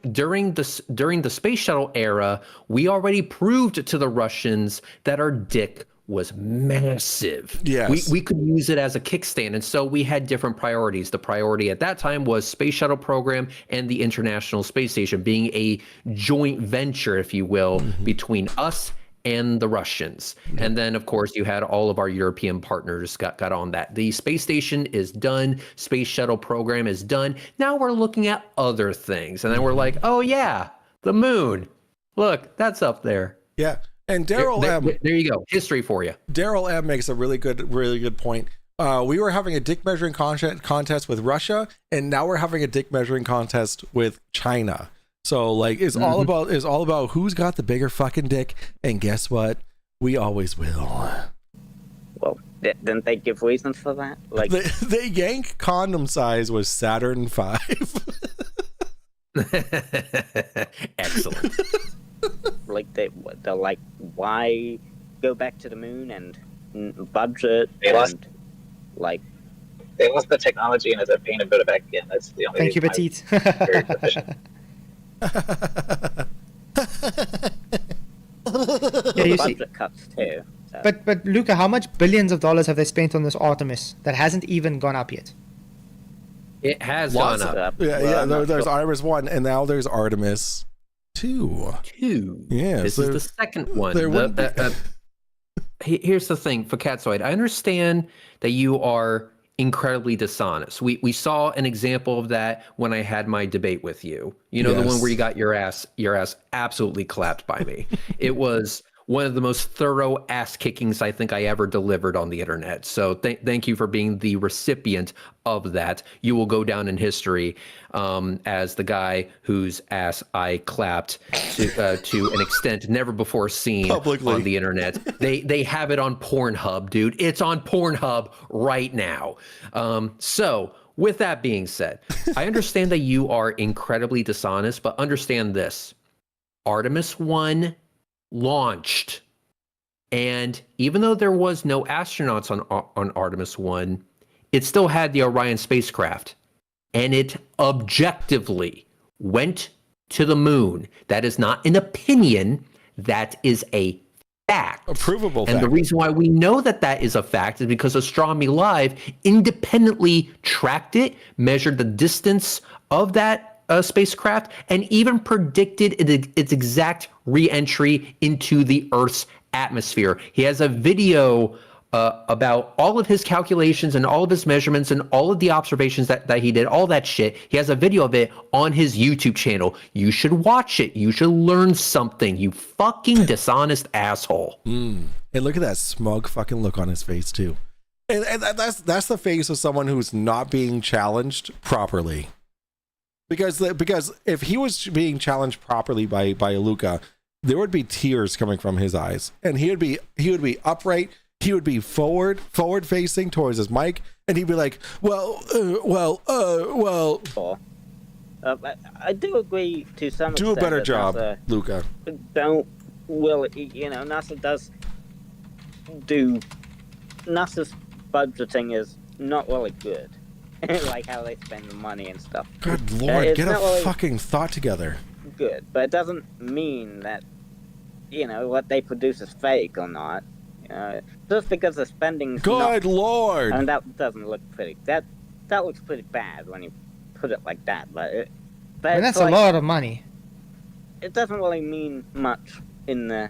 the space shuttle era, we already proved to the Russians that our dick was massive. Yes. We could use it as a kickstand. And so we had different priorities. The priority at that time was space shuttle program and the International Space Station being a joint venture, if you will, between us and the Russians. And then, of course, you had all of our European partners got on that. The space station is done. Space shuttle program is done. Now we're looking at other things. And then we're like, oh, yeah, the moon. Look, that's up there. Yeah. And Daryl M. There you go. History for you. Daryl M makes a really good point. We were having a dick measuring contest with Russia, and now we're having a dick measuring contest with China. So like, it's all about who's got the bigger fucking dick. And guess what? We always will. Well, didn't they give reasons for that? Like the yank condom size was Saturn V. Excellent. Like they're like, why go back to the moon and budget They lost- and like. They lost the technology and they're paying to put it back in. That's the only Thank you, reason Petite. why it's very efficient. Yeah, you see. Budget cuts too. So. But Luca, how much billions of dollars have they spent on this Artemis that hasn't even gone up yet? It has Lots gone up. There's Artemis 1, and now there's Artemis 2. Yeah, This is the second one. there wouldn't Here's the thing for Fapzoid. I understand that you are incredibly dishonest. We saw an example of that when I had my debate with you. You know, the one where you got your ass absolutely clapped by me. It was one of the most thorough ass kickings I think I ever delivered on the internet. So thank you for being the recipient of that. You will go down in history as the guy whose ass I clapped to an extent never before seen publicly on the internet. They have it on Pornhub, dude. It's on Pornhub right now. So with that being said, I understand that you are incredibly dishonest, but understand this. Artemis 1 launched, and even though there was no astronauts on Artemis 1, it still had the Orion spacecraft, and it objectively went to the moon. That is not an opinion, that is a fact. A provable fact. And the reason why we know that that is a fact is because Astronomy Live independently tracked it, measured the distance of that spacecraft, and even predicted its exact re-entry into the Earth's atmosphere. He has a video about all of his calculations and all of his measurements and all of the observations that he did, all that shit. He has a video of it on his YouTube channel. You should watch it. You should learn something, you fucking dishonest asshole. And look at that smug fucking look on his face too. And that's the face of someone who's not being challenged properly. Because if he was being challenged properly by Luca, there would be tears coming from his eyes, and he would be upright. He would be forward facing towards his mic, and he'd be like, "Well." I do agree to some extent. Do a better job, NASA Luca. NASA does do. NASA's budgeting is not really good. Like how they spend the money and stuff. Good lord, get a really fucking thought together. Good, but it doesn't mean that what they produce is fake or not. Just because the spending. Good lord. And that doesn't look pretty. That looks pretty bad when you put it like that. But that's a lot of money. It doesn't really mean much in the.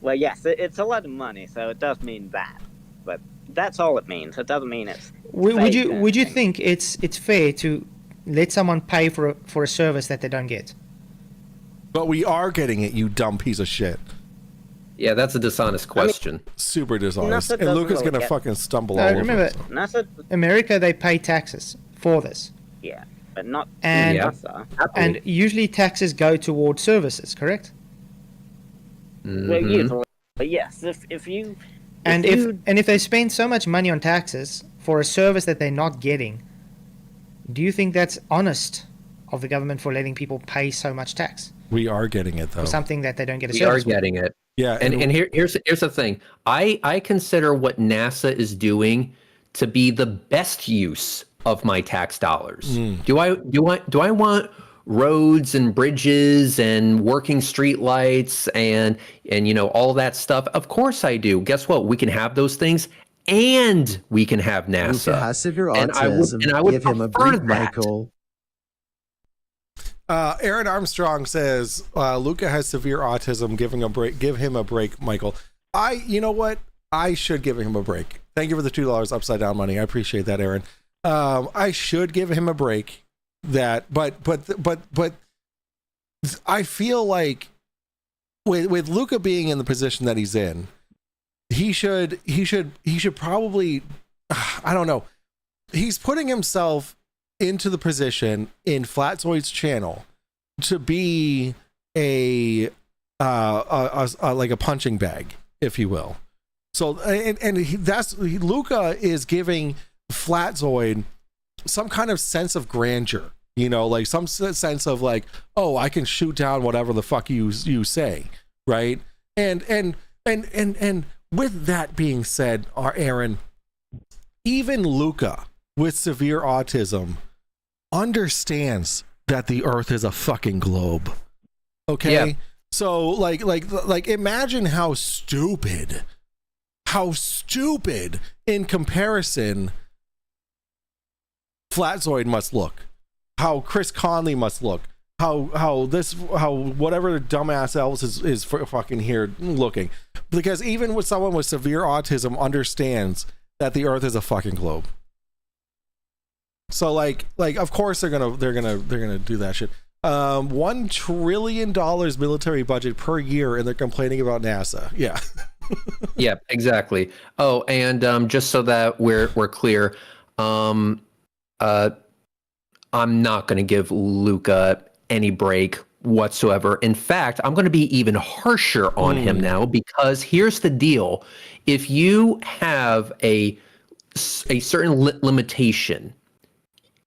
Well, yes, it's a lot of money, so it does mean that. But that's all it means. It doesn't mean it's. Would you think it's fair to let someone pay for a service that they don't get? But we are getting it, you dumb piece of shit. Yeah, that's a dishonest question. Super dishonest. NASA And Luca's doesn't really gonna get- fucking stumble No, all over remember, himself. America, they pay taxes for this. Yeah, but not And NASA. and usually taxes go toward services, correct? Well, usually, but yes, if you. And if they spend so much money on taxes for a service that they're not getting, do you think that's honest of the government for letting people pay so much tax We are getting it though. for something that they don't get a We service are for? getting it. Yeah, And here's the thing. I consider what NASA is doing to be the best use of my tax dollars. Do I want roads and bridges and working street lights and all that stuff? Of course I do. Guess what? We can have those things and we can have NASA. Luca has severe And autism. I would Give him a prefer break, that. Michael. Aaron Armstrong says Luca has severe autism. Give him a break, Michael. You know what? I should give him a break. Thank you for the $2 upside down money. I appreciate that, Aaron. I should give him a break. But I feel like with Luca being in the position that he's in, he should probably, I don't know. He's putting himself into the position in Fapzoid's channel to be a like a punching bag, if you will. So Luca is giving Fapzoid some kind of sense of grandeur, like some sense of like, oh, I can shoot down whatever the fuck you say, right? And with that being said, Aaron, even Luca with severe autism understands that the Earth is a fucking globe. Okay, Yeah. so like imagine how stupid in comparison Fapzoid must look, how Chris Conley must look, how whatever dumbass else is fucking here looking, because even with someone with severe autism understands that the Earth is a fucking globe. So like of course they're gonna do that shit. $1 trillion military budget per year, and they're complaining about NASA. Yeah. Yeah, exactly. Oh, and just so that we're clear, I'm not going to give Luca any break whatsoever. In fact, I'm going to be even harsher on him now, because here's the deal: if you have a certain limitation,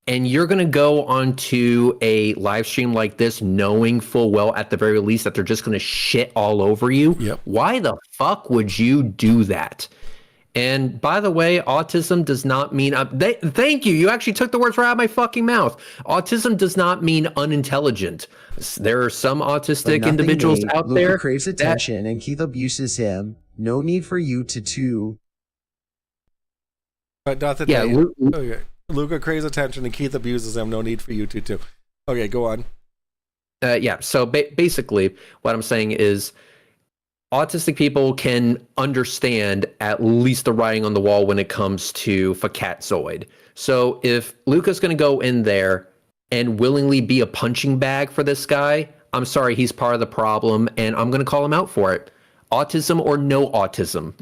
and you're going to go onto a live stream like this knowing full well at the very least that they're just going to shit all over you, why the fuck would you do that? And by the way, autism does not mean thank you. You actually took the words right out of my fucking mouth. Autism does not mean unintelligent. There are some autistic individuals out Luca there craves attention and Keith abuses him. No need for you to But not that okay. Luca craves attention and Keith abuses him. No need for you to too. Okay, go on. Yeah. So basically, what I'm saying is, autistic people can understand at least the writing on the wall when it comes to Fapzoid. So if Luca's going to go in there and willingly be a punching bag for this guy, I'm sorry, he's part of the problem, and I'm going to call him out for it. Autism or no autism.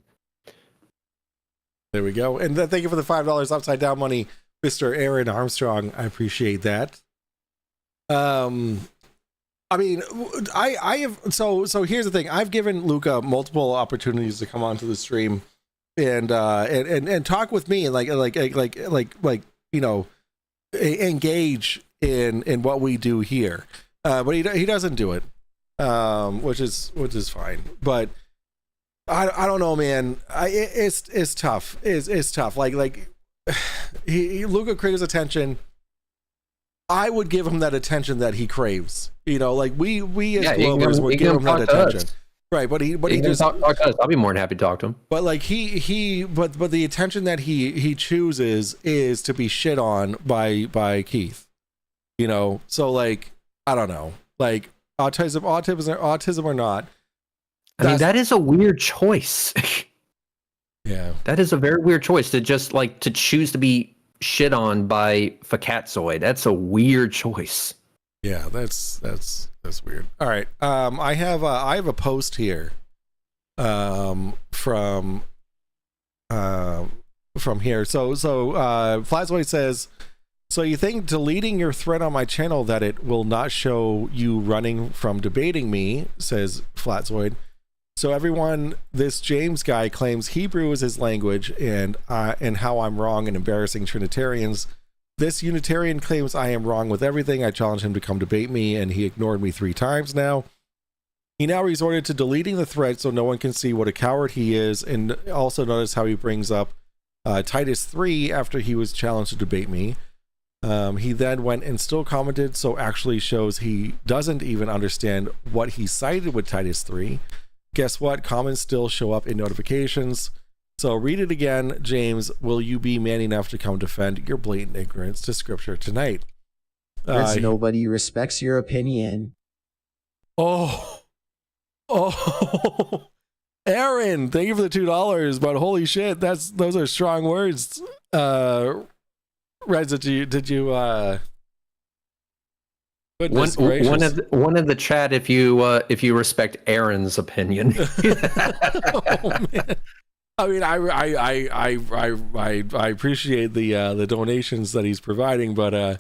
There we go. And thank you for the $5 upside down money, Mr. Aaron Armstrong. I appreciate that. I mean, I have so here's the thing. I've given Luca multiple opportunities to come onto the stream and talk with me and like you know, engage in what we do here. But he doesn't do it. Which is fine. But I don't know, man. It's tough. It's tough. Like Luca craves attention. I would give him that attention that he craves. You know, like we as Globers would give him that attention. Right, but he just talk to us. I'll be more than happy to talk to him. But like but the attention that he chooses is to be shit on by Keith. You know, so like I don't know, like autism or not. I mean, that is a weird choice. Yeah, that is a very weird choice to just like to choose to be shit on by Fapzoid. That's a weird choice. Yeah, that's weird. All right, I have a post here, from here. So Fapzoid says, so you think deleting your thread on my channel that it will not show you running from debating me? Says Fapzoid. So everyone, this James guy claims Hebrew is his language, and how I'm wrong and embarrassing Trinitarians. This Unitarian claims I am wrong with everything. I challenged him to come debate me, and he ignored me 3 times now. He now resorted to deleting the thread so no one can see what a coward he is, and also notice how he brings up Titus 3 after he was challenged to debate me. He then went and still commented, so actually shows he doesn't even understand what he cited with Titus 3. Guess what? Comments still show up in notifications. So read it again, James. Will you be man enough to come defend your blatant ignorance to scripture tonight? Because nobody respects your opinion. Oh, Aaron, thank you for the $2. But holy shit, those are strong words. Reds, did you one of the chat if you respect Aaron's opinion. Oh, man. I mean, I appreciate the donations that he's providing, but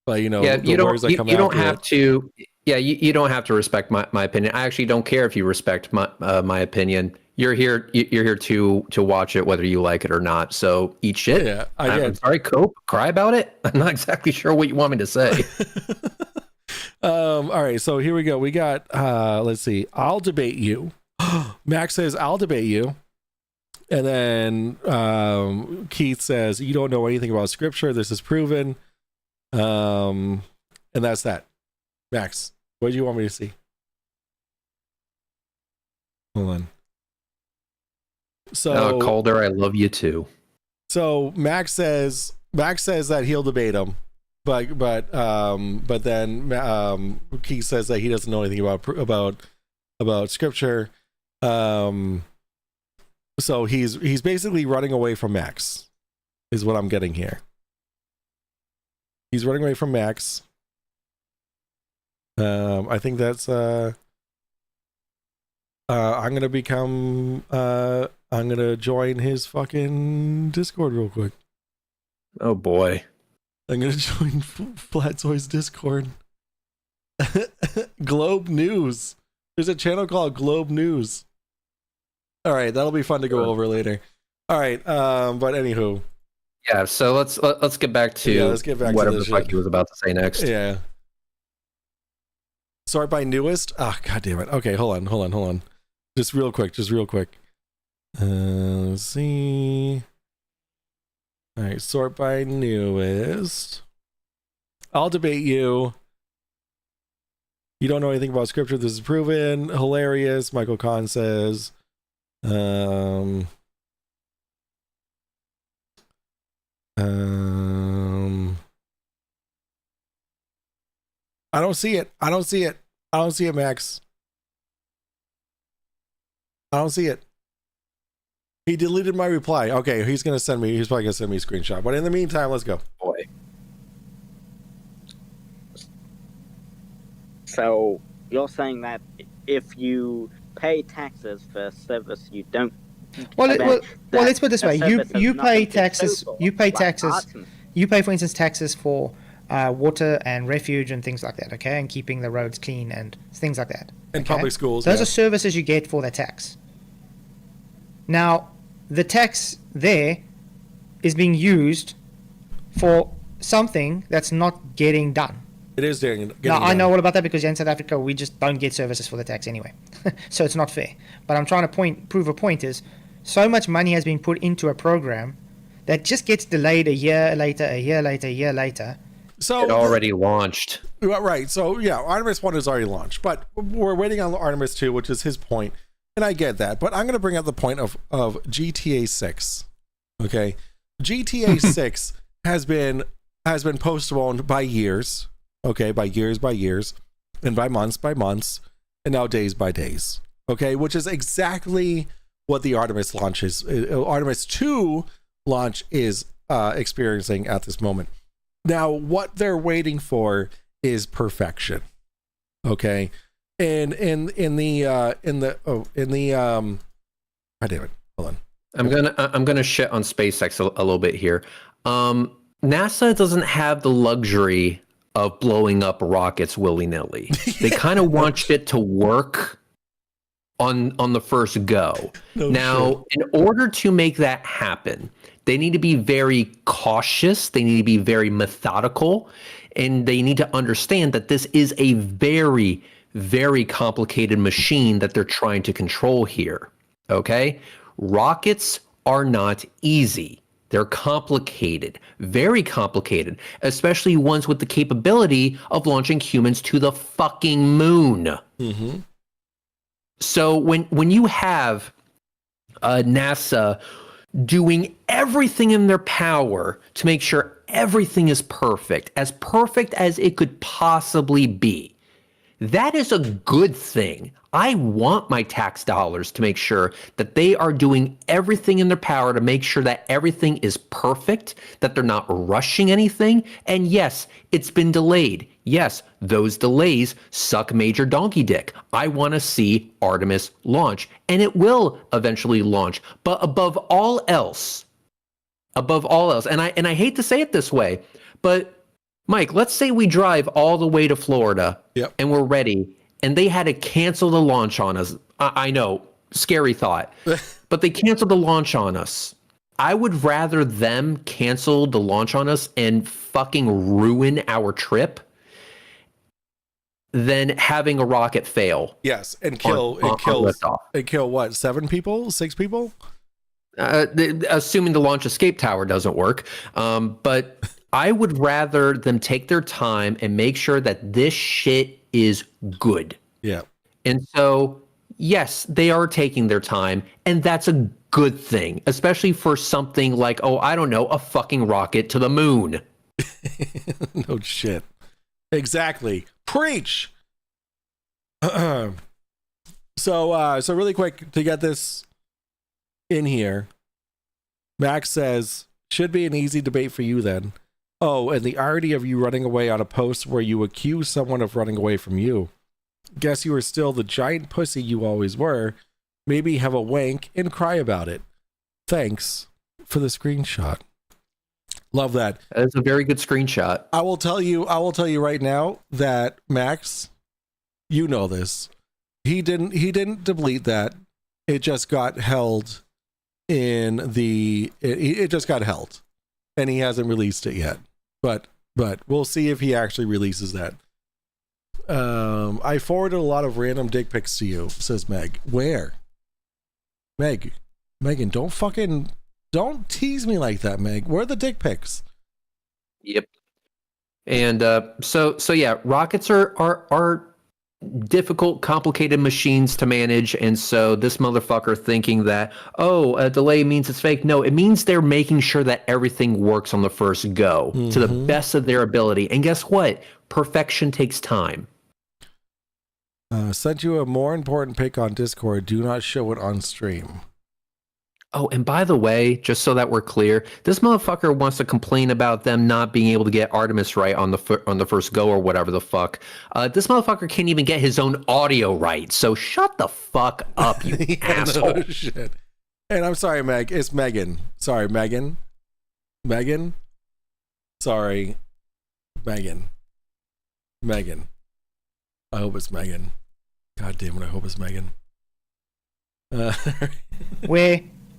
you know, you don't have to. Yeah, you don't have to respect my opinion. I actually don't care if you respect my opinion. You're here to watch it whether you like it or not. So eat shit. Yeah, I'm sorry, cope, cry about it. I'm not exactly sure what you want me to say. All right, so here we go. We got let's see. I'll debate you. Max says I'll debate you. And then Keith says you don't know anything about scripture. This is proven. And that's that. Max, what do you want me to see? Hold on. So Calder, I love you too. So Max says that he'll debate him, but then Keith says that he doesn't know anything about scripture. So he's basically running away from Max, is what I'm getting here. He's running away from Max. I think that's I'm gonna join his fucking Discord real quick. Oh boy. I'm gonna join Flatzoid's Discord. Globe News. There's a channel called Globe News. All right, that'll be fun to go over later. All right, but anywho. Yeah, so let's get back to whatever the fuck he was about to say next. Yeah. Sort by newest. Ah, god damn it. Okay, hold on. Just real quick. Let's see. All right, sort by newest. I'll debate you. You don't know anything about scripture. This is proven. Hilarious. Michael Kahn says. I don't see it. I don't see it, Max. I don't see it. He deleted my reply. Okay, he's probably gonna send me a screenshot. But in the meantime, let's go. Boy. So you're saying that if you pay taxes for a service you don't. Well, let's put it this way: you pay taxes. You pay taxes. You pay, for instance, taxes for water and refuge and things like that. Okay, and keeping the roads clean and things like that. And public schools. Those are services you get for the tax. Now, the tax there is being used for something that's not getting done. It is getting now, done. I know all about that because in South Africa, we just don't get services for the tax anyway. So it's not fair. But I'm trying to prove a point is, so much money has been put into a program that just gets delayed a year later. So it already launched. Right. So yeah, Artemis 1 is already launched, but we're waiting on Artemis 2, which is his point. And I get that, but I'm going to bring up the point of GTA 6. Okay. GTA 6 has been postponed by years. Okay, by years, and by months, and now days by days. Okay, which is exactly what the Artemis launch is. Artemis 2 launch is experiencing at this moment. Now, what they're waiting for is perfection. Okay, and in the God damn it, hold on. I'm gonna shit on SpaceX a little bit here. NASA doesn't have the luxury of blowing up rockets willy-nilly. They kind of want it to work on the first go. Now, in order to make that happen, they need to be very cautious, they need to be very methodical, and they need to understand that this is a very, very complicated machine that they're trying to control here. Okay? Rockets are not easy. They're complicated, very complicated, especially ones with the capability of launching humans to the fucking moon. Mm-hmm. So when you have NASA doing everything in their power to make sure everything is perfect as it could possibly be, that is a good thing. I want my tax dollars to make sure that they are doing everything in their power to make sure that everything is perfect, that they're not rushing anything. And yes, it's been delayed. Yes, those delays suck major donkey dick. I want to see Artemis launch, and it will eventually launch. But above all else, and I hate to say it this way, but Mike, let's say we drive all the way to Florida and we're ready, and they had to cancel the launch on us. I know, scary thought, but they canceled the launch on us. I would rather them cancel the launch on us and fucking ruin our trip than having a rocket fail. Yes, and kill what? 7 people? 6 people? Assuming the launch escape tower doesn't work. But I would rather them take their time and make sure that this shit is good. Yeah. And so, yes, they are taking their time, and that's a good thing, especially for something like, oh, I don't know, a fucking rocket to the moon. No shit. Exactly. Preach. So really quick to get this in here, Max says, should be an easy debate for you then. Oh, and the irony of you running away on a post where you accuse someone of running away from you. Guess you are still the giant pussy you always were. Maybe have a wank and cry about it. Thanks for the screenshot. Love that. That's a very good screenshot. I will tell you right now that Max, you know this. He didn't delete that. It just got held in the it just got held. And he hasn't released it yet. But we'll see if he actually releases that. I forwarded a lot of random dick pics to you, says Meg. Where? Megan, don't tease me like that, Meg. Where are the dick pics? Yep. And so yeah, rockets are difficult, complicated machines to manage, and so this motherfucker thinking that, oh, a delay means it's fake. No, it means they're making sure that everything works on the first go to the best of their ability. And guess what? Perfection takes time. Sent you a more important pic on Discord. Do not show it on stream. Oh, and by the way, just so that we're clear, this motherfucker wants to complain about them not being able to get Artemis right on the first go or whatever the fuck. This motherfucker can't even get his own audio right. So shut the fuck up, you asshole. No shit. And I'm sorry, Meg. It's Megan. Sorry, Megan. Megan. Sorry, Megan. Megan. I hope it's Megan. God damn it! I hope it's Megan.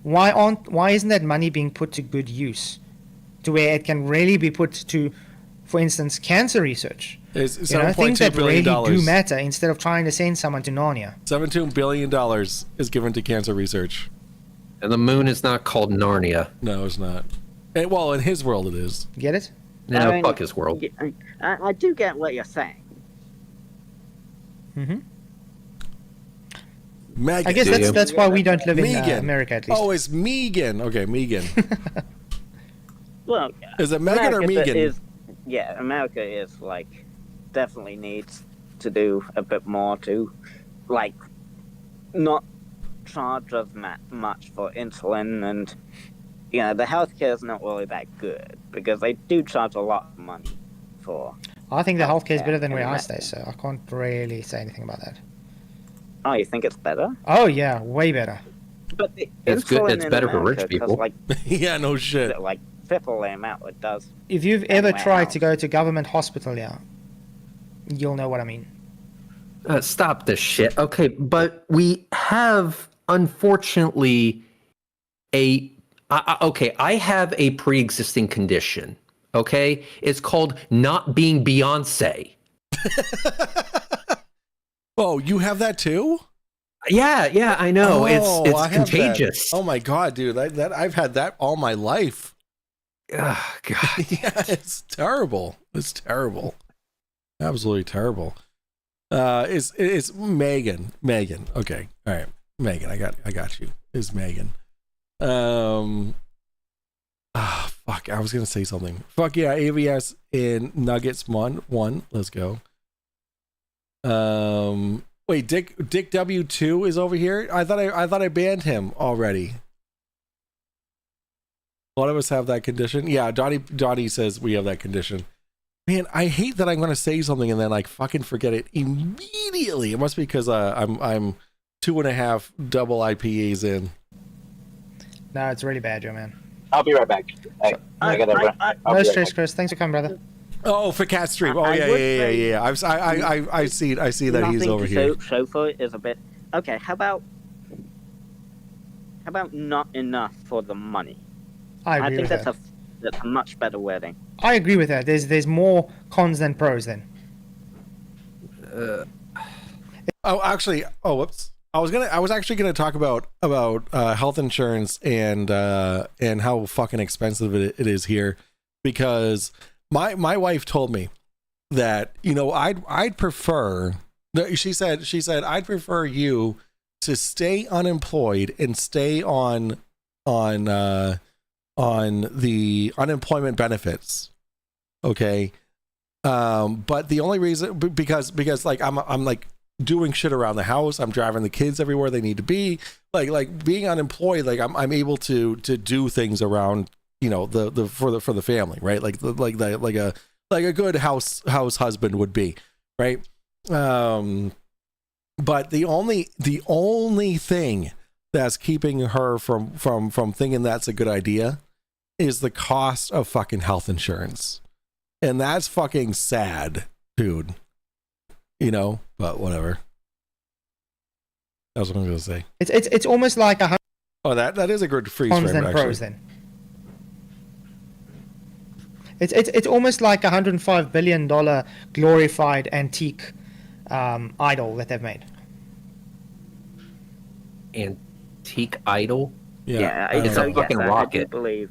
Why isn't that money being put to good to where it can really be put to, for instance, cancer research? It's things that really $billion. do matter instead of trying to send someone to Narnia. $17 billion is given to cancer research. And the moon is not called Narnia. No, it's not. Well, in his world it is. Get it? No, fuck his world. I do get what you're saying. Mm-hmm. Megan. I guess that's why we don't live in America, at least. Oh, it's Megan. Okay, Megan. Well, is it Megan or Megan? Yeah, America is definitely needs to do a bit more to not charge us much for insulin, and the healthcare is not really that good because they do charge a lot of money for. I think the healthcare is better than where I stay, so I can't really say anything about that. Oh, you think it's better? Oh yeah, way better. But it's good. It's better for rich people. Yeah, no shit. Triple the amount it does. If you've ever tried to go to government hospital, you'll know what I mean. Stop this shit. Okay, but we have, unfortunately, I have a pre-existing condition. Okay, it's called not being Beyonce. Oh, you have that too? Yeah, I know. It's contagious. Oh my god, dude, that I've had that all my life. Oh, God. Yeah, it's terrible. It's terrible. Absolutely terrible. It's Megan. Megan. Okay. All right. Megan, I got you. It's Megan. Fuck. I was gonna say something. Fuck yeah, AVS in Nuggets one. Let's go. Wait, Dick W2 is over here? I thought I banned him already. A lot of us have that condition. Yeah, Donnie says we have that condition. Man, I hate that I'm going to say something and then fucking forget it immediately. It must be because I'm 2.5 double IPAs in. No, it's really bad, Joe, man. I'll be right back. I gotta run. No stress, Chris. Thanks for coming, brother. Oh, for Cat Stream. Oh yeah. I see that he's over here. Show for it is a bit okay. How about not enough for the money? I think that's a much better wording. I agree with that. There's more cons than pros then. Whoops. I was actually gonna talk about health insurance and how fucking expensive it is here, because my wife told me that, you know, I'd prefer. She said I'd prefer you to stay unemployed and stay on the unemployment benefits, okay? But the only reason, because like I'm like doing shit around the house, I'm driving the kids everywhere they need to be, like being unemployed, like I'm able to do things around, you know, the for the family, right? Like a good house husband would be, right? But the only thing that's keeping her from thinking that's a good idea is the cost of fucking health insurance. And that's fucking sad, dude. You know, but whatever. That's what I'm gonna say. It's almost like a Oh, that is a good freeze cons frame, than actually. pros then. It's almost like $105 billion glorified antique idol that they've made. Antique idol? Yeah, it's a fucking I do rocket. believe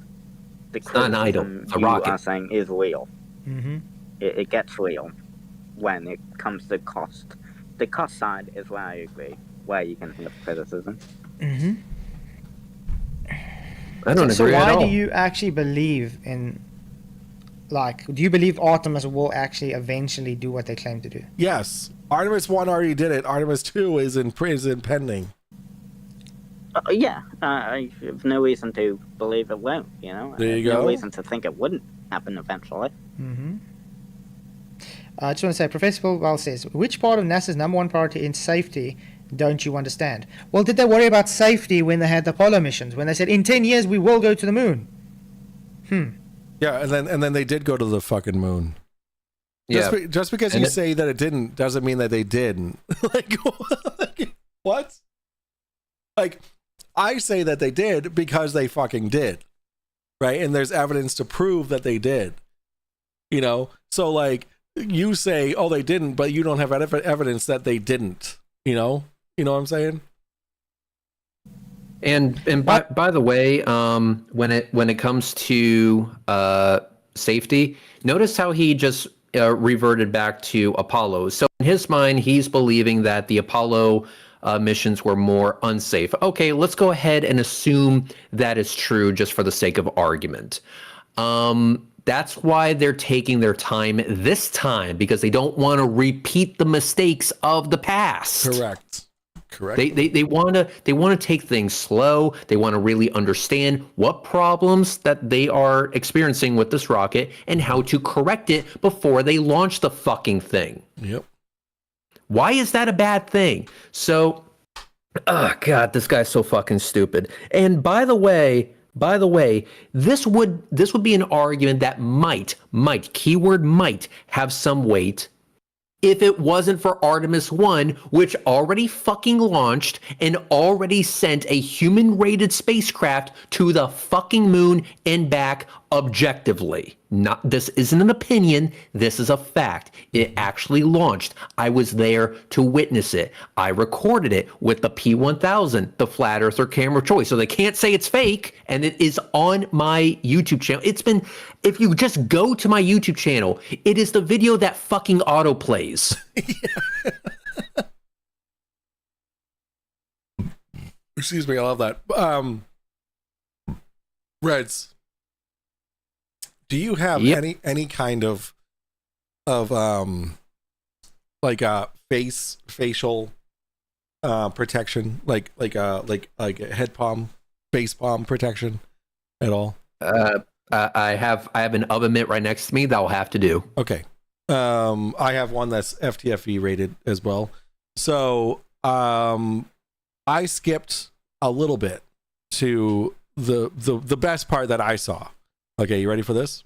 the It's not an idol, criticism it's a you rocket. are saying is real. Mm-hmm. It gets real when it comes to cost. The cost side is where I agree, where you can have criticism. Mm-hmm. I don't So agree at why all. do you actually believe in, like, do you believe Artemis will actually eventually do what they claim to do? Yes, Artemis 1 already did it. Artemis 2 is in pending. Yeah, I have no reason to believe it won't, you know? There you No go. reason to think it wouldn't happen eventually. Mm-hmm. I just want to say, Professor Bilbao says, which part of NASA's number one priority in safety don't you understand? Well, did they worry about safety when they had the Apollo missions? When they said, in 10 years, we will go to the moon? Yeah, and then they did go to the fucking moon. Yeah. Just because And you it- say that it didn't doesn't mean that they didn't. Like, what? Like, I say that they did because they fucking did, right? And there's evidence to prove that they did. You know, so like you say, oh, they didn't, but you don't have evidence that they didn't. You know what I'm saying? And by the way, when it comes to safety, notice how he just reverted back to Apollo. So in his mind, he's believing that the Apollo missions were more unsafe. Okay, let's go ahead and assume that is true just for the sake of argument. That's why they're taking their time this time, because they don't want to repeat the mistakes of the past. Correct. They want to take things slow. They want to really understand what problems that they are experiencing with this rocket and how to correct it before they launch the fucking thing. Yep. Why is that a bad thing? So, oh God, this guy's so fucking stupid. And by the way, this would be an argument that might, keyword might, have some weight if it wasn't for Artemis 1, which already fucking launched and already sent a human-rated spacecraft to the fucking moon and back objectively. This isn't an opinion, this is a fact. It actually launched. I was there to witness it. I recorded it with the P1000, the flat earther camera choice. So they can't say it's fake, and it is on my YouTube channel. If you just go to my YouTube channel, it is the video that fucking autoplays. Excuse me, I love that. Reds, do you have any kind of like facial protection, like a head palm, face palm protection at all? I have an oven mitt right next to me that will have to do. Okay. I have one that's FTFE rated as well. So I skipped a little bit to the best part that I saw. Okay, you ready for this?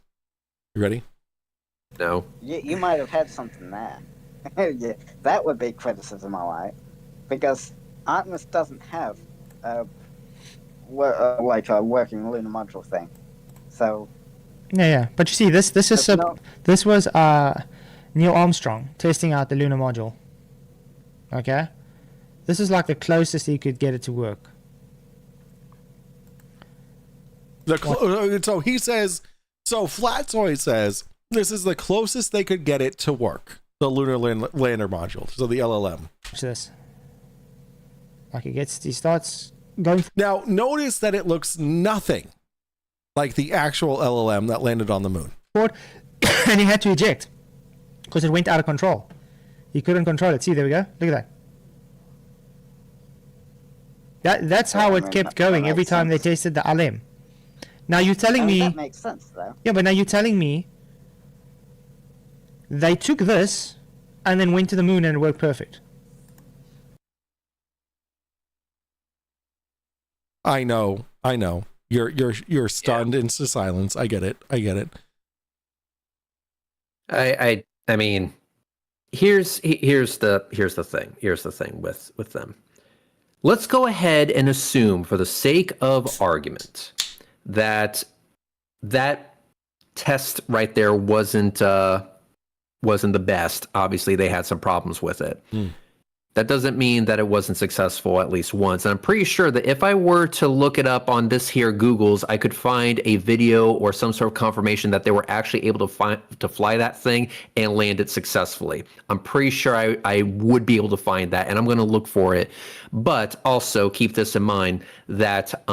You ready? No. You might have had something there. Yeah, that would be criticism, alright. Because Artemis doesn't have like a working lunar module thing. So Yeah. But you see, this was Neil Armstrong testing out the lunar module. Okay? This is like the closest he could get it to work. So he says, so Fapzoid says, this is the closest they could get it to work. The Lunar Lander Module, so the LLM. Watch this. Like he starts going. Now, notice that it looks nothing like the actual LLM that landed on the moon. And he had to eject because it went out of control. He couldn't control it. See, there we go. Look at that. That's how it kept going every time they tested the LM. Now you're telling me that makes sense, though. Yeah, but now you're telling me they took this and then went to the moon and it worked perfect. I know. You're stunned into silence. I get it. I mean, here's the thing with them. Let's go ahead and assume, for the sake of argument, that test right there wasn't the best. Obviously, they had some problems with it. That doesn't mean that it wasn't successful at least once. And I'm pretty sure that if I were to look it up on this here Google's, I could find a video or some sort of confirmation that they were actually able to fly that thing and land it successfully. I'm pretty sure I would be able to find that, and I'm going to look for it. But also keep this in mind that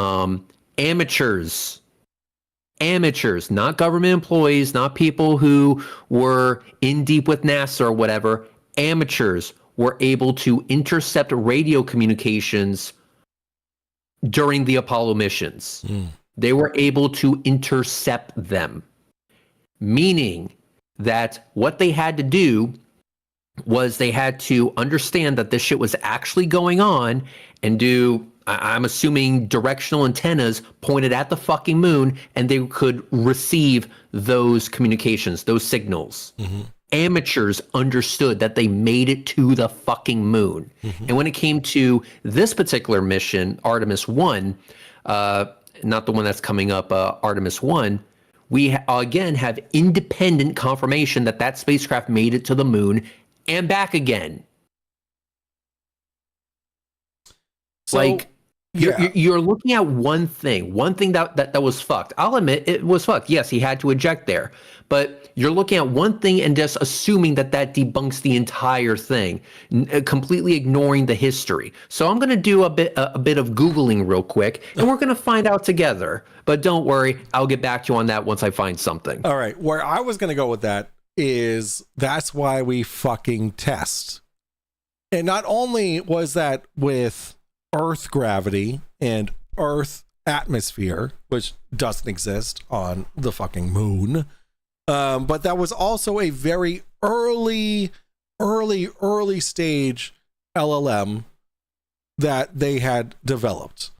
amateurs, not government employees, not people who were in deep with NASA or whatever, amateurs were able to intercept radio communications during the Apollo missions. They were able to intercept them, meaning that what they had to do was they had to understand that this shit was actually going on and do, I'm assuming, directional antennas pointed at the fucking moon, and they could receive those communications, those signals. Amateurs understood that they made it to the fucking moon. And when it came to this particular mission, Artemis 1, not the one that's coming up, Artemis 1, we again have independent confirmation that that spacecraft made it to the moon and back again. So, you're looking at one thing that was fucked. I'll admit it was fucked. Yes, he had to eject there, but you're looking at one thing and just assuming that debunks the entire thing, completely ignoring the history. So I'm going to do a bit of Googling real quick, and we're going to find out together. But don't worry, I'll get back to you on that once I find something. All right, where I was going to go with that is that's why we fucking test. And not only was that with Earth gravity and Earth atmosphere, which doesn't exist on the fucking moon, but that was also a very early stage LLM that they had developed.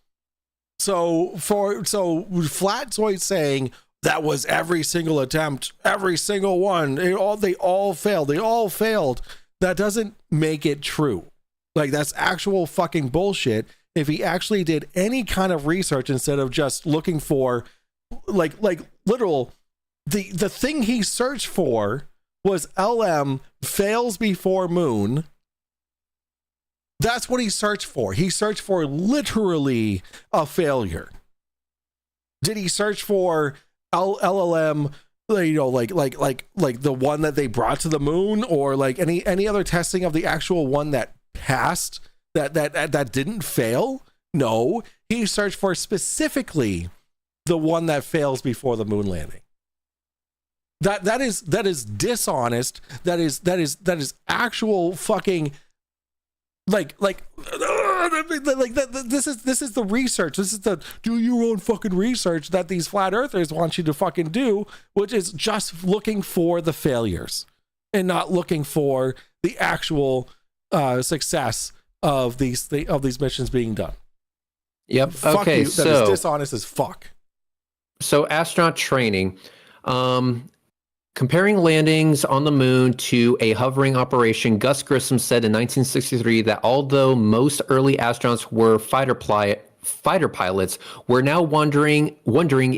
So Fapzoid saying that was every single attempt, every single one, they all failed. That doesn't make it true. Like, that's actual fucking bullshit. If he actually did any kind of research instead of just looking for like literal, the thing he searched for was LM fails before moon. That's what he searched for. He searched for literally a failure. Did he search for LLM, you know, like the one that they brought to the moon, or like any other testing of the actual one that passed, that didn't fail? No, he searched for specifically the one that fails before the moon landing. That is dishonest. That is actual fucking this is the research. This is the do your own fucking research that these flat earthers want you to fucking do, which is just looking for the failures and not looking for the actual success of these missions being done. Yep. Fuck Okay. you. That is dishonest as fuck. So astronaut training, comparing landings on the moon to a hovering operation, Gus Grissom said in 1963 that although most early astronauts were fighter pilots, we're now wondering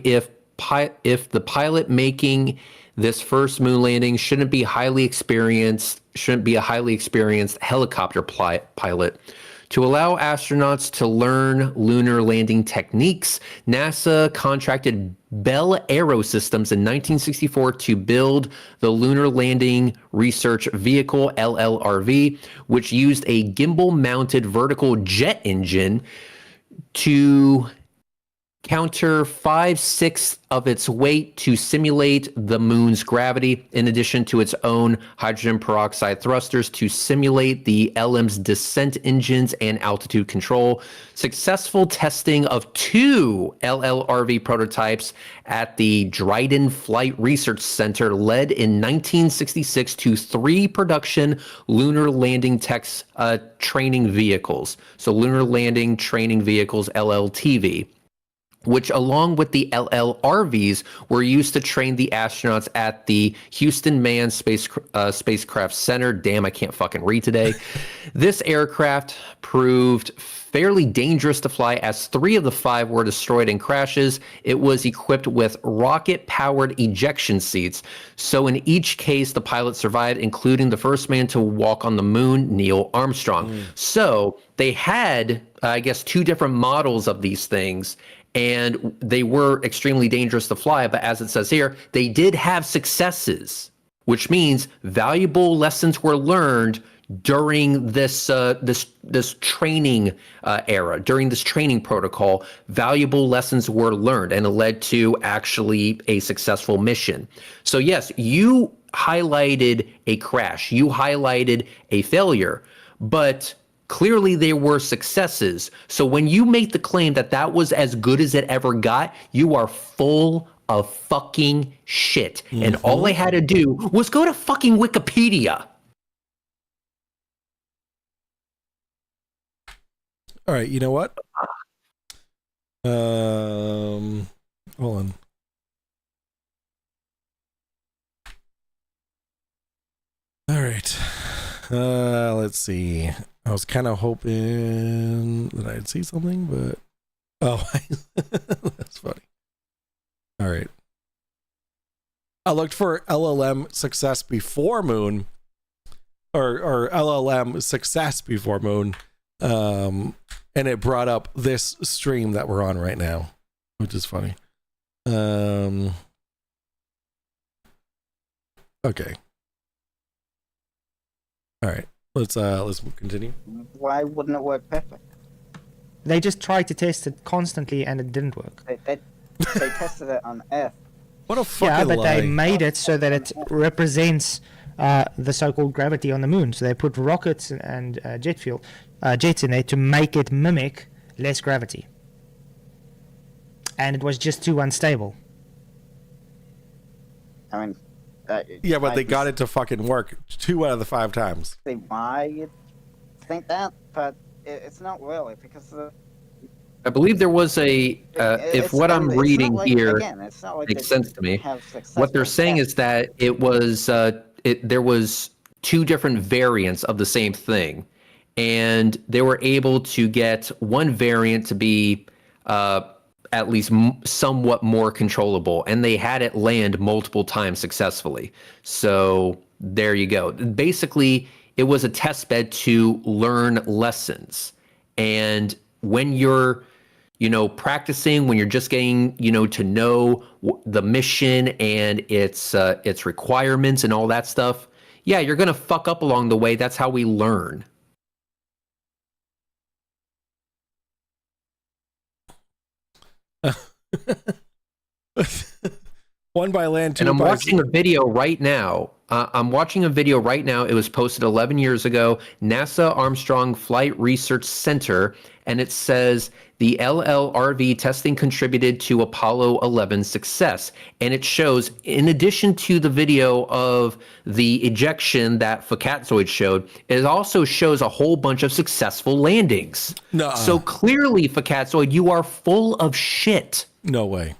if the pilot making this first moon landing shouldn't be a highly experienced helicopter pilot. To allow astronauts to learn lunar landing techniques, NASA contracted Bell Aerosystems in 1964 to build the Lunar Landing Research Vehicle, LLRV, which used a gimbal-mounted vertical jet engine to counter 5/6 of its weight to simulate the moon's gravity, in addition to its own hydrogen peroxide thrusters to simulate the LM's descent engines and altitude control. Successful testing of 2 LLRV prototypes at the Dryden Flight Research Center led in 1966 to 3 production lunar landing training vehicles. So lunar landing training vehicles, LLTV, which along with the LLRVs were used to train the astronauts at the Houston Manned Spacecraft Center. Damn, I can't fucking read today. This aircraft proved fairly dangerous to fly as 3 of the 5 were destroyed in crashes. It was equipped with rocket-powered ejection seats. So in each case, the pilot survived, including the first man to walk on the moon, Neil Armstrong. So they had, I guess, 2 different models of these things, and they were extremely dangerous to fly. But as it says here, they did have successes, which means valuable lessons were learned during this training era, during this training protocol. Valuable lessons were learned, and it led to actually a successful mission. So yes, you highlighted a crash, you highlighted a failure, but clearly there were successes. So when you make the claim that that was as good as it ever got, you are full of fucking shit. And all I had to do was go to fucking Wikipedia. All right, you know what? Hold on. All right. Let's see. I was kind of hoping that I'd see something, but that's funny. All right. I looked for LLM success before moon, or LLM success before moon, and it brought up this stream that we're on right now, which is funny. Okay. All right. Let's continue. Why wouldn't it work perfect? They just tried to test it constantly and it didn't work. They tested it on Earth. What a fucking but lie. they made it so that it represents the so-called gravity on the moon. So they put rockets and jets in there to make it mimic less gravity. And it was just too unstable. I mean, yeah, but they got it to fucking work 2 out of the 5 times. See why you think that, but it's not really, because I believe there was a, if what I'm reading here makes sense to me, what they're saying is that it was, there was 2 different variants of the same thing, and they were able to get one variant to be at least somewhat more controllable, and they had it land multiple times successfully. So there you go. Basically, it was a test bed to learn lessons. And when you're, practicing, when you're just getting, to know the mission and its requirements and all that stuff, yeah, you're going to fuck up along the way. That's how we learn. One by land, 2 and I'm by watching a video right now. It was posted 11 years ago. NASA Armstrong Flight Research Center, and it says the LLRV testing contributed to Apollo 11's success. And it shows, in addition to the video of the ejection that Fapzoid showed, it also shows a whole bunch of successful landings. So clearly, Fapzoid, you are full of shit. No way.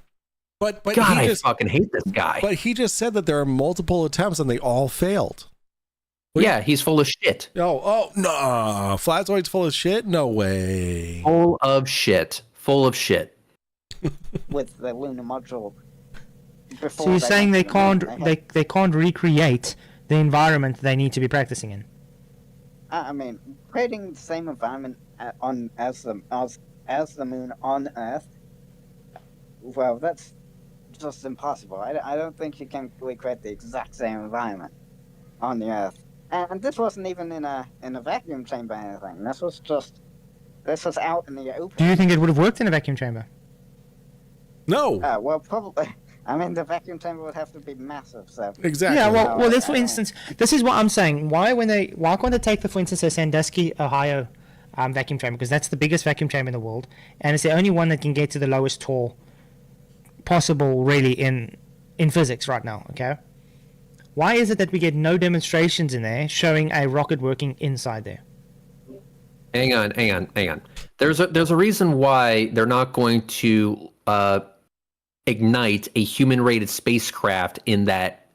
But God, I fucking hate this guy. But he just said that there are multiple attempts and they all failed. Yeah, he's full of shit. Oh no, Fapzoid's full of shit? No way. Full of shit. With the lunar module before So you're they saying they went to the can't moon, they can't recreate the environment they need to be practicing in? I mean, creating the same environment on as the moon on Earth. Well, that's just impossible. I don't think you can recreate the exact same environment on the Earth. And this wasn't even in a vacuum chamber or anything. This was out in the open. Do you think it would have worked in a vacuum chamber? No. Well, probably. I mean, the vacuum chamber would have to be massive. So Exactly. Yeah, well, No, this, I for don't- instance, this is what I'm saying. Why can't they take for instance, the Sandusky, Ohio vacuum chamber, because that's the biggest vacuum chamber in the world, and it's the only one that can get to the lowest torr possible, really, in physics right now, okay? Why is it that we get no demonstrations in there showing a rocket working inside there? Hang on. There's a reason why they're not going to ignite a human-rated spacecraft in that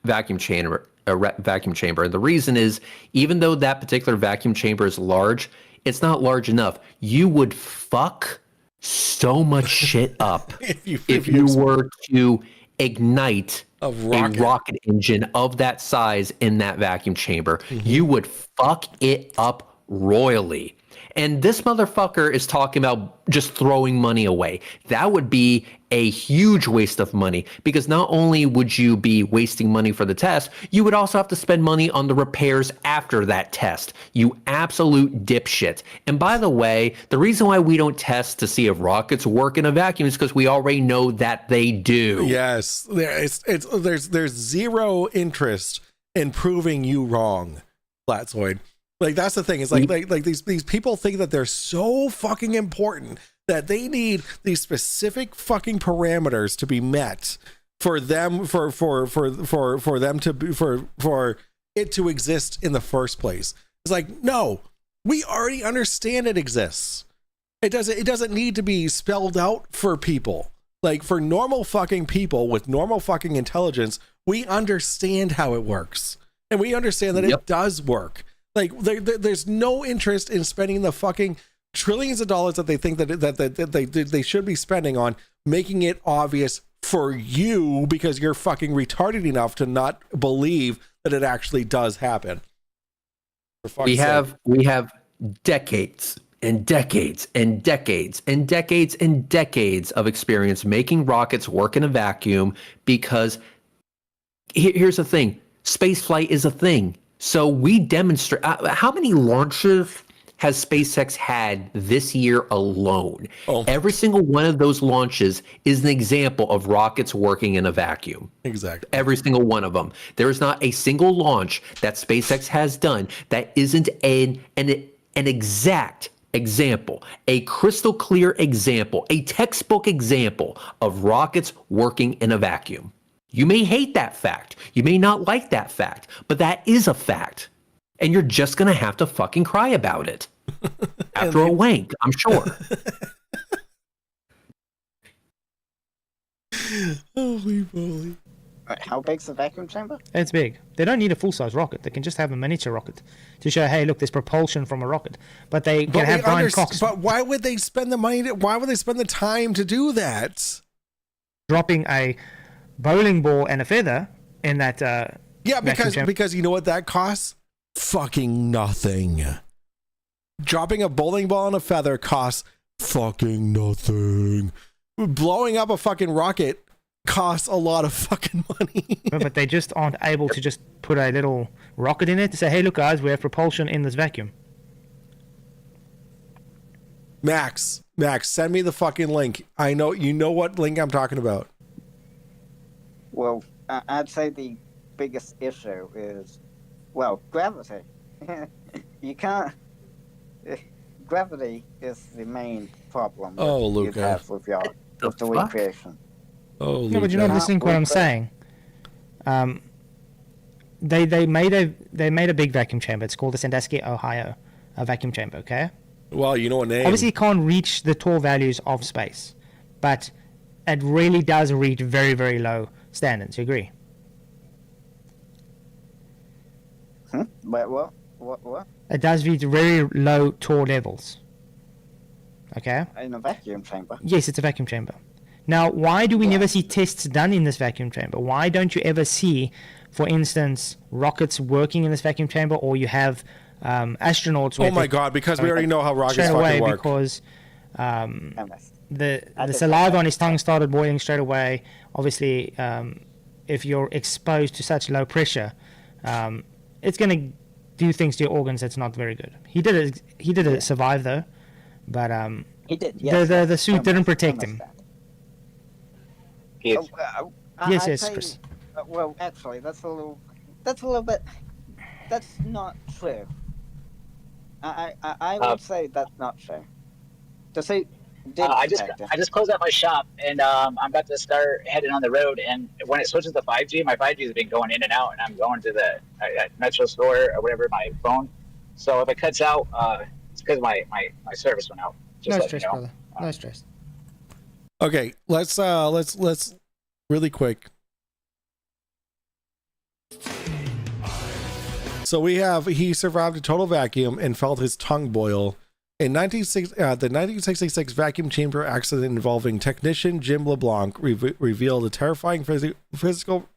vacuum chamber. Vacuum chamber. And the reason is, even though that particular vacuum chamber is large, it's not large enough. You would fuck so much shit up if you were to ignite a rocket engine of that size in that vacuum chamber. You would fuck it up royally. And this motherfucker is talking about just throwing money away. That would be a huge waste of money, because not only would you be wasting money for the test, you would also have to spend money on the repairs after that test. You absolute dipshit. And by the way, the reason why we don't test to see if rockets work in a vacuum is because we already know that they do. Yes, there's zero interest in proving you wrong, Fapzoid. Like, that's the thing. It's like these people think that they're so fucking important that they need these specific fucking parameters to be met for them for them to be, for it to exist in the first place. It's like, no, we already understand it exists. It doesn't need to be spelled out for people. Like, for normal fucking people with normal fucking intelligence, we understand how it works, and we understand that it does work. Like, there's no interest in spending the fucking trillions of dollars that they think that they should be spending on making it obvious for you, because you're fucking retarded enough to not believe that it actually does happen. We have decades and decades and decades and decades and decades of experience making rockets work in a vacuum, because here's the thing, space flight is a thing. So we demonstrate. How many launches has SpaceX had this year alone? Every single one of those launches is an example of rockets working in a vacuum. Exactly. Every single one of them. There is not a single launch that SpaceX has done that isn't an exact example, a crystal clear example, a textbook example of rockets working in a vacuum. You may hate that fact. You may not like that fact, but that is a fact. And you're just going to have to fucking cry about it. After a wank, I'm sure. Holy moly. How big's the vacuum chamber? It's big. They don't need a full-size rocket. They can just have a miniature rocket to show, hey, look, there's propulsion from a rocket. But they can have Brian Cox. But why would they spend the money? Why would they spend the time to do that? Dropping a bowling ball and a feather in that because you know what that costs? Fucking nothing. Dropping a bowling ball and a feather costs fucking nothing. Blowing up a fucking rocket costs a lot of fucking money. But they just aren't able to just put a little rocket in it to say, hey, look, guys, we have propulsion in this vacuum. Max, send me the fucking link. I know, you know what link I'm talking about. Well, I'd say the biggest issue is, well, gravity. You can't. Gravity is the main problem. Oh, Luca. You have with the recreation. Oh, no, but you're not listening to what I'm saying. They made a big vacuum chamber. It's called the Sandusky, Ohio, vacuum chamber. Okay. Well, you know a name. Obviously, it can't reach the torr values of space, but it really does reach very, very low standards. You agree? But what? It does reach very low torr levels. Okay. In a vacuum chamber. Yes, it's a vacuum chamber. Now, why do we never see tests done in this vacuum chamber? Why don't you ever see, for instance, rockets working in this vacuum chamber, or you have astronauts? Oh my God! Because we already know how rockets fucking work. Because the saliva on his tongue started boiling straight away. Obviously, if you're exposed to such low pressure, it's going to do things to your organs that's not very good. He did survive though, but he did. Yes, the suit didn't protect him. Yes, yes, Chris. Well, actually, that's a little bit. That's not true. I would say that's not true. The suit did I protect him. just closed out my shop, and I'm about to start heading on the road. And when it switches to 5G, my 5G has been going in and out, and I'm going to the Metro store or whatever, my phone. So if it cuts out, it's because my service went out. Just No stress, brother. No stress. Okay, let's really quick. So he survived a total vacuum and felt his tongue boil. The 1966 vacuum chamber accident involving technician Jim LeBlanc revealed a terrifying physical.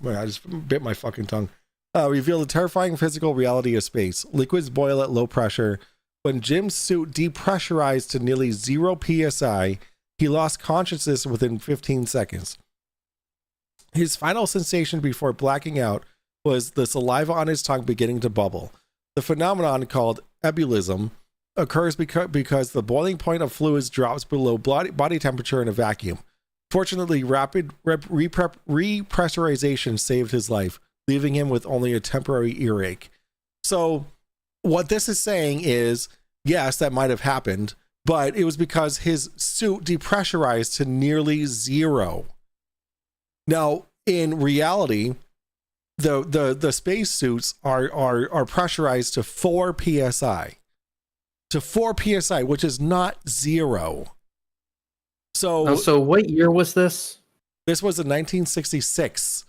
I just bit my fucking tongue. Revealed a terrifying physical reality of space. Liquids boil at low pressure. When Jim's suit depressurized to nearly 0 psi, he lost consciousness within 15 seconds. His final sensation before blacking out was the saliva on his tongue beginning to bubble. The phenomenon, called ebullition, occurs because the boiling point of fluids drops below body temperature in a vacuum. Fortunately, rapid repressurization saved his life, leaving him with only a temporary earache. So what this is saying is, yes, that might have happened, but it was because his suit depressurized to nearly 0. Now, in reality, the space suits are pressurized to 4 psi. To 4 psi, which is not 0. So what year was this? This was in 1966.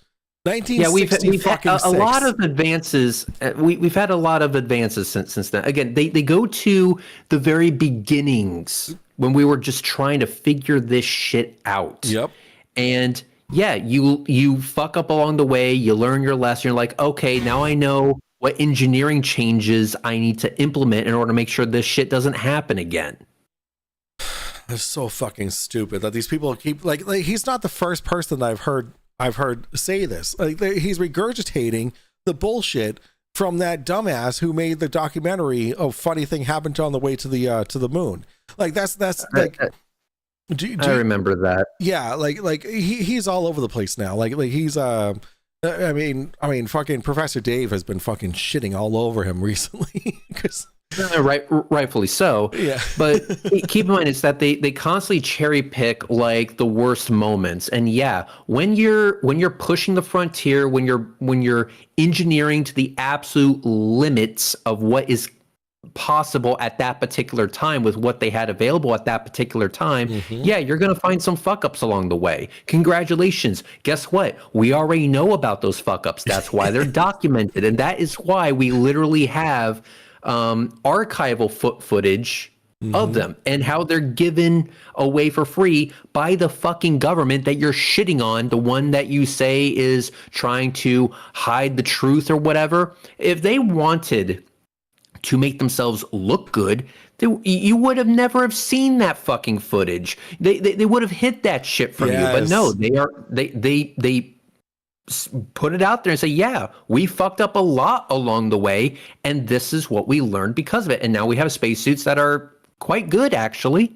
Yeah, we've had a lot of advances. We've had a lot of advances since then. Again, they go to the very beginnings when we were just trying to figure this shit out. Yep. And yeah, you fuck up along the way. You learn your lesson. You're like, okay, now I know what engineering changes I need to implement in order to make sure this shit doesn't happen again. It's so fucking stupid that these people keep like he's not the first person that I've heard say this. Like he's regurgitating the bullshit from that dumbass who made the documentary "Oh, Funny Thing Happened on the Way to the Moon." Like that's like. I remember that. Yeah, like he's all over the place now. Like he's I mean, fucking Professor Dave has been fucking shitting all over him recently. Rightfully so. Yeah. But keep in mind, it's that they constantly cherry pick like the worst moments. And yeah, when you're pushing the frontier, when you're engineering to the absolute limits of what is possible at that particular time with what they had available at that particular time, yeah, you're going to find some fuck ups along the way. Congratulations. Guess what? We already know about those fuck ups. That's why they're documented. And that is why we literally have archival footage of them and how they're given away for free by the fucking government that you're shitting on, the one that you say is trying to hide the truth or whatever. If they wanted to make themselves look good, you would have never have seen that fucking footage. They would have hid that shit from you. But no, they put it out there and say, yeah, we fucked up a lot along the way, and this is what we learned because of it. And now we have spacesuits that are quite good, actually.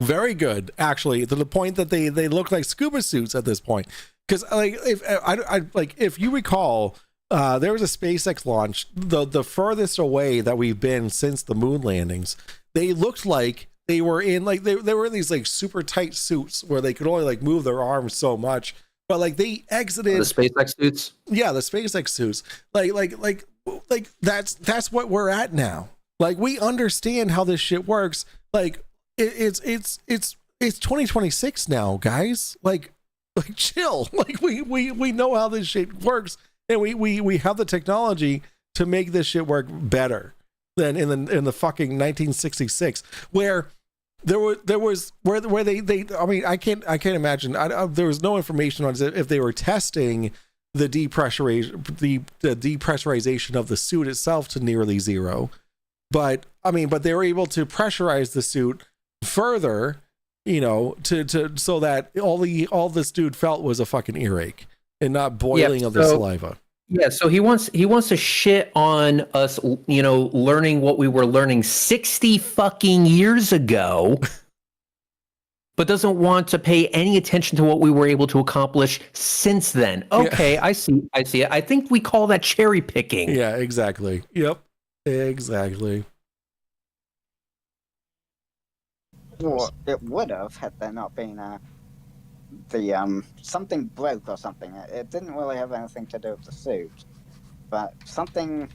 Very good, actually, to the point that they look like scuba suits at this point. Because if you recall, there was a SpaceX launch, the furthest away that we've been since the moon landings. They looked like they were in they were in these like super tight suits where they could only like move their arms so much. But like they exited the SpaceX suits. Yeah, the SpaceX suits. Like that's what we're at now. Like we understand how this shit works. Like it's 2026 now, guys. Like chill. Like we know how this shit works. And we have the technology to make this shit work better than in the fucking 1966, where there was where they I mean I can't imagine. There was no information on if they were testing the depressurization of the suit itself to nearly zero, but they were able to pressurize the suit further, to so that all this dude felt was a fucking earache and not boiling of the saliva. Yeah, so he wants to shit on us, learning what we were learning 60 fucking years ago, but doesn't want to pay any attention to what we were able to accomplish since then. Okay, yeah. I see it. I think we call that cherry picking. Yeah, exactly. Yep, exactly. Well, it would have had there not been something broke or something. It didn't really have anything to do with the suit, but something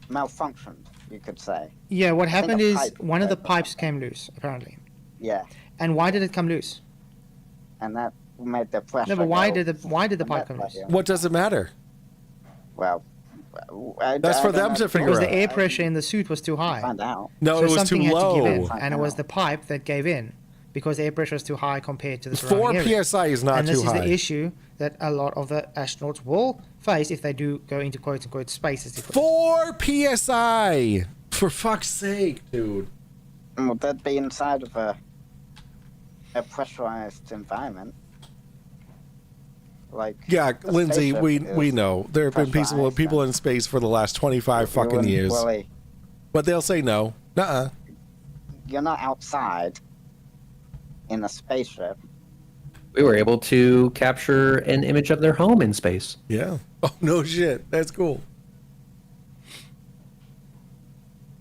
malfunctioned, you could say. Yeah, what happened is one of the pipes came loose, apparently. Yeah. And why did it come loose? And that made the pressure. No, but why did the pipe come loose? What does it matter? Well, that's for them to figure out. Because the air pressure in the suit was too high. Find out. No, so it was too low. To give in, and it was the pipe that gave in because the air pressure was too high compared to the surrounding 4 area. psi is not too high. And this is the issue that a lot of the astronauts will face if they do go into quote unquote space. 4 psi, for fuck's sake, dude. Would that be inside of a pressurized environment? Like, yeah, Lindsay, we know there have been people in space for the last 25 fucking years, but they'll say no. Nuh-uh. You're not outside in a spaceship. We were able to capture an image of their home in space. Yeah. Oh no shit. That's cool.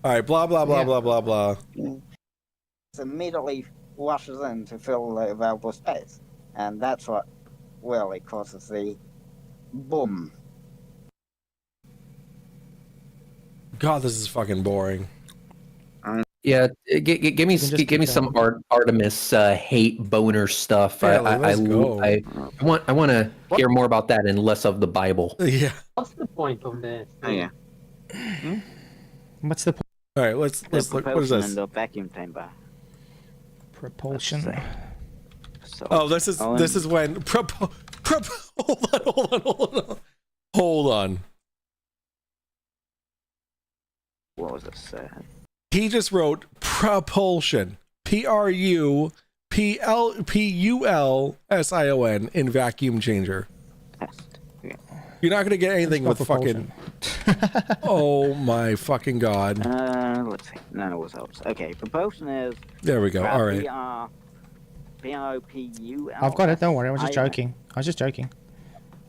All right. Blah blah blah blah blah blah. It immediately rushes in to fill the available space, and that's what really causes the boom. God, this is fucking boring. Yeah, give me some Artemis hate boner stuff. Yeah, I want to hear more about that and less of the Bible. Yeah. What's the point of this? Oh yeah. What's the point? All right, let's look. What is this? In the vacuum chamber. Propulsion. So, oh, this is when hold on. What was it said? He just wrote propulsion. PRUPULSION in vacuum changer. Yeah. You're not gonna get anything with fucking. Oh my fucking god. Let's see. No results. Okay, propulsion is. There we go. All right. PROPUL. I've got it. Don't worry. I was just joking.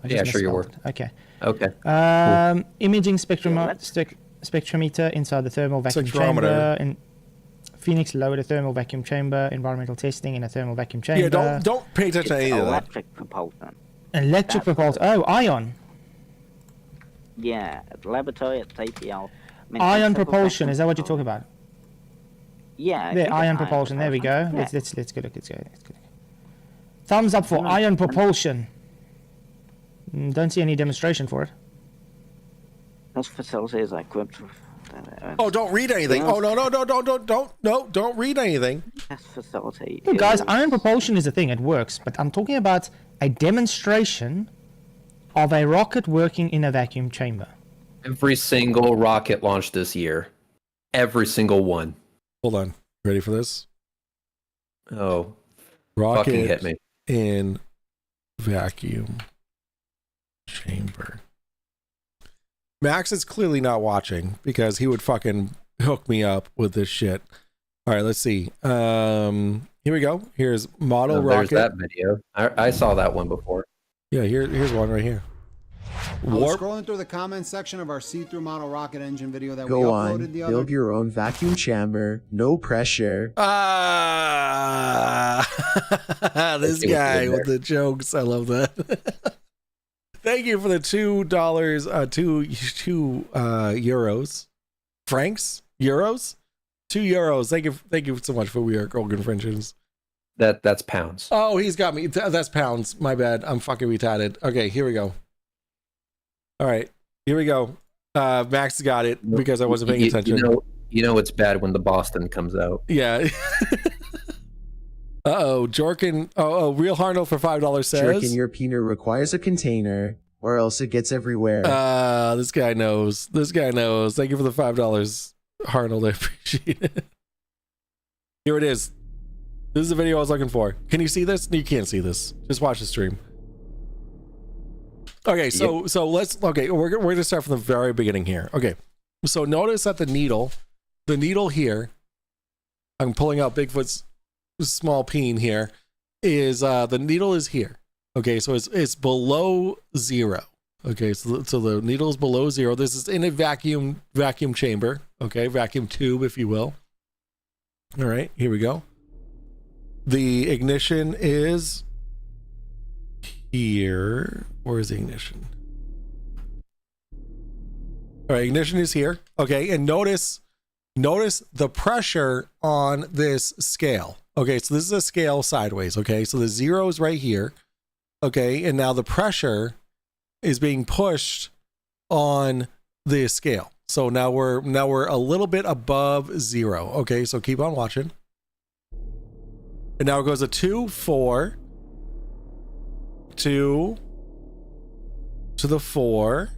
Yeah, sure you were. Okay. Okay. Cool. Imaging spectrometer inside the thermal vacuum chamber. In Phoenix lowered a thermal vacuum chamber. Environmental testing in a thermal vacuum chamber. Yeah, don't pay attention to any of that. Electric propulsion. Electric propulsion. Oh, ion. Yeah, laboratory at TPL. Ion propulsion. Is that what you're talking about? Yeah. There, ion propulsion. There we go. Yeah. Let's go. Let's go. Thumbs up for ion propulsion. Don't see any demonstration for it. Those facilities are equipped with. Oh, don't read anything. Oh no, don't read anything. Test facility. Look, guys, ion propulsion is a thing. It works, but I'm talking about a demonstration of a rocket working in a vacuum chamber. Every single rocket launched this year. Every single one. Hold on. Ready for this? Oh. Rocket fucking hit me. In vacuum chamber. Max is clearly not watching because he would fucking hook me up with this shit. All right, let's see. Here we go. Here's model rocket. There's that video. I saw that one before. Yeah, here's one right here. Warp. Scrolling through the comments section of our see-through model rocket engine video that we Go uploaded on, the other. build your own vacuum chamber, no pressure. This guy with the jokes. I love that. Thank you for the $2, two euros, francs, euros, €2. Thank you so much for We Are Golden Fringes. That's pounds. Oh, he's got me. That's pounds. My bad. I'm fucking retarded. Okay, here we go. All right, here we go. Max got it because I wasn't paying attention. You know it's bad when the Boston comes out. Yeah. Uh-oh, Jorkin. Oh, Real Harno for $5 says. Jerking your peanut requires a container, or else it gets everywhere. This guy knows. This guy knows. Thank you for the $5, Harnold. I appreciate it. Here it is. This is the video I was looking for. Can you see this? You can't see this. Just watch the stream. Okay, so we're gonna start from the very beginning here. Okay, so notice that the needle here, I'm pulling out Bigfoot's small peen here, is the needle is here. Okay, so it's below 0. Okay, so the needle is below 0. This is in a vacuum chamber. Okay, vacuum tube, if you will. All right, here we go. The ignition is here. Where is the ignition? All right, ignition is here. Okay, and notice the pressure on this scale. Okay, so this is a scale sideways. Okay, so the 0 is right here. Okay, and now the pressure is being pushed on the scale. So now we're a little bit above 0. Okay, so keep on watching. And now it goes a 2, 4, 2 to the 4.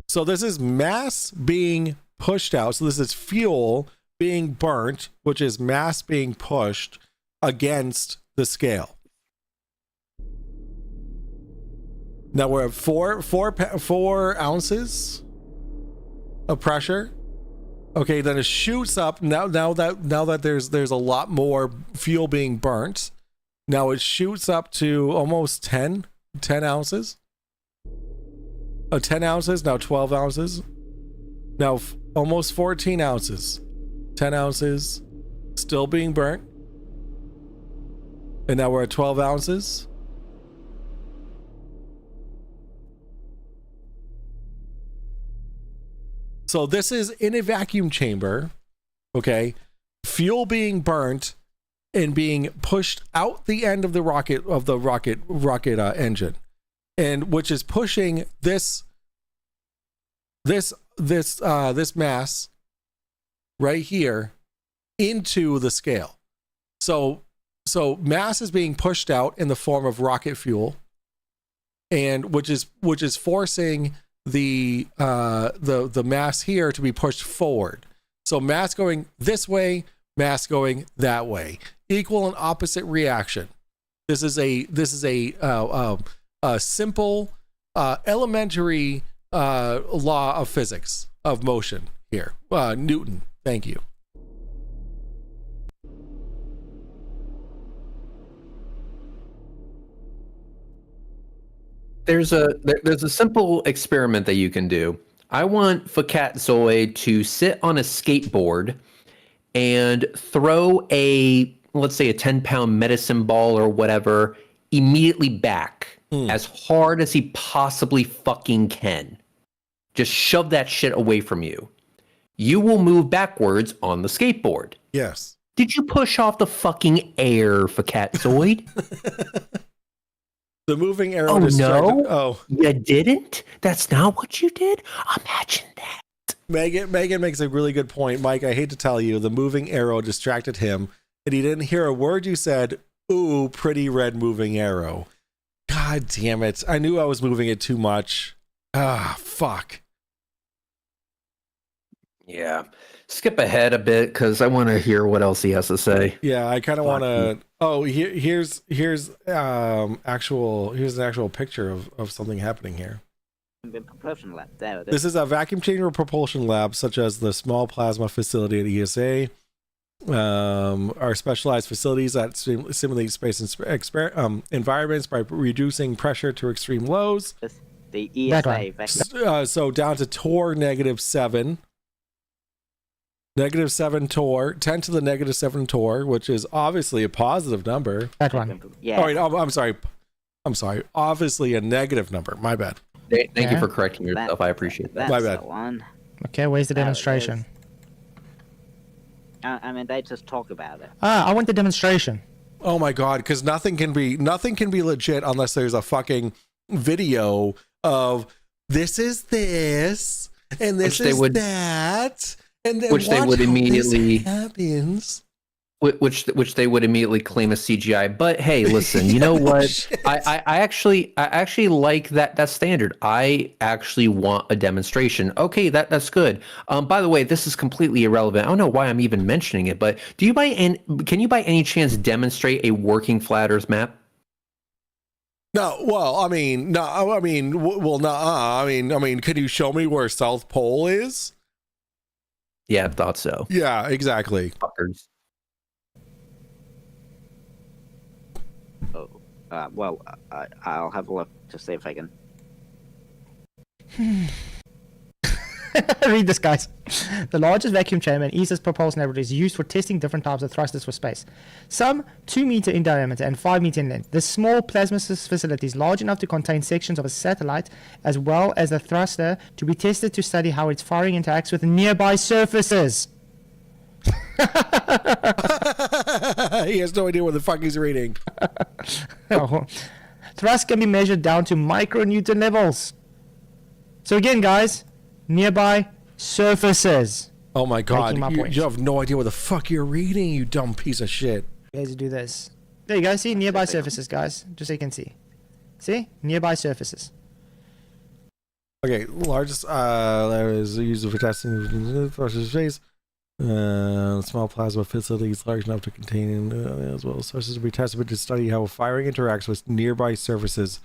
So this is mass being pushed out. So this is fuel being burnt, which is mass being pushed against the scale. Now we're at 4 ounces of pressure. Okay, then it shoots up. Now that there's a lot more fuel being burnt. Now it shoots up to almost 10 ounces. 10 ounces, now 12 ounces. Now almost 14 ounces. 10 ounces, still being burnt. And now we're at 12 ounces. So this is in a vacuum chamber, okay? Fuel being burnt and being pushed out the end of the rocket engine, and which is pushing this mass right here into the scale. So mass is being pushed out in the form of rocket fuel, and which is forcing the mass here to be pushed forward. So mass going this way, mass going that way. Equal and opposite reaction. This is a simple elementary law of physics of motion here. Newton. Thank you. There's a simple experiment that you can do. I want Fapzoid to sit on a skateboard and throw let's say a 10-pound medicine ball or whatever immediately back as hard as he possibly fucking can. Just shove that shit away from you. You will move backwards on the skateboard. Yes. Did you push off the fucking air, Fapzoid? The moving arrow. Oh distracted. no! Oh, you didn't? That's not what you did? Imagine that. Megan makes a really good point. Mike, I hate to tell you, the moving arrow distracted him, and he didn't hear a word you said. Ooh, pretty red moving arrow. God damn it. I knew I was moving it too much. Ah, fuck. Yeah. Skip ahead a bit because I want to hear what else he has to say. Yeah, I kind of want to. Oh, here's an actual picture of something happening here. Propulsion lab. There it is. This is a vacuum chamber propulsion lab, such as the small plasma facility at ESA. Are specialized facilities that simulate space environments by reducing pressure to extreme lows. The ESA. So down to torr -7. -7 torr, 10 to the -7 torr, which is obviously a positive number. That one. Yeah. Oh, wait, I'm sorry. Obviously a negative number. My bad. Thank you for correcting yourself. I appreciate that. My bad. One. Okay, where's the demonstration? I mean, they just talk about it. I want the demonstration. Oh my god, because nothing can be legit unless there's a fucking video of this is this and this is that And then which they would immediately happens. Which they would immediately claim as CGI. But hey, listen, you know what? I actually like that standard. I actually want a demonstration. Okay, that's good. By the way, this is completely irrelevant. I don't know why I'm even mentioning it, but can you by any chance demonstrate a working flat Earth map? No, well, I mean, no, I mean, well, no, I mean, can you show me where South Pole is? Yeah, I thought so. Yeah, exactly. Fuckers. Oh, well, I'll have a look to see if I can. Read this, guys. The largest vacuum chamber in ESA's propulsion laboratory is used for testing different types of thrusters for space. Some 2 meter in diameter and 5 meter in length. This small plasma facility is large enough to contain sections of a satellite as well as the thruster to be tested to study how its firing interacts with nearby surfaces. He has no idea what the fuck he's reading. Oh. Thrust can be measured down to micronewton levels. So again, guys, nearby surfaces. Oh my god, my point. you have no idea what the fuck you're reading, you dumb piece of shit. You guys do this. There you go, see? Nearby surfaces, guys. Just so you can see. See? Nearby surfaces. Okay, largest, there is used for testing versus space. Small plasma facilities large enough to contain as well as sources to be tested to study how firing interacts with nearby surfaces.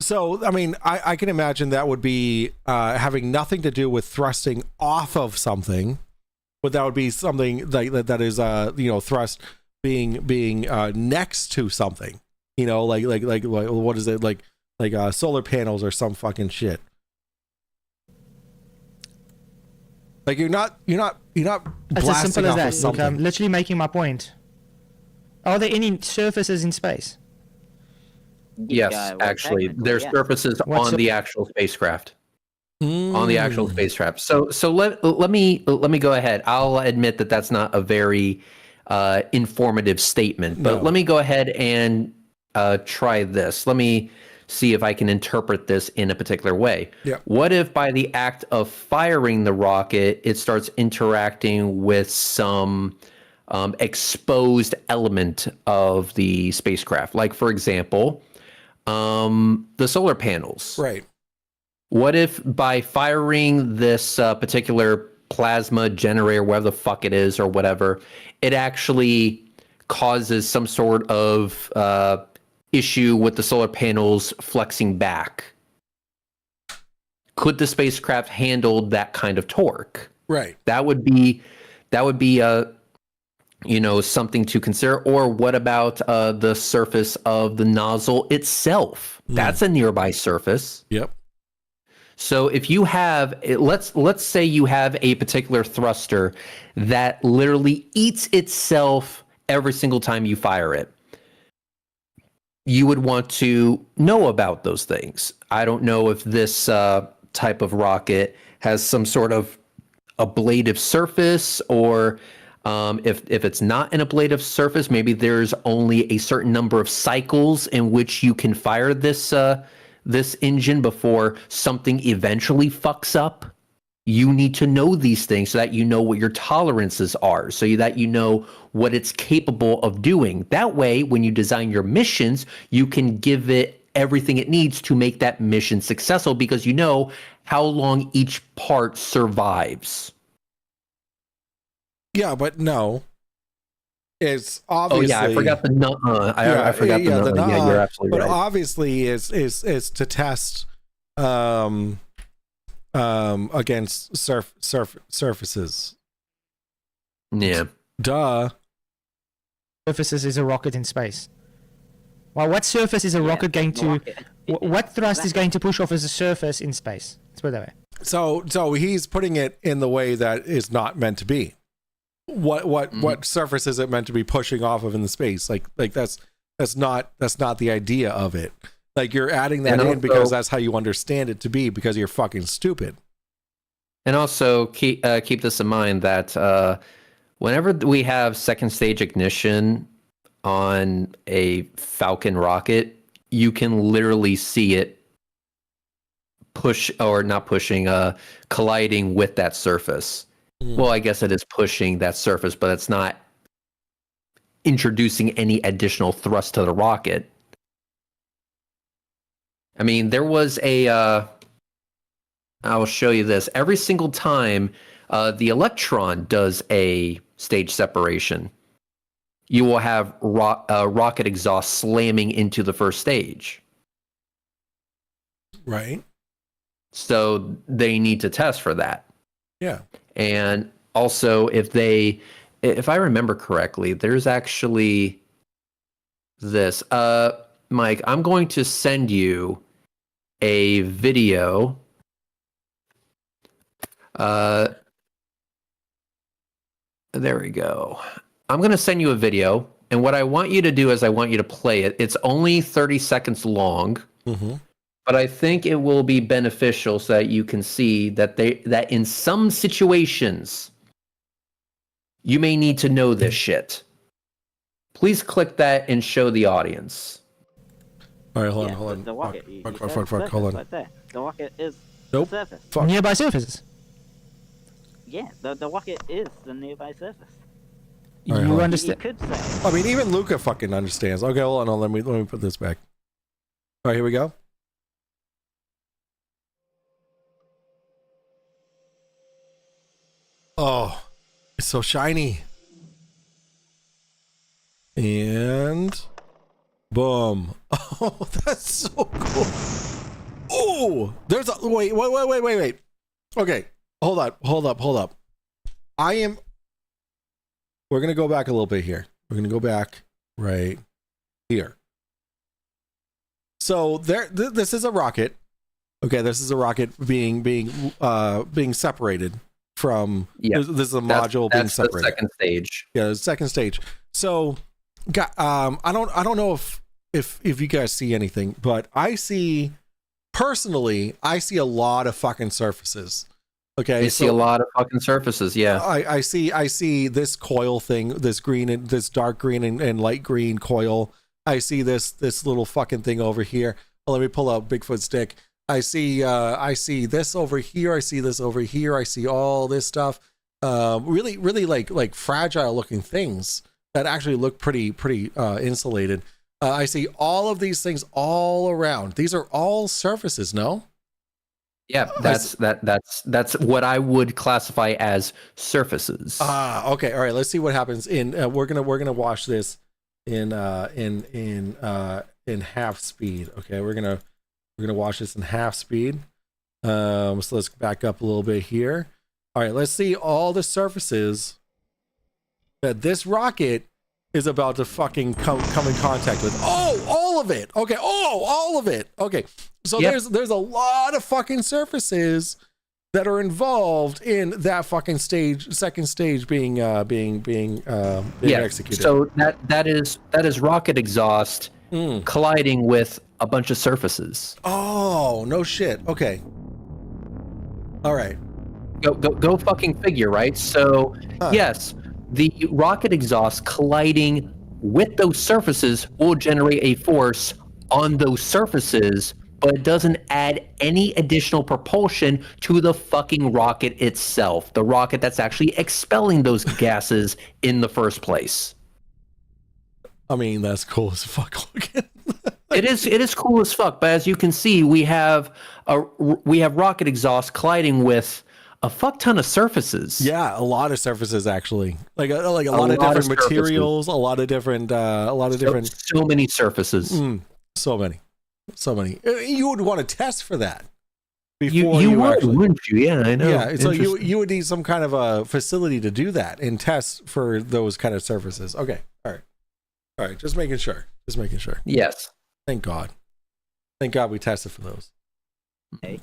So, I mean, I can imagine that would be having nothing to do with thrusting off of something, but that would be something that is, thrust being next to something, like what is it, like solar panels or some fucking shit. Like you're not It's as simple as that. Look, I'm literally making my point. Are there any surfaces in space? Yes, actually, there's surfaces on the actual spacecraft. On the actual spacecraft. So let me go ahead. I'll admit that that's not a very informative statement, but let me go ahead and try this. Let me see if I can interpret this in a particular way. Yeah. What if by the act of firing the rocket, it starts interacting with some exposed element of the spacecraft? Like, for example, the solar panels. Right. What if by firing this particular plasma generator, whatever the fuck it is or whatever, it actually causes some sort of issue with the solar panels flexing back? Could the spacecraft handle that kind of torque? Right. That would be something to consider. Or what about the surface of the nozzle itself? That's a nearby surface. Yep. So if you have, let's say you have a particular thruster that literally eats itself every single time you fire it, you would want to know about those things. I don't know if this type of rocket has some sort of ablative surface, or if it's not an ablative surface, maybe there's only a certain number of cycles in which you can fire this engine before something eventually fucks up. You need to know these things so that you know what your tolerances are, so that you know what it's capable of doing. That way, when you design your missions, you can give it everything it needs to make that mission successful, because you know how long each part survives. Yeah, but no. It's obviously. Oh yeah, I forgot the I forgot the nuh-uh. Yeah, you're absolutely right. But obviously, is to test against surfaces. Yeah. Duh. Surfaces is a rocket in space. Well, what surface is a rocket going to? What thrust is going to push off as a surface in space? Let's put it that way. So he's putting it in the way that is not meant to be. What surface is it meant to be pushing off of in the space? Like that's not the idea of it. Like you're adding that in because that's how you understand it to be, because you're fucking stupid. And also keep this in mind that whenever we have second stage ignition on a Falcon rocket, you can literally see it colliding with that surface. Well, I guess it is pushing that surface, but it's not introducing any additional thrust to the rocket. I mean, there was a... I'll show you this. Every single time the Electron does a stage separation, you will have rocket exhaust slamming into the first stage. Right. So they need to test for that. Yeah. And also, if I remember correctly, there's actually this. Mike, I'm going to send you a video. There we go. I'm going to send you a video, and what I want you to do is I want you to play it. It's only 30 seconds long, but I think it will be beneficial so that you can see that that in some situations you may need to know this shit. Please click that and show the audience. All right, hold on. The rocket, Fuck, hold on. right there. The rocket is Nope. the surface. Fuck. Nearby surfaces. Yeah, the rocket is the nearby surface. All right, You hold on. understand? You could say. I mean, even Luca fucking understands. Okay, hold on. Let me put this back. All right, here we go. Oh, it's so shiny. And boom. Oh, that's so cool. Oh, there's a wait. Okay, hold up. We're gonna go back a little bit here. We're gonna go back right here. So this is a rocket. Okay, this is a rocket being separated from. Yeah, this is a module being separated. The second stage. Yeah, the second stage. So, I don't know if you guys see anything, but I see a lot of fucking surfaces. Okay, You see a lot of fucking surfaces, yeah. I see this coil thing, this green and this dark green and light green coil. I see this little fucking thing over here. Oh, let me pull out Bigfoot stick. I see this over here. I see this over here. I see all this stuff. Really like fragile looking things that actually look pretty insulated. I see all of these things all around. These are all surfaces, no? Yeah, that's what I would classify as surfaces. Okay, all right. Let's see what happens in. We're gonna watch this in half speed. Okay, we're gonna watch this in half speed. So let's back up a little bit here. All right, let's see all the surfaces that this rocket is about to fucking come in contact with. Oh, all of it. Okay. Oh, all of it. Okay. So there's a lot of fucking surfaces that are involved in that fucking second stage being executed. So that is rocket exhaust colliding with a bunch of surfaces. Oh, no shit. Okay. All right. Go fucking figure, right? So yes, the rocket exhaust colliding with those surfaces will generate a force on those surfaces, but it doesn't add any additional propulsion to the fucking rocket itself. The rocket that's actually expelling those gases in the first place. I mean, that's cool as fuck looking. It is cool as fuck, but as you can see, we have rocket exhaust colliding with a fuck ton of surfaces. Yeah, a lot of surfaces actually. Like a lot of different materials, a lot of different so many surfaces. So many. You would want to test for that before you would, actually, wouldn't you? Yeah, I know. Yeah, so you would need some kind of a facility to do that and test for those kind of surfaces. Okay, all right. Just making sure. Yes. Thank God we tested for those. Okay.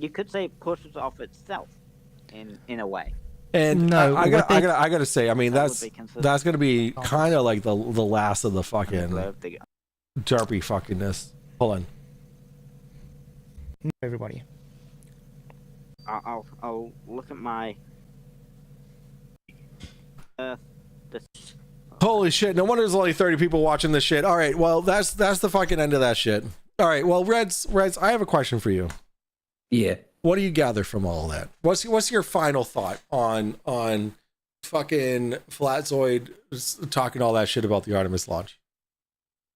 You could say it pushes off itself in a way. And no, I gotta say, I mean that's gonna be kind of like the last of the fucking derpy fuckingness. Hold on. Everybody. I'll look at my. Holy shit! No wonder there's only 30 people watching this shit. All right, well that's the fucking end of that shit. All right, well Reds, I have a question for you. Yeah. what do you gather from all of that? What's your final thought on fucking Fapzoid talking all that shit about the Artemis launch?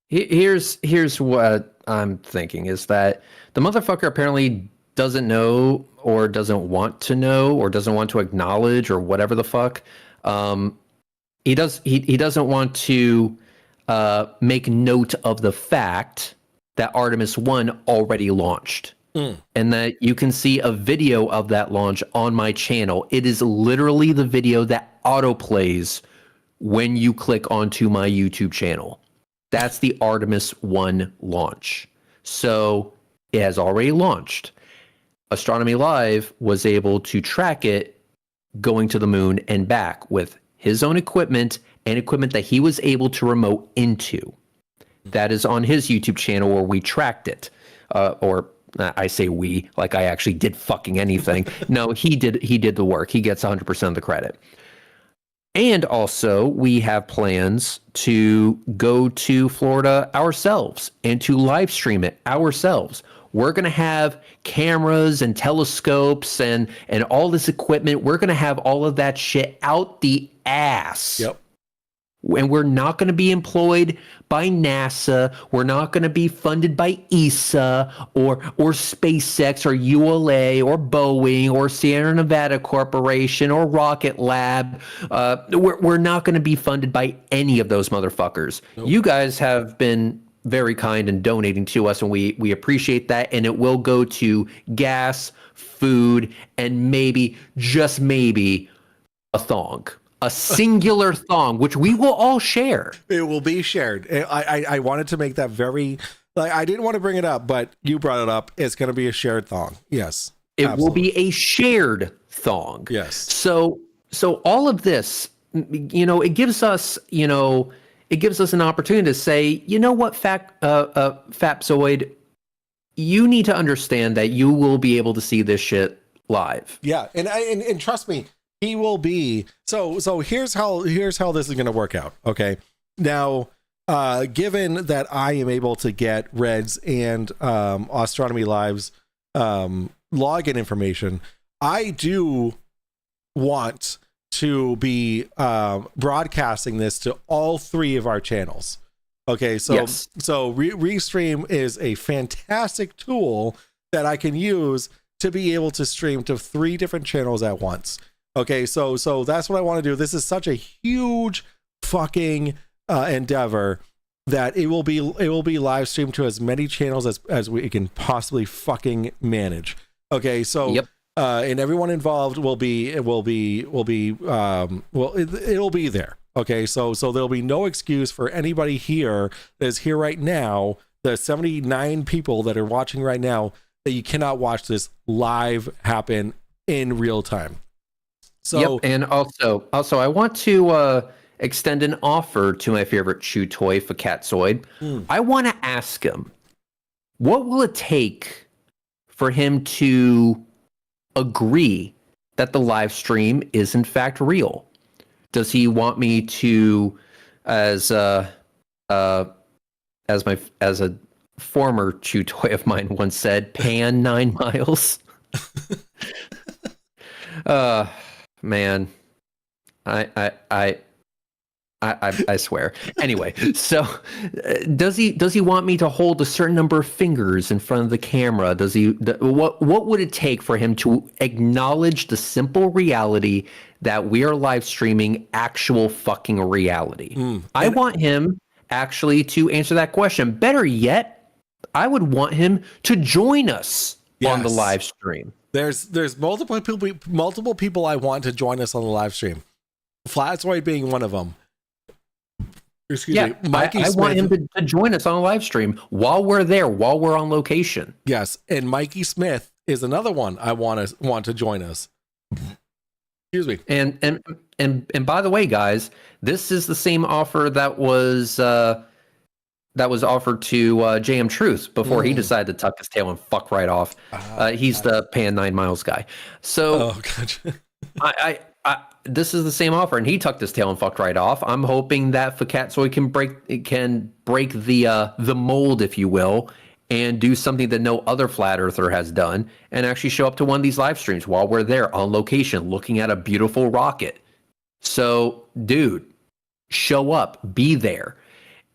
Here's what I'm thinking is that the motherfucker apparently doesn't know or doesn't want to know or doesn't want to acknowledge or whatever the fuck. He doesn't want to make note of the fact that Artemis 1 already launched. And that you can see a video of that launch on my channel. It is literally the video that autoplays when you click onto my YouTube channel. That's the Artemis 1 launch. So it has already launched. Astronomy Live was able to track it going to the moon and back with his own equipment and equipment that he was able to remote into. That is on his YouTube channel where we tracked it. I say we, like I actually did fucking anything. No, he did the work. He gets 100% of the credit. And also, we have plans to go to Florida ourselves and to live stream it ourselves. We're going to have cameras and telescopes and all this equipment. We're going to have all of that shit out the ass. Yep. And we're not going to be employed by NASA. We're not going to be funded by ESA or SpaceX or ULA or Boeing or Sierra Nevada Corporation or Rocket Lab. We're not going to be funded by any of those motherfuckers. Nope. You guys have been very kind in donating to us, and we appreciate that. And it will go to gas, food, and maybe, just maybe, a thong. A singular thong, which we will all share. It will be shared. I wanted to make that very, like, I didn't want to bring it up, but you brought it up. It's going to be a shared thong. Yes. It absolutely will be a shared thong. Yes. So all of this, it gives us, an opportunity to say, you know what, Fapzoid, you need to understand that you will be able to see this shit live. Yeah. And trust me, he will be. So here's how this is going to work out. Okay. Now, given that I am able to get Red's and Astronomy Live's login information, I do want to be broadcasting this to all three of our channels. Okay. So yes. Restream is a fantastic tool that I can use to be able to stream to 3 different channels at once. Okay, so that's what I want to do. This is such a huge fucking endeavor that it will be live streamed to as many channels as we can possibly fucking manage. Okay, so yep. And everyone involved it'll be there. Okay, so there'll be no excuse for anybody here that is here right now, the 79 people that are watching right now, that you cannot watch this live happen in real time. So, yep, and also I want to extend an offer to my favorite chew toy, Fapzoid. I want to ask him, what will it take for him to agree that the live stream is in fact real? Does he want me to, as a former chew toy of mine once said, pan 9 miles? Man, I swear. Anyway, so does he want me to hold a certain number of fingers in front of the camera? What would it take for him to acknowledge the simple reality that we are live streaming actual fucking reality? I want him actually to answer that question. Better yet, I would want him to join us on the live stream. There's multiple people I want to join us on the live stream. Fapzoid being one of them. Excuse me. Mikey Smith. I want him to join us on a live stream while we're there, while we're on location. Yes, and Mikey Smith is another one I want to join us. Excuse me. And by the way, guys, this is the same offer that was offered to JM Truth before he decided to tuck his tail and fuck right off. He's the pan 9 miles guy. So gotcha. this is the same offer, and he tucked his tail and fucked right off. I'm hoping that Fapzoid can break the mold, if you will, and do something that no other flat earther has done and actually show up to one of these live streams while we're there on location looking at a beautiful rocket. So, dude, show up, be there.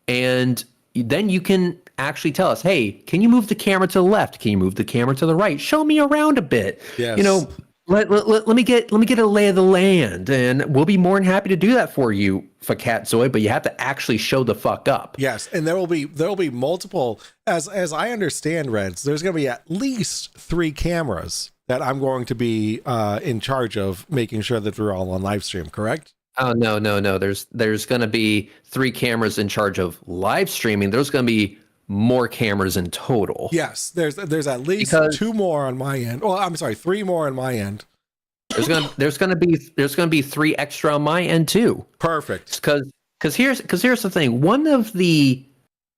And then you can actually tell us, hey, can you move the camera to the left? Can you move the camera to the right? Show me around a bit. Yes. You know, let me get a lay of the land, and we'll be more than happy to do that for you, Fapzoid, but you have to actually show the fuck up. Yes, and there will be multiple, as I understand, Reds, there's going to be at least 3 cameras that I'm going to be in charge of making sure that we're all on live stream, correct? Oh, no. There's going to be 3 cameras in charge of live streaming. There's going to be more cameras in total. Yes, there's at least 2 more on my end. Well, I'm sorry, 3 more on my end. There's gonna be 3 extra on my end too. Perfect. Because here's the thing. One of the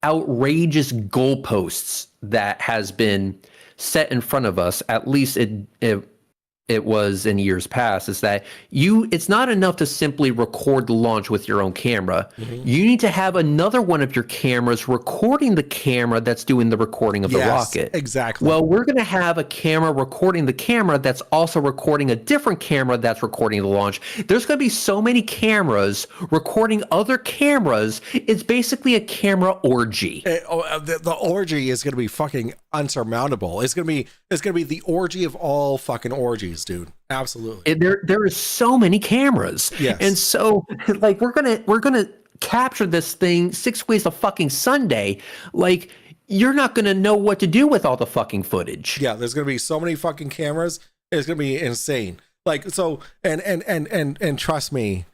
outrageous goalposts that has been set in front of us, at least it was in years past, is that it's not enough to simply record the launch with your own camera. Mm-hmm. You need to have another one of your cameras recording the camera that's doing the recording of the rocket. Exactly. Well, we're going to have a camera recording the camera that's also recording a different camera that's recording the launch. There's going to be so many cameras recording other cameras. It's basically a camera orgy. The orgy is going to be fucking unsurmountable. It's going to be the orgy of all fucking orgies, dude. Absolutely. There is so many cameras. Yes. And so like we're gonna capture this thing 6 ways a fucking Sunday. Like you're not gonna know what to do with all the fucking footage. Yeah, there's gonna be so many fucking cameras. It's gonna be insane. Like so, and trust me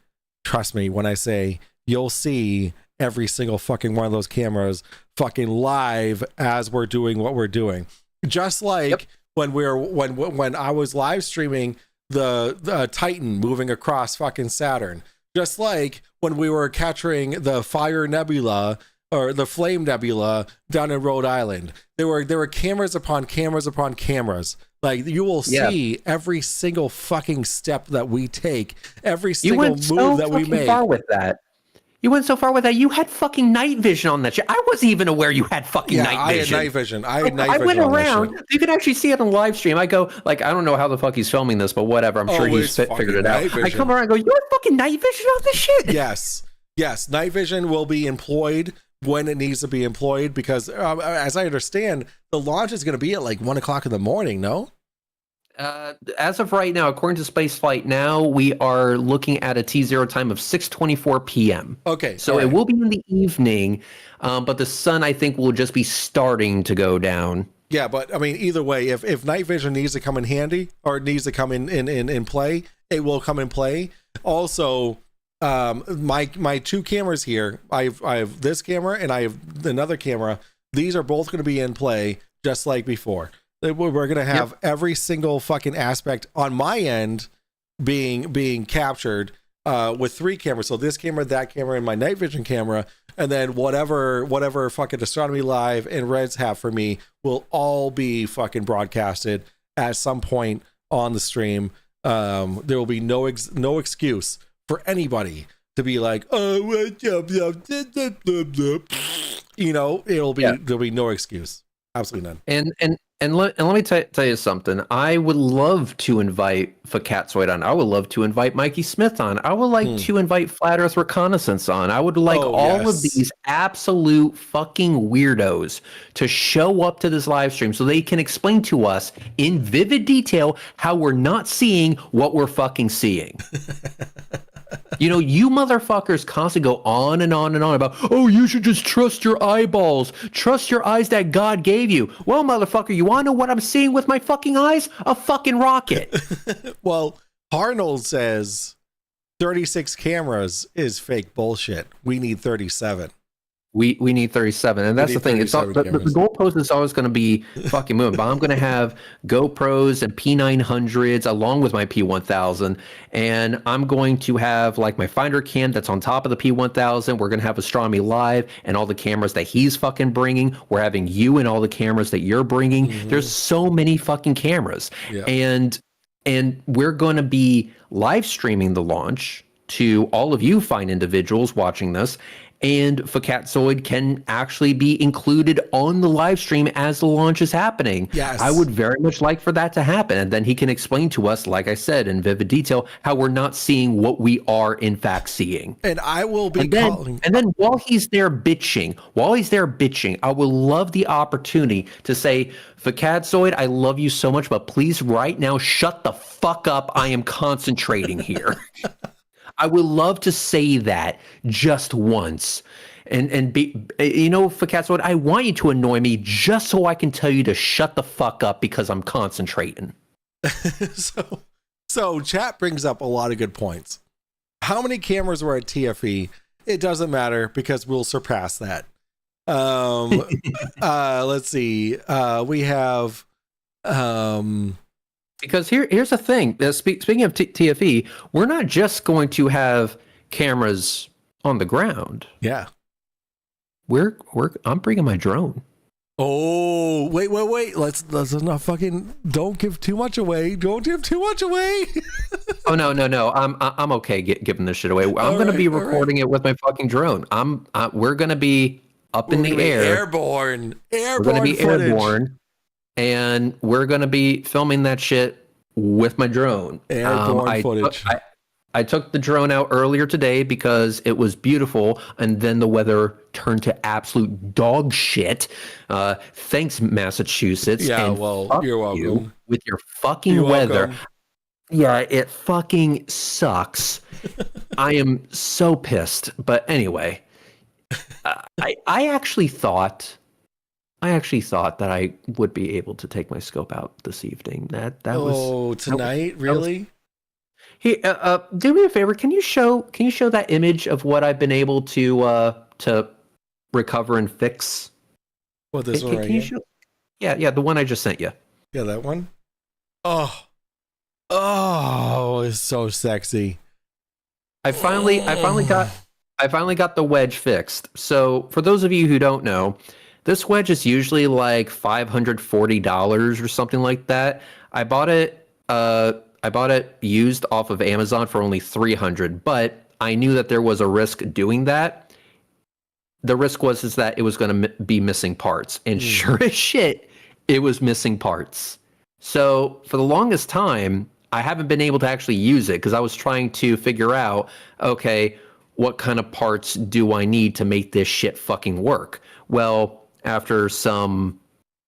when I say you'll see every single fucking one of those cameras fucking live as we're doing what we're doing. Just like when I was live streaming the Titan moving across fucking Saturn. Just like when we were capturing the Fire Nebula or the Flame Nebula down in Rhode Island. There were cameras upon cameras upon cameras. Like you will see every single fucking step that we take, every single move that we make. Far with that. You went so far with that. You had fucking night vision on that shit. I wasn't even aware you had fucking night vision. I had night vision. I went around. You can actually see it on live stream. I go, like, I don't know how the fuck he's filming this, but whatever. I'm sure he's figured it out. I come around and go, you have fucking night vision on this shit? Yes. Night vision will be employed when it needs to be employed because, as I understand, the launch is going to be at like 1 o'clock in the morning, no? As of right now, according to Spaceflight Now, we are looking at a T0 time of 6:24 p.m. Okay. So it will be in the evening, but the sun, I think, will just be starting to go down. Yeah, but I mean, either way, if night vision needs to come in handy or needs to come in play, it will come in play. Also, my 2 cameras here, I have this camera and I have another camera. These are both going to be in play just like before. We're going to have every single fucking aspect on my end being captured with 3 cameras. So this camera, that camera, and my night vision camera, and then whatever fucking Astronomy Live and Reds have for me will all be fucking broadcasted at some point on the stream. There will be no excuse for anybody to be like, oh, you know, there'll be no excuse. Absolutely none. And let me tell you something. I would love to invite Fapzoid on. I would love to invite Mikey Smith on. I would like to invite Flat Earth Reconnaissance on. I would like all of these absolute fucking weirdos to show up to this live stream so they can explain to us in vivid detail how we're not seeing what we're fucking seeing. You know, you motherfuckers constantly go on and on and on about, oh, you should just trust your eyeballs. Trust your eyes that God gave you. Well, motherfucker, you want to know what I'm seeing with my fucking eyes? A fucking rocket. Well, Arnold says 36 cameras is fake bullshit. We need 37. We need 37, and that's the thing. It's all, the goalpost is always going to be fucking moving. But I'm going to have GoPros and P900s along with my P1000, and I'm going to have like my Finder cam that's on top of the P1000. We're going to have Astronomy Live and all the cameras that he's fucking bringing. We're having you and all the cameras that you're bringing. Mm-hmm. There's so many fucking cameras, and we're going to be live streaming the launch to all of you fine individuals watching this, and Fapzoid can actually be included on the live stream as the launch is happening. Yes. I would very much like for that to happen. And then he can explain to us, like I said, in vivid detail, how we're not seeing what we are in fact seeing. And I will be And then while he's there bitching, I will love the opportunity to say, Fapzoid, I love you so much, but please right now shut the fuck up. I am concentrating here. I would love to say that just once. And be, Fapzoid, I want you to annoy me just so I can tell you to shut the fuck up because I'm concentrating. So chat brings up a lot of good points. How many cameras were at TFE? It doesn't matter because we'll surpass that. Let's see. We have because here's the thing. Speaking of TFE, we're not just going to have cameras on the ground. Yeah. I'm bringing my drone. Oh, wait. Let's not fucking, don't give too much away. Don't give too much away. Oh, no. I'm okay giving this shit away. I'm going to be recording it with my fucking drone. We're going to be up in the air. Airborne. We're going to be footage. airborne. And we're going to be filming that shit with my drone. Airborne footage. I took the drone out earlier today because it was beautiful, and then the weather turned to absolute dog shit. Thanks, Massachusetts. Yeah, and well, you're welcome. You with your fucking weather. Welcome. Yeah, it fucking sucks. I am so pissed. But anyway, I actually thought that I would be able to take my scope out this evening. That was tonight, really? Hey, do me a favor. Can you show that image of what I've been able to recover and fix? What, this one right here? Yeah, the one I just sent you. Yeah, that one. Oh, it's so sexy. I finally got the wedge fixed. So for those of you who don't know, this wedge is usually like $540 or something like that. I bought it used off of Amazon for only $300, but I knew that there was a risk doing that. The risk was that it was going to be missing parts, and sure as shit, it was missing parts. So for the longest time, I haven't been able to actually use it because I was trying to figure out, okay, what kind of parts do I need to make this shit fucking work? Well, after some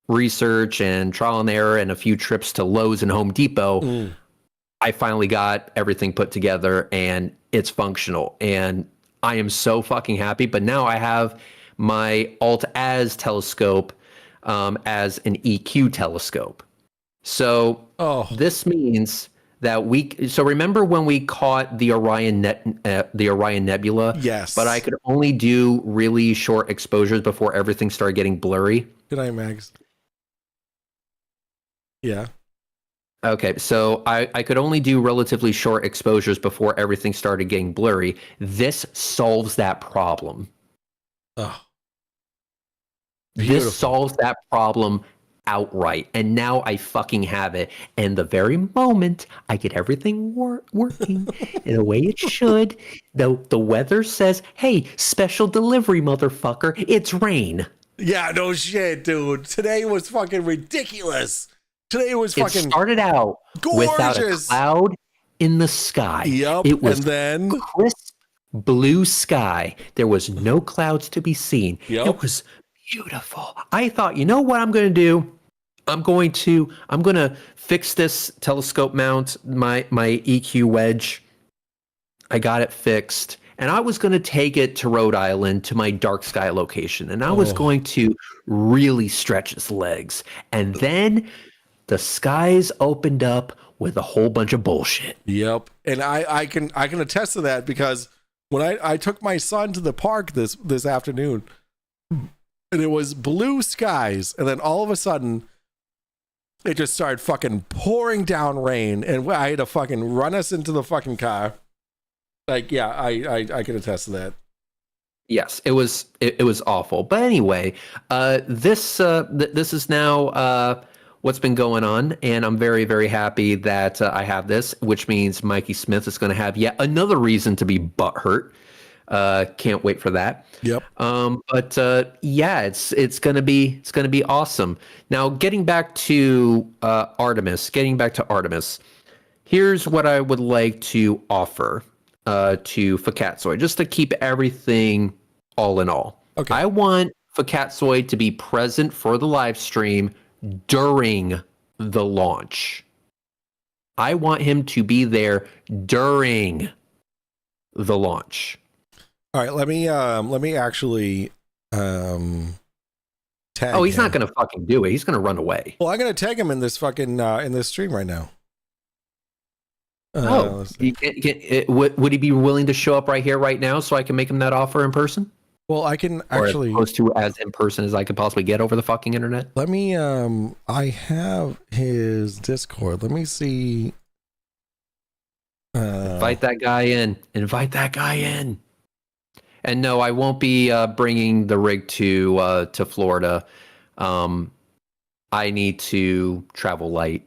research and trial and error and a few trips to Lowe's and Home Depot, I finally got everything put together and it's functional. And I am so fucking happy. But now I have my Alt-Az telescope as an EQ telescope. So this means that so remember when we caught the Orion Nebula? Yes. But I could only do really short exposures before everything started getting blurry. Good night, Mags. Yeah. Okay, so I could only do relatively short exposures before everything started getting blurry. This solves that problem. Oh. This solves that problem outright. And now I fucking have it. And the very moment I get everything working in the way it should, the weather says, hey, special delivery, motherfucker, it's rain. Yeah, no shit, dude. Today was fucking ridiculous. Today was fucking... It started out gorgeous. Without a cloud in the sky. Yep, it was and then... crisp blue sky. There was no clouds to be seen. Yep. It was beautiful. I thought, you know what I'm going to do? I'm going to fix this telescope mount, my EQ wedge. I got it fixed. And I was going to take it to Rhode Island to my dark sky location. And I was going to really stretch its legs. And then the skies opened up with a whole bunch of bullshit. Yep. And I can attest to that because when I took my son to the park this afternoon, and it was blue skies, and then all of a sudden it just started fucking pouring down rain, and I had to fucking run us into the fucking car. Like, yeah, I can attest to that. Yes, it was awful. But anyway, this is now what's been going on, and I'm very, very happy that I have this, which means Mikey Smith is going to have yet another reason to be butthurt. Can't wait for that. Yep. But yeah, it's gonna be awesome. Now, getting back to Artemis. Here's what I would like to offer to Fapzoid, just to keep everything all in all. Okay. I want Fapzoid to be present for the live stream during the launch. I want him to be there during the launch. All right, let me actually tag Oh, he's him. not gonna fucking do it. He's gonna run away. Well, I'm gonna tag him in this fucking in this stream right now. Would he be willing to show up right here, right now, so I can make him that offer in person? Well, I can Or actually as close to as in person as I could possibly get over the fucking internet. let me I have his Discord. Let me see. Invite that guy in. Invite that guy in. And no, I won't be bringing the rig to Florida. I need to travel light,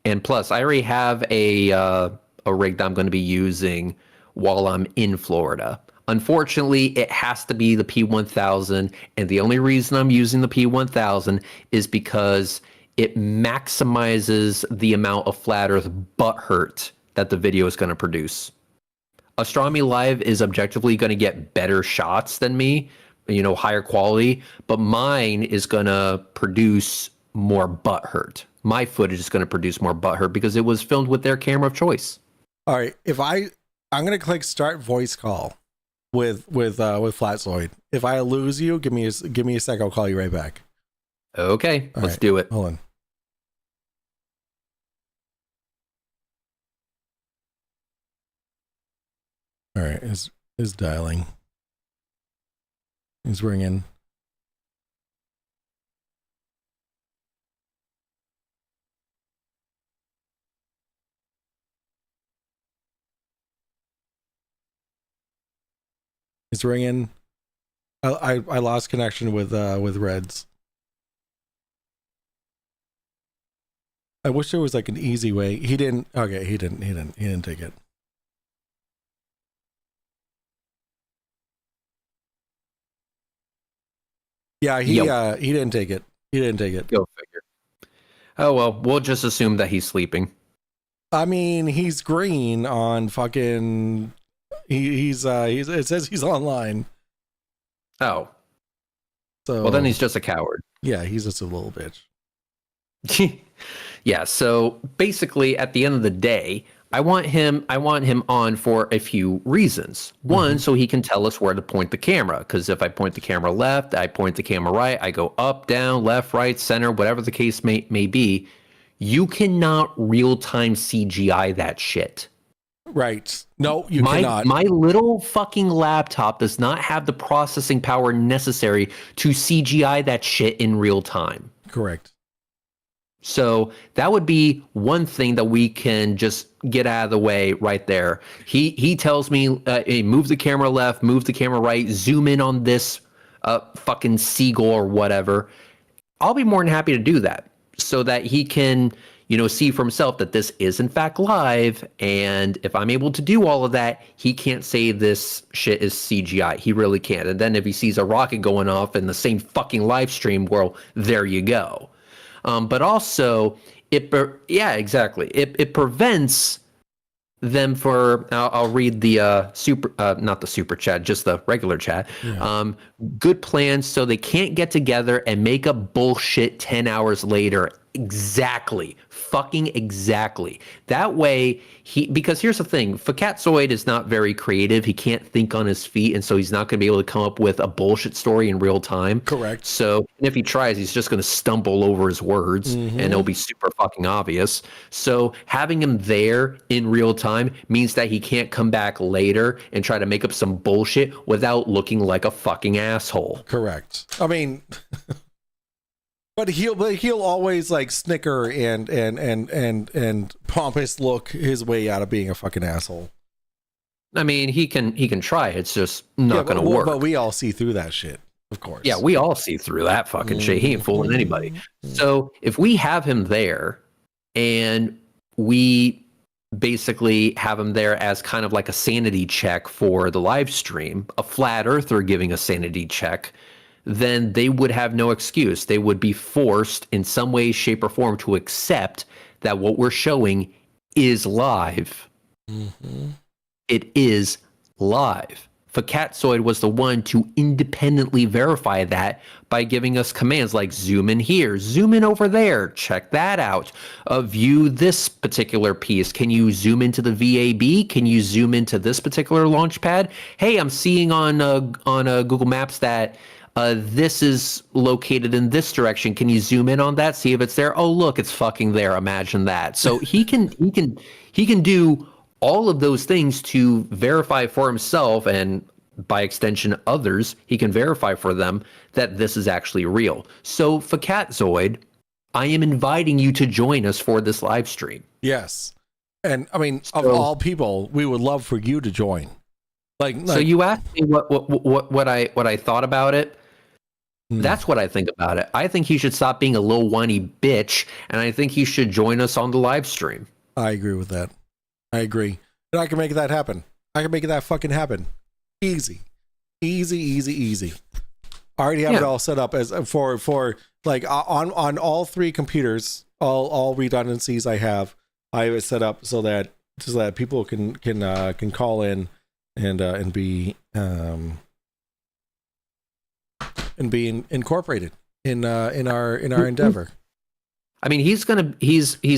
and plus, I already have a rig that I'm going to be using while I'm in Florida. Unfortunately, it has to be the P1000, and the only reason I'm using the P1000 is because it maximizes the amount of flat Earth butt hurt that the video is going to produce. Astronomy Live is objectively going to get better shots than me, higher quality, but mine is going to produce more butt hurt. My footage is going to produce more butt hurt because it was filmed with their camera of choice. All right, I'm going to click start voice call with Fapzoid. If I lose you, give me a sec. I'll call you right back. Okay, All let's right, do it. Hold on. All right, is dialing. He's ringing. It's ringing. I lost connection with Reds. I wish there was like an easy way. He didn't. Okay, he didn't take it. Yeah, he didn't take it. He didn't take it. Go figure. Oh well, we'll just assume that he's sleeping. I mean, he's green on fucking. He's it says he's online. Oh. So Well, then he's just a coward. Yeah, he's just a little bitch. Yeah, so basically at the end of the day, I want him on for a few reasons. One, so he can tell us where to point the camera, because if I point the camera left, I point the camera right, I go up, down, left, right, center, whatever the case may be. You cannot real-time CGI that shit. Right. No, you cannot. My little fucking laptop does not have the processing power necessary to CGI that shit in real time. Correct. So that would be one thing that we can just get out of the way right there. He tells me, hey, move the camera left, move the camera right, zoom in on this fucking seagull or whatever. I'll be more than happy to do that so that he can, see for himself that this is in fact live. And if I'm able to do all of that, he can't say this shit is CGI. He really can't. And then if he sees a rocket going off in the same fucking live stream, well, there you go. But also, it prevents them for. I'll read the not the super chat, just the regular chat. Yeah. Good plans so they can't get together and make up bullshit 10 hours later. Exactly. Fucking exactly. That way, because here's the thing, Fapzoid is not very creative. He can't think on his feet, and so he's not going to be able to come up with a bullshit story in real time. Correct. So if he tries, he's just going to stumble over his words, and it'll be super fucking obvious. So having him there in real time means that he can't come back later and try to make up some bullshit without looking like a fucking asshole. Correct. I mean... But he'll always like snicker and pompous look his way out of being a fucking asshole. I mean, he can try. It's just not going to work. But we all see through that shit, of course. Yeah, we all see through that fucking shit. He ain't fooling anybody. So if we have him there and we basically have him there as kind of like a sanity check for the live stream, a flat earther giving a sanity check, then they would have no excuse. They would be forced in some way, shape, or form to accept that what we're showing is live. Mm-hmm. It is live. Fapzoid was the one to independently verify that by giving us commands like zoom in here, zoom in over there, check that out, view this particular piece. Can you zoom into the VAB? Can you zoom into this particular launch pad? Hey, I'm seeing on Google Maps that this is located in this direction. Can you zoom in on that? See if it's there. Oh, look, it's fucking there. Imagine that. So he can do all of those things to verify for himself, and by extension others, he can verify for them that this is actually real. So Fapzoid, I am inviting you to join us for this live stream. Yes. And I mean, of all people, we would love for you to join. Like so you asked me what I thought about it. That's what I think about it. I think he should stop being a little whiny bitch, and I think he should join us on the live stream. I agree with that. I agree. And I can make that happen. I can make that fucking happen. Easy. Easy. I already have it all set up as for like on all three computers, all redundancies I have it set up so that people can call in and be incorporated in our endeavor. I mean, he's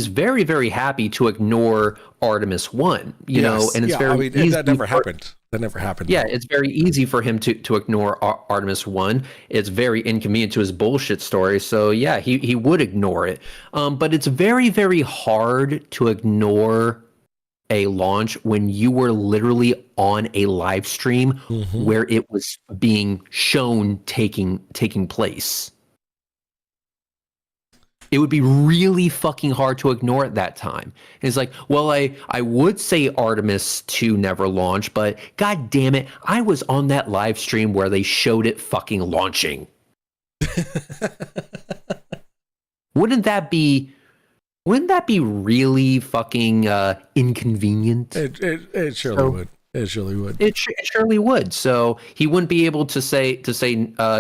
very, very happy to ignore Artemis 1, you know, and it's very easy. That never happened. That never happened. Yeah, it's very easy for him to ignore Artemis 1. It's very inconvenient to his bullshit story. So yeah, he would ignore it. But it's very, very hard to ignore a launch when you were literally on a live stream where it was being shown taking place. It would be really fucking hard to ignore at that time. And it's like, well, I would say Artemis 2 never launched, but god damn it, I was on that live stream where they showed it fucking launching. Wouldn't that be really fucking inconvenient? It surely would. It surely would. It surely would. So he wouldn't be able to say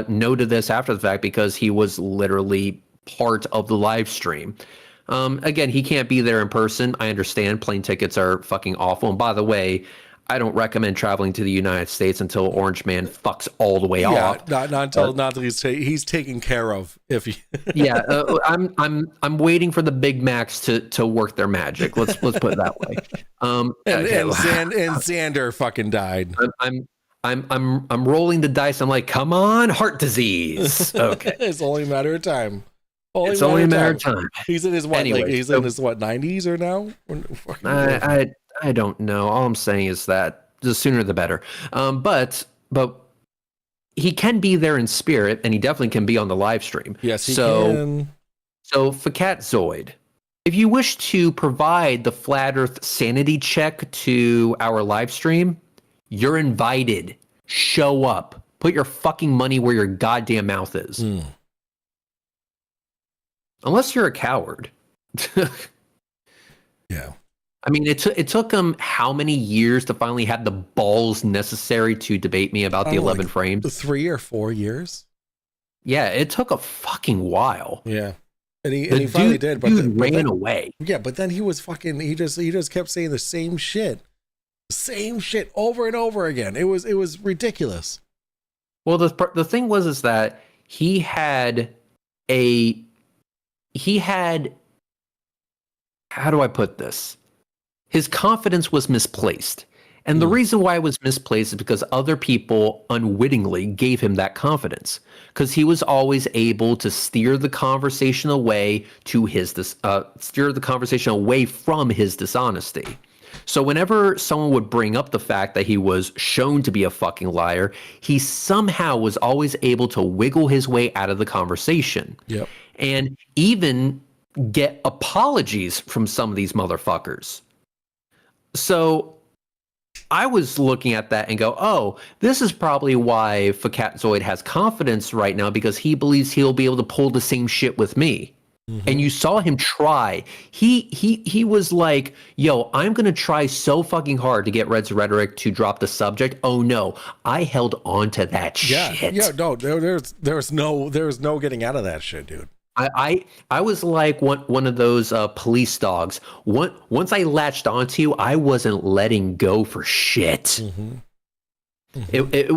no to this after the fact because he was literally part of the live stream. Again, he can't be there in person. I understand plane tickets are fucking awful. And by the way, I don't recommend traveling to the United States until Orange Man fucks all the way off. Not until he's taken care of. If he yeah, I'm waiting for the Big Macs to work their magic. Let's put it that way. And Xander fucking died. I'm rolling the dice. I'm like, come on, heart disease. Okay, it's only a matter of time. It's only a matter of time. He's in his what? Anyway, in his 90s or now? I don't know. All I'm saying is that the sooner the better. But he can be there in spirit, and he definitely can be on the live stream. Yes, he can. So Fapzoid, if you wish to provide the Flat Earth sanity check to our live stream, you're invited. Show up. Put your fucking money where your goddamn mouth is. Unless you're a coward. Yeah. I mean, it took him how many years to finally have the balls necessary to debate me about the 11 frames? 3 or 4 years. Yeah, it took a fucking while. Yeah. And he finally did, but then ran away. Yeah, but then he was fucking he just kept saying the same shit. Same shit over and over again. It was ridiculous. Well, the thing was that he had how do I put this? His confidence was misplaced. And the reason why it was misplaced is because other people unwittingly gave him that confidence. Because he was always able to steer the conversation away from his dishonesty. So whenever someone would bring up the fact that he was shown to be a fucking liar, he somehow was always able to wiggle his way out of the conversation. Yep. And even get apologies from some of these motherfuckers. So I was looking at that and go, oh, this is probably why Fapzoid has confidence right now, because he believes he'll be able to pull the same shit with me. And you saw him try. He was like, yo, I'm gonna try so fucking hard to get Red's Rhetoric to drop the subject. Oh no, I held on to that shit. Yeah, no, there's no getting out of that shit, dude. I was like one of those police dogs. Once I latched onto you, I wasn't letting go for shit. It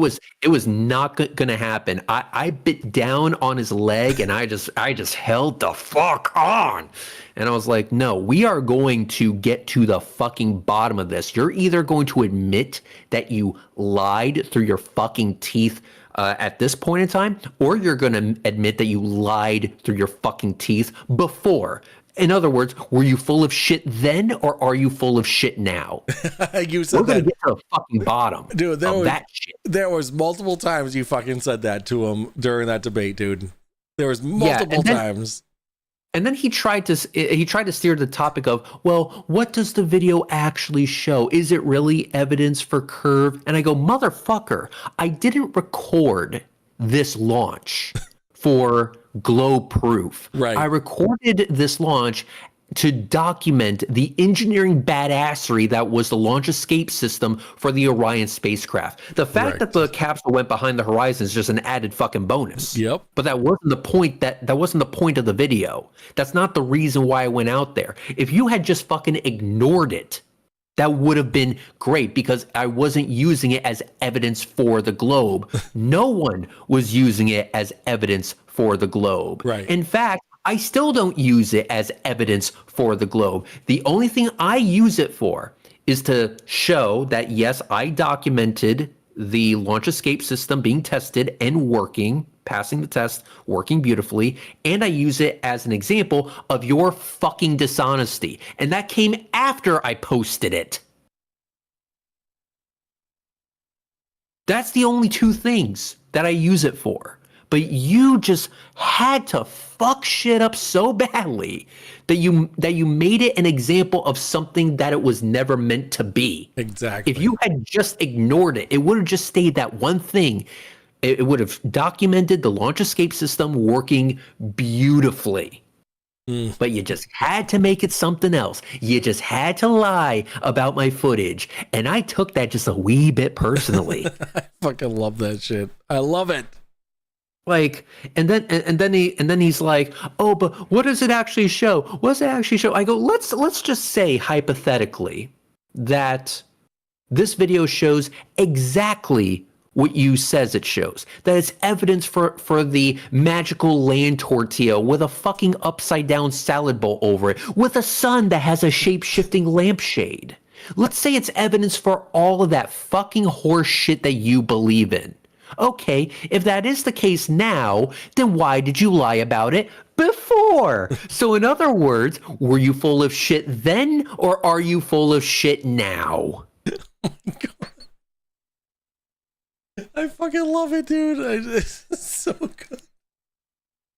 was not gonna happen. I bit down on his leg and I just held the fuck on. And I was like, no, we are going to get to the fucking bottom of this. You're either going to admit that you lied through your fucking teeth at this point in time, or you're going to admit that you lied through your fucking teeth before. In other words, were you full of shit then, or are you full of shit now? You said We're going to get to the fucking bottom dude, that shit. There was multiple times you fucking said that to him during that debate, dude. There was multiple times. And then he tried to steer the topic of, well, what does the video actually show? Is it really evidence for curve? And I go, motherfucker, I didn't record this launch for glow proof. Right. I recorded this launch to document the engineering badassery that was the launch escape system for the Orion spacecraft. The fact that the capsule went behind the horizon is just an added fucking bonus. Yep. But that wasn't the point. That wasn't the point of the video. That's not the reason why I went out there. If you had just fucking ignored it, that would have been great, because I wasn't using it as evidence for the globe. No one was using it as evidence for the globe. Right. In fact, I still don't use it as evidence for the globe. The only thing I use it for is to show that, yes, I documented the launch escape system being tested and working, passing the test, working beautifully, and I use it as an example of your fucking dishonesty. And that came after I posted it. That's the only two things that I use it for. But you just had to fuck shit up so badly that you made it an example of something that it was never meant to be. Exactly. If you had just ignored it, it would have just stayed that one thing. It would have documented the launch escape system working beautifully. But you just had to make it something else. You just had to lie about my footage. And I took that just a wee bit personally. I fucking love that shit. I love it. Like, and then he's like, oh, but what does it actually show? What does it actually show? I go, let's just say hypothetically that this video shows exactly what you says it shows. That it's evidence for the magical land tortilla with a fucking upside down salad bowl over it, with a sun that has a shape-shifting lampshade. Let's say it's evidence for all of that fucking horse shit that you believe in. Okay, if that is the case now, then why did you lie about it before? So in other words, were you full of shit then, or are you full of shit now? Oh my God. I fucking love it, dude. It's so good.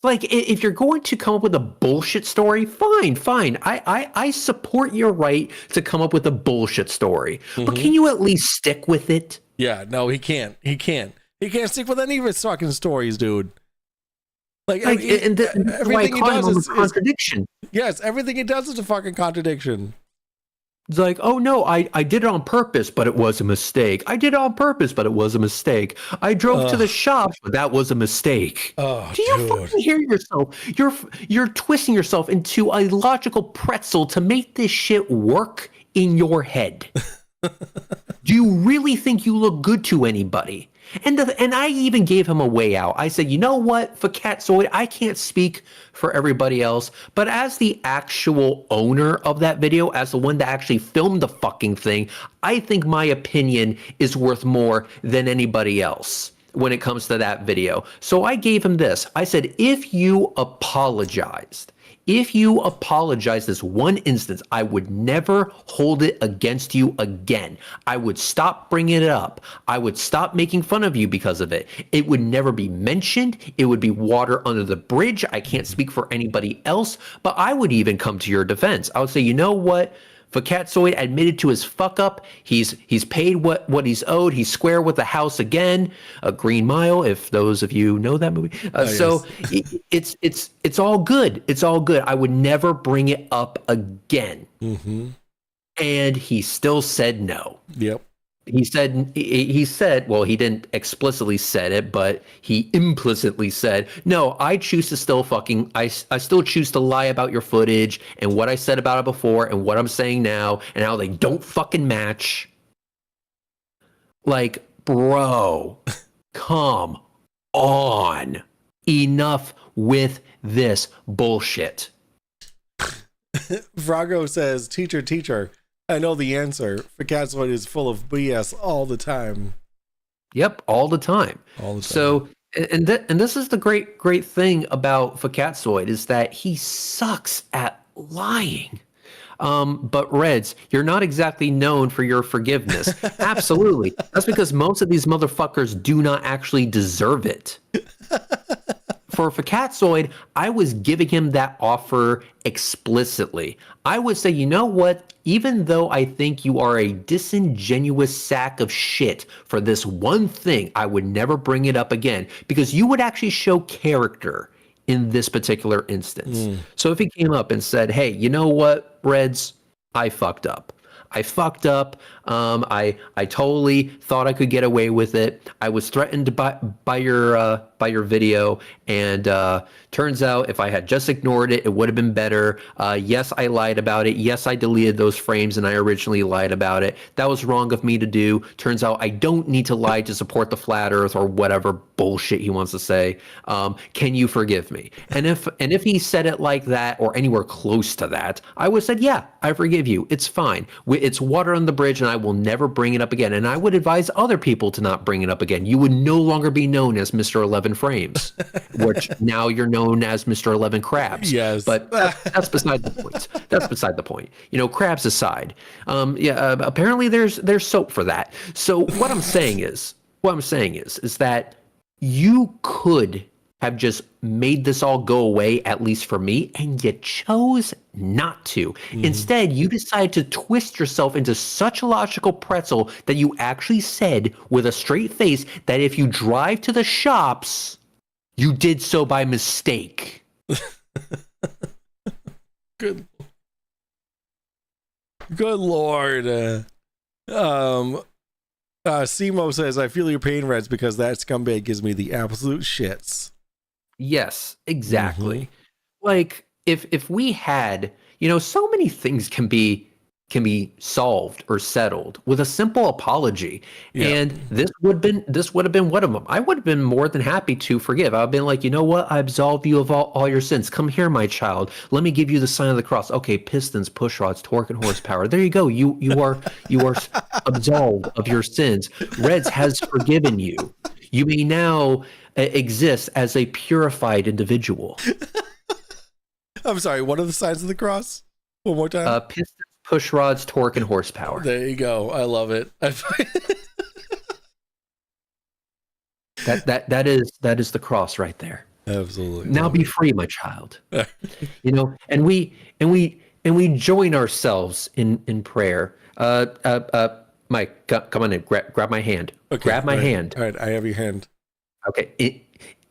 Like, if you're going to come up with a bullshit story, fine. I support your right to come up with a bullshit story. But can you at least stick with it? Yeah, no, he can't. He can't stick with any of his fucking stories, dude. Everything he does is contradiction. Yes, everything he does is a fucking contradiction. It's like, oh no, I did it on purpose, but it was a mistake. I did it on purpose, but it was a mistake. I drove to the shops, but that was a mistake. Oh, do you fucking hear yourself? You're twisting yourself into a logical pretzel to make this shit work in your head. Do you really think you look good to anybody? And I even gave him a way out. I said, you know what, for Fapzoid, I can't speak for everybody else, but as the actual owner of that video, as the one that actually filmed the fucking thing, I think my opinion is worth more than anybody else when it comes to that video. So I gave him this. I said, if you apologized this one instance, I would never hold it against you again. I would stop bringing it up. I would stop making fun of you because of it. It would never be mentioned. It would be water under the bridge. I can't speak for anybody else, but I would even come to your defense. I would say, you know what, Fapzoid admitted to his fuck up. He's paid what he's owed. He's square with the house again. A Green Mile, if those of you know that movie. So it's all good. It's all good. I would never bring it up again. Mm-hmm. And he still said no. Yep. He said, well, he didn't explicitly said it, but he implicitly said, no, I choose to still I still choose to lie about your footage and what I said about it before and what I'm saying now and how they don't fucking match. Like, bro, come on. Enough with this bullshit. Vrago says, teacher, I know the answer. Fapzoid is full of BS all the time. Yep, all the time. So, and this is the great thing about Fapzoid is that he sucks at lying. But Reds, you're not exactly known for your forgiveness. Absolutely. That's because most of these motherfuckers do not actually deserve it. For Fapzoid, I was giving him that offer explicitly. I would say, you know what? Even though I think you are a disingenuous sack of shit for this one thing, I would never bring it up again because you would actually show character in this particular instance. So if he came up and said, hey, you know what, Reds? I fucked up. I totally thought I could get away with it. I was threatened by your video, and turns out if I had just ignored it, it would have been better. Yes, I lied about it. Yes, I deleted those frames, and I originally lied about it. That was wrong of me to do. Turns out I don't need to lie to support the flat Earth or whatever bullshit he wants to say. Can you forgive me? And if he said it like that or anywhere close to that, I would have said, yeah, I forgive you. It's fine. It's water on the bridge, and I will never bring it up again. And I would advise other people to not bring it up again. You would no longer be known as Mr. 11 Frames, which now you're known as Mr. 11 Crabs. Yes. But that's beside the point. That's beside the point. You know, crabs aside. Apparently there's soap for that. So what I'm saying is that you could have just made this all go away, at least for me, and you chose not to. Instead, you decided to twist yourself into such a logical pretzel that you actually said with a straight face that if you drive to the shops, you did so by mistake. Good Lord. Simo says, I feel your pain, Reds, because that scumbag gives me the absolute shits. Yes, exactly. Like if we had, so many things can be solved or settled with a simple apology. Yeah. And this would have been one of them. I would have been more than happy to forgive. I've been like, you know what? I absolve you of all your sins. Come here, my child. Let me give you the sign of the cross. Okay, pistons, push rods, torque, and horsepower. There you go. You are absolved of your sins. Reds has forgiven you. You may now exist as a purified individual. I'm sorry, what are the signs of the cross? One more time. Pistons, push rods, torque, and horsepower. There you go. I love it. that is the cross right there. Absolutely. Now be free, my child. And we join ourselves in prayer. Mike, come on in. Grab my hand. Okay, grab my hand. All right, I have your hand. Okay,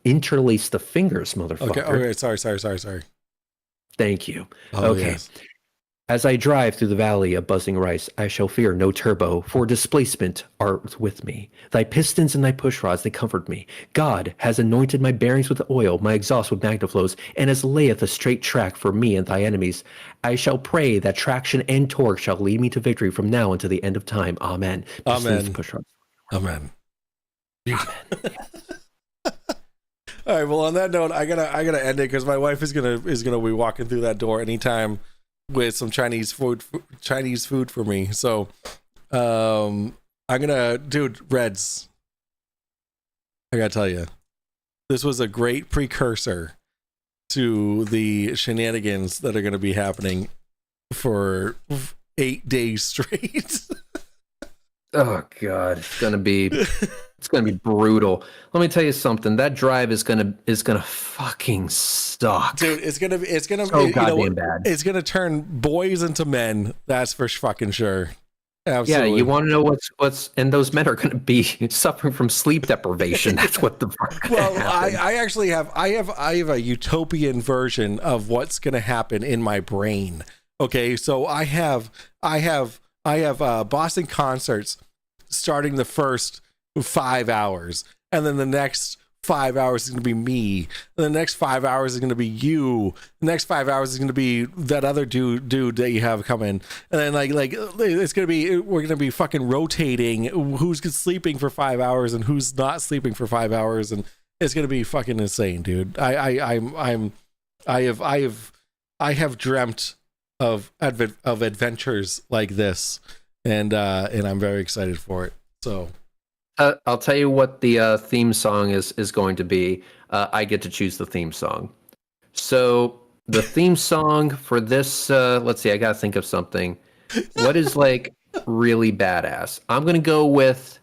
interlace the fingers, motherfucker. Okay. Sorry. Thank you. Oh, okay. Yes. As I drive through the valley of buzzing rice, I shall fear no turbo, for displacement art with me. Thy pistons and thy pushrods, they comfort me. God has anointed my bearings with oil, my exhaust with magnaflows, and as layeth a straight track for me and thy enemies. I shall pray that traction and torque shall lead me to victory from now until the end of time. Amen. Pistons, pushrods. Amen. All right. Well, on that note, I gotta end it because my wife is gonna be walking through that door anytime with some Chinese food for me. So, I'm gonna, Reds. I gotta tell you, this was a great precursor to the shenanigans that are gonna be happening for 8 days straight. Oh God, it's gonna be brutal. Let me tell you something. That drive is gonna fucking suck. suck, dude. It's gonna so goddamn bad. It's gonna turn boys into men. That's for fucking sure. Yeah, Absolutely. you want to know what's and those men are going to be suffering from sleep deprivation. That's what the fuck. Well, I actually have a utopian version of what's going to happen in my brain. Okay, so I have Boston concerts starting the first 5 hours, and then the next 5 hours is going to be me. And the next 5 hours is going to be you. The next 5 hours is going to be that other dude that you have coming. And then like it's going to be, we're going to be fucking rotating who's sleeping for 5 hours and who's not sleeping for 5 hours, and it's going to be fucking insane, dude. I have dreamt of adventures like this, and I'm very excited for it. So I'll tell you what the theme song is going to be. I get to choose the theme song. So the theme song for this, let's see, I got to think of something. What is like really badass? I'm going to go with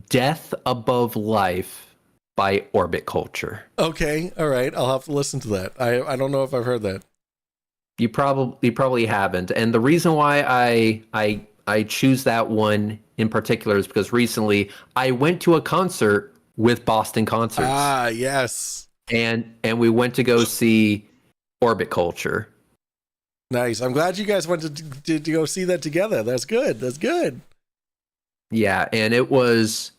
Death Above Life by Orbit Culture. Okay. All right. I'll have to listen to that. I don't know if I've heard that. You probably haven't. And the reason why I choose that one in particular is because recently I went to a concert with Boston Concerts. Ah, yes. And we went to go see Orbit Culture. Nice. I'm glad you guys went to go see that together. That's good. That's good. Yeah, and that was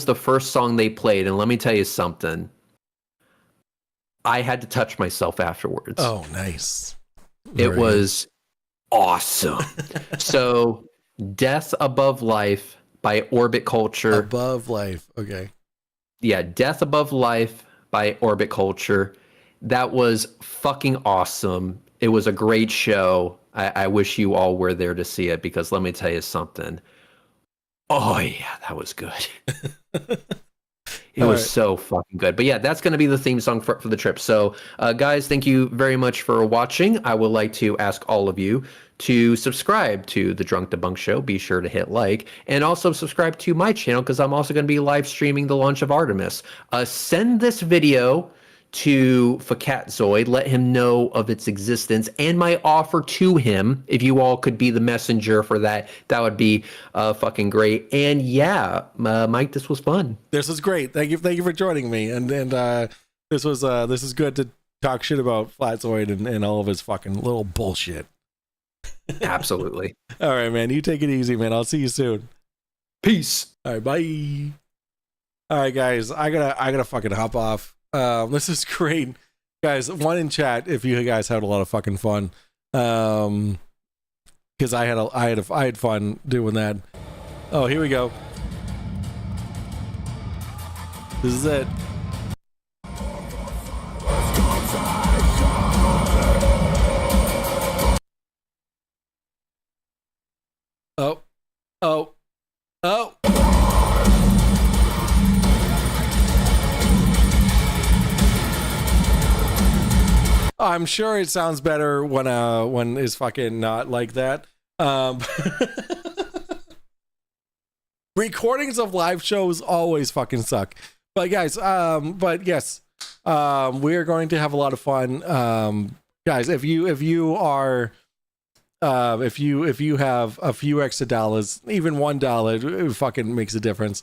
the first song they played. And let me tell you something. I had to touch myself afterwards. Oh, nice. It was awesome. So, Death Above Life by Orbit Culture. Above Life. Okay. Yeah, Death Above Life by Orbit Culture. That was fucking awesome. It was a great show. I wish you all were there to see it, because let me tell you something. Oh, yeah, that was good. It was so fucking good. But yeah, that's going to be the theme song for the trip. So, guys, thank you very much for watching. I would like to ask all of you to subscribe to the Drunk Debunk Show. Be sure to hit like, and also subscribe to my channel, because I'm also going to be live streaming the launch of Artemis. Send this video to Fapzoid, let him know of its existence and my offer to him. If you all could be the messenger for that, that would be fucking great. And yeah, Mike, this was fun. This was great. Thank you for joining me. And this is good to talk shit about Fapzoid and all of his fucking little bullshit. Absolutely. All right, man. You take it easy, man. I'll see you soon. Peace. All right, bye. All right, guys. I gotta fucking hop off. This is great, guys. One in chat if you guys had a lot of fucking fun, because I had fun doing that. Oh, here we go. This is it. Oh. I'm sure it sounds better when it's fucking not like that. Recordings of live shows always fucking suck. But guys, but yes, we are going to have a lot of fun. Guys, if you are if you have a few extra dollars, even $1, it fucking makes a difference.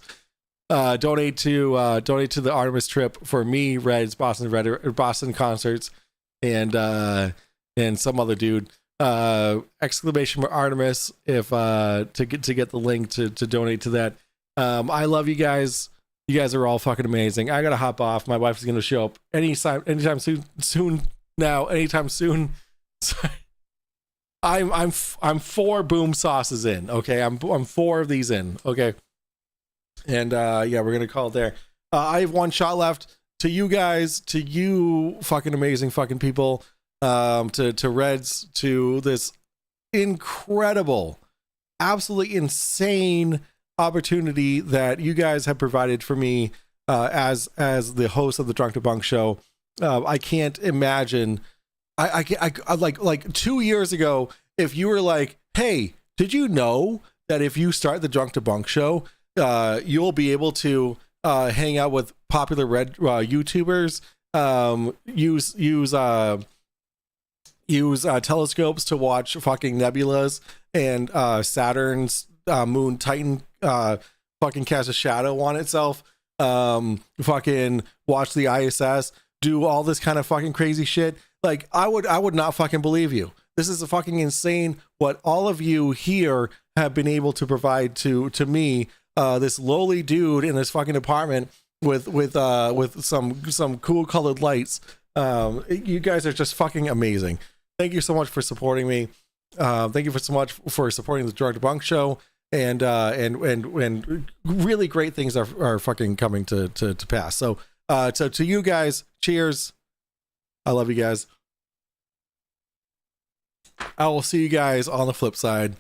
Donate to the Artemis trip for me, Reds, Boston Concerts, and some other dude. Exclamation for Artemis if to get the link to donate to that. I love you guys. You guys are all fucking amazing. I gotta hop off. My wife's gonna show up anytime soon. I'm 4 boom sauces in. Okay, I'm 4 of these in. Okay, and yeah, we're gonna call it there. I have 1 shot left. To you guys, to you fucking amazing fucking people, to Reds, to this incredible, absolutely insane opportunity that you guys have provided for me as the host of the Drunk Debunk Show. I can't imagine. I like 2 years ago, if you were like, hey, did you know that if you start the Drunk Debunk Show, you'll be able to hang out with popular red YouTubers use telescopes to watch fucking nebulas and Saturn's moon Titan fucking cast a shadow on itself, fucking watch the ISS, do all this kind of fucking crazy shit. Like, I would not fucking believe you. This is a fucking insane what all of you here have been able to provide to me, this lowly dude in this fucking apartment with some cool colored lights. You guys are just fucking amazing. Thank you so much for supporting me. Thank you so much for supporting the Drug Debunk show, and really great things are fucking coming to pass. So to you guys, cheers. I love you guys. I will see you guys on the flip side.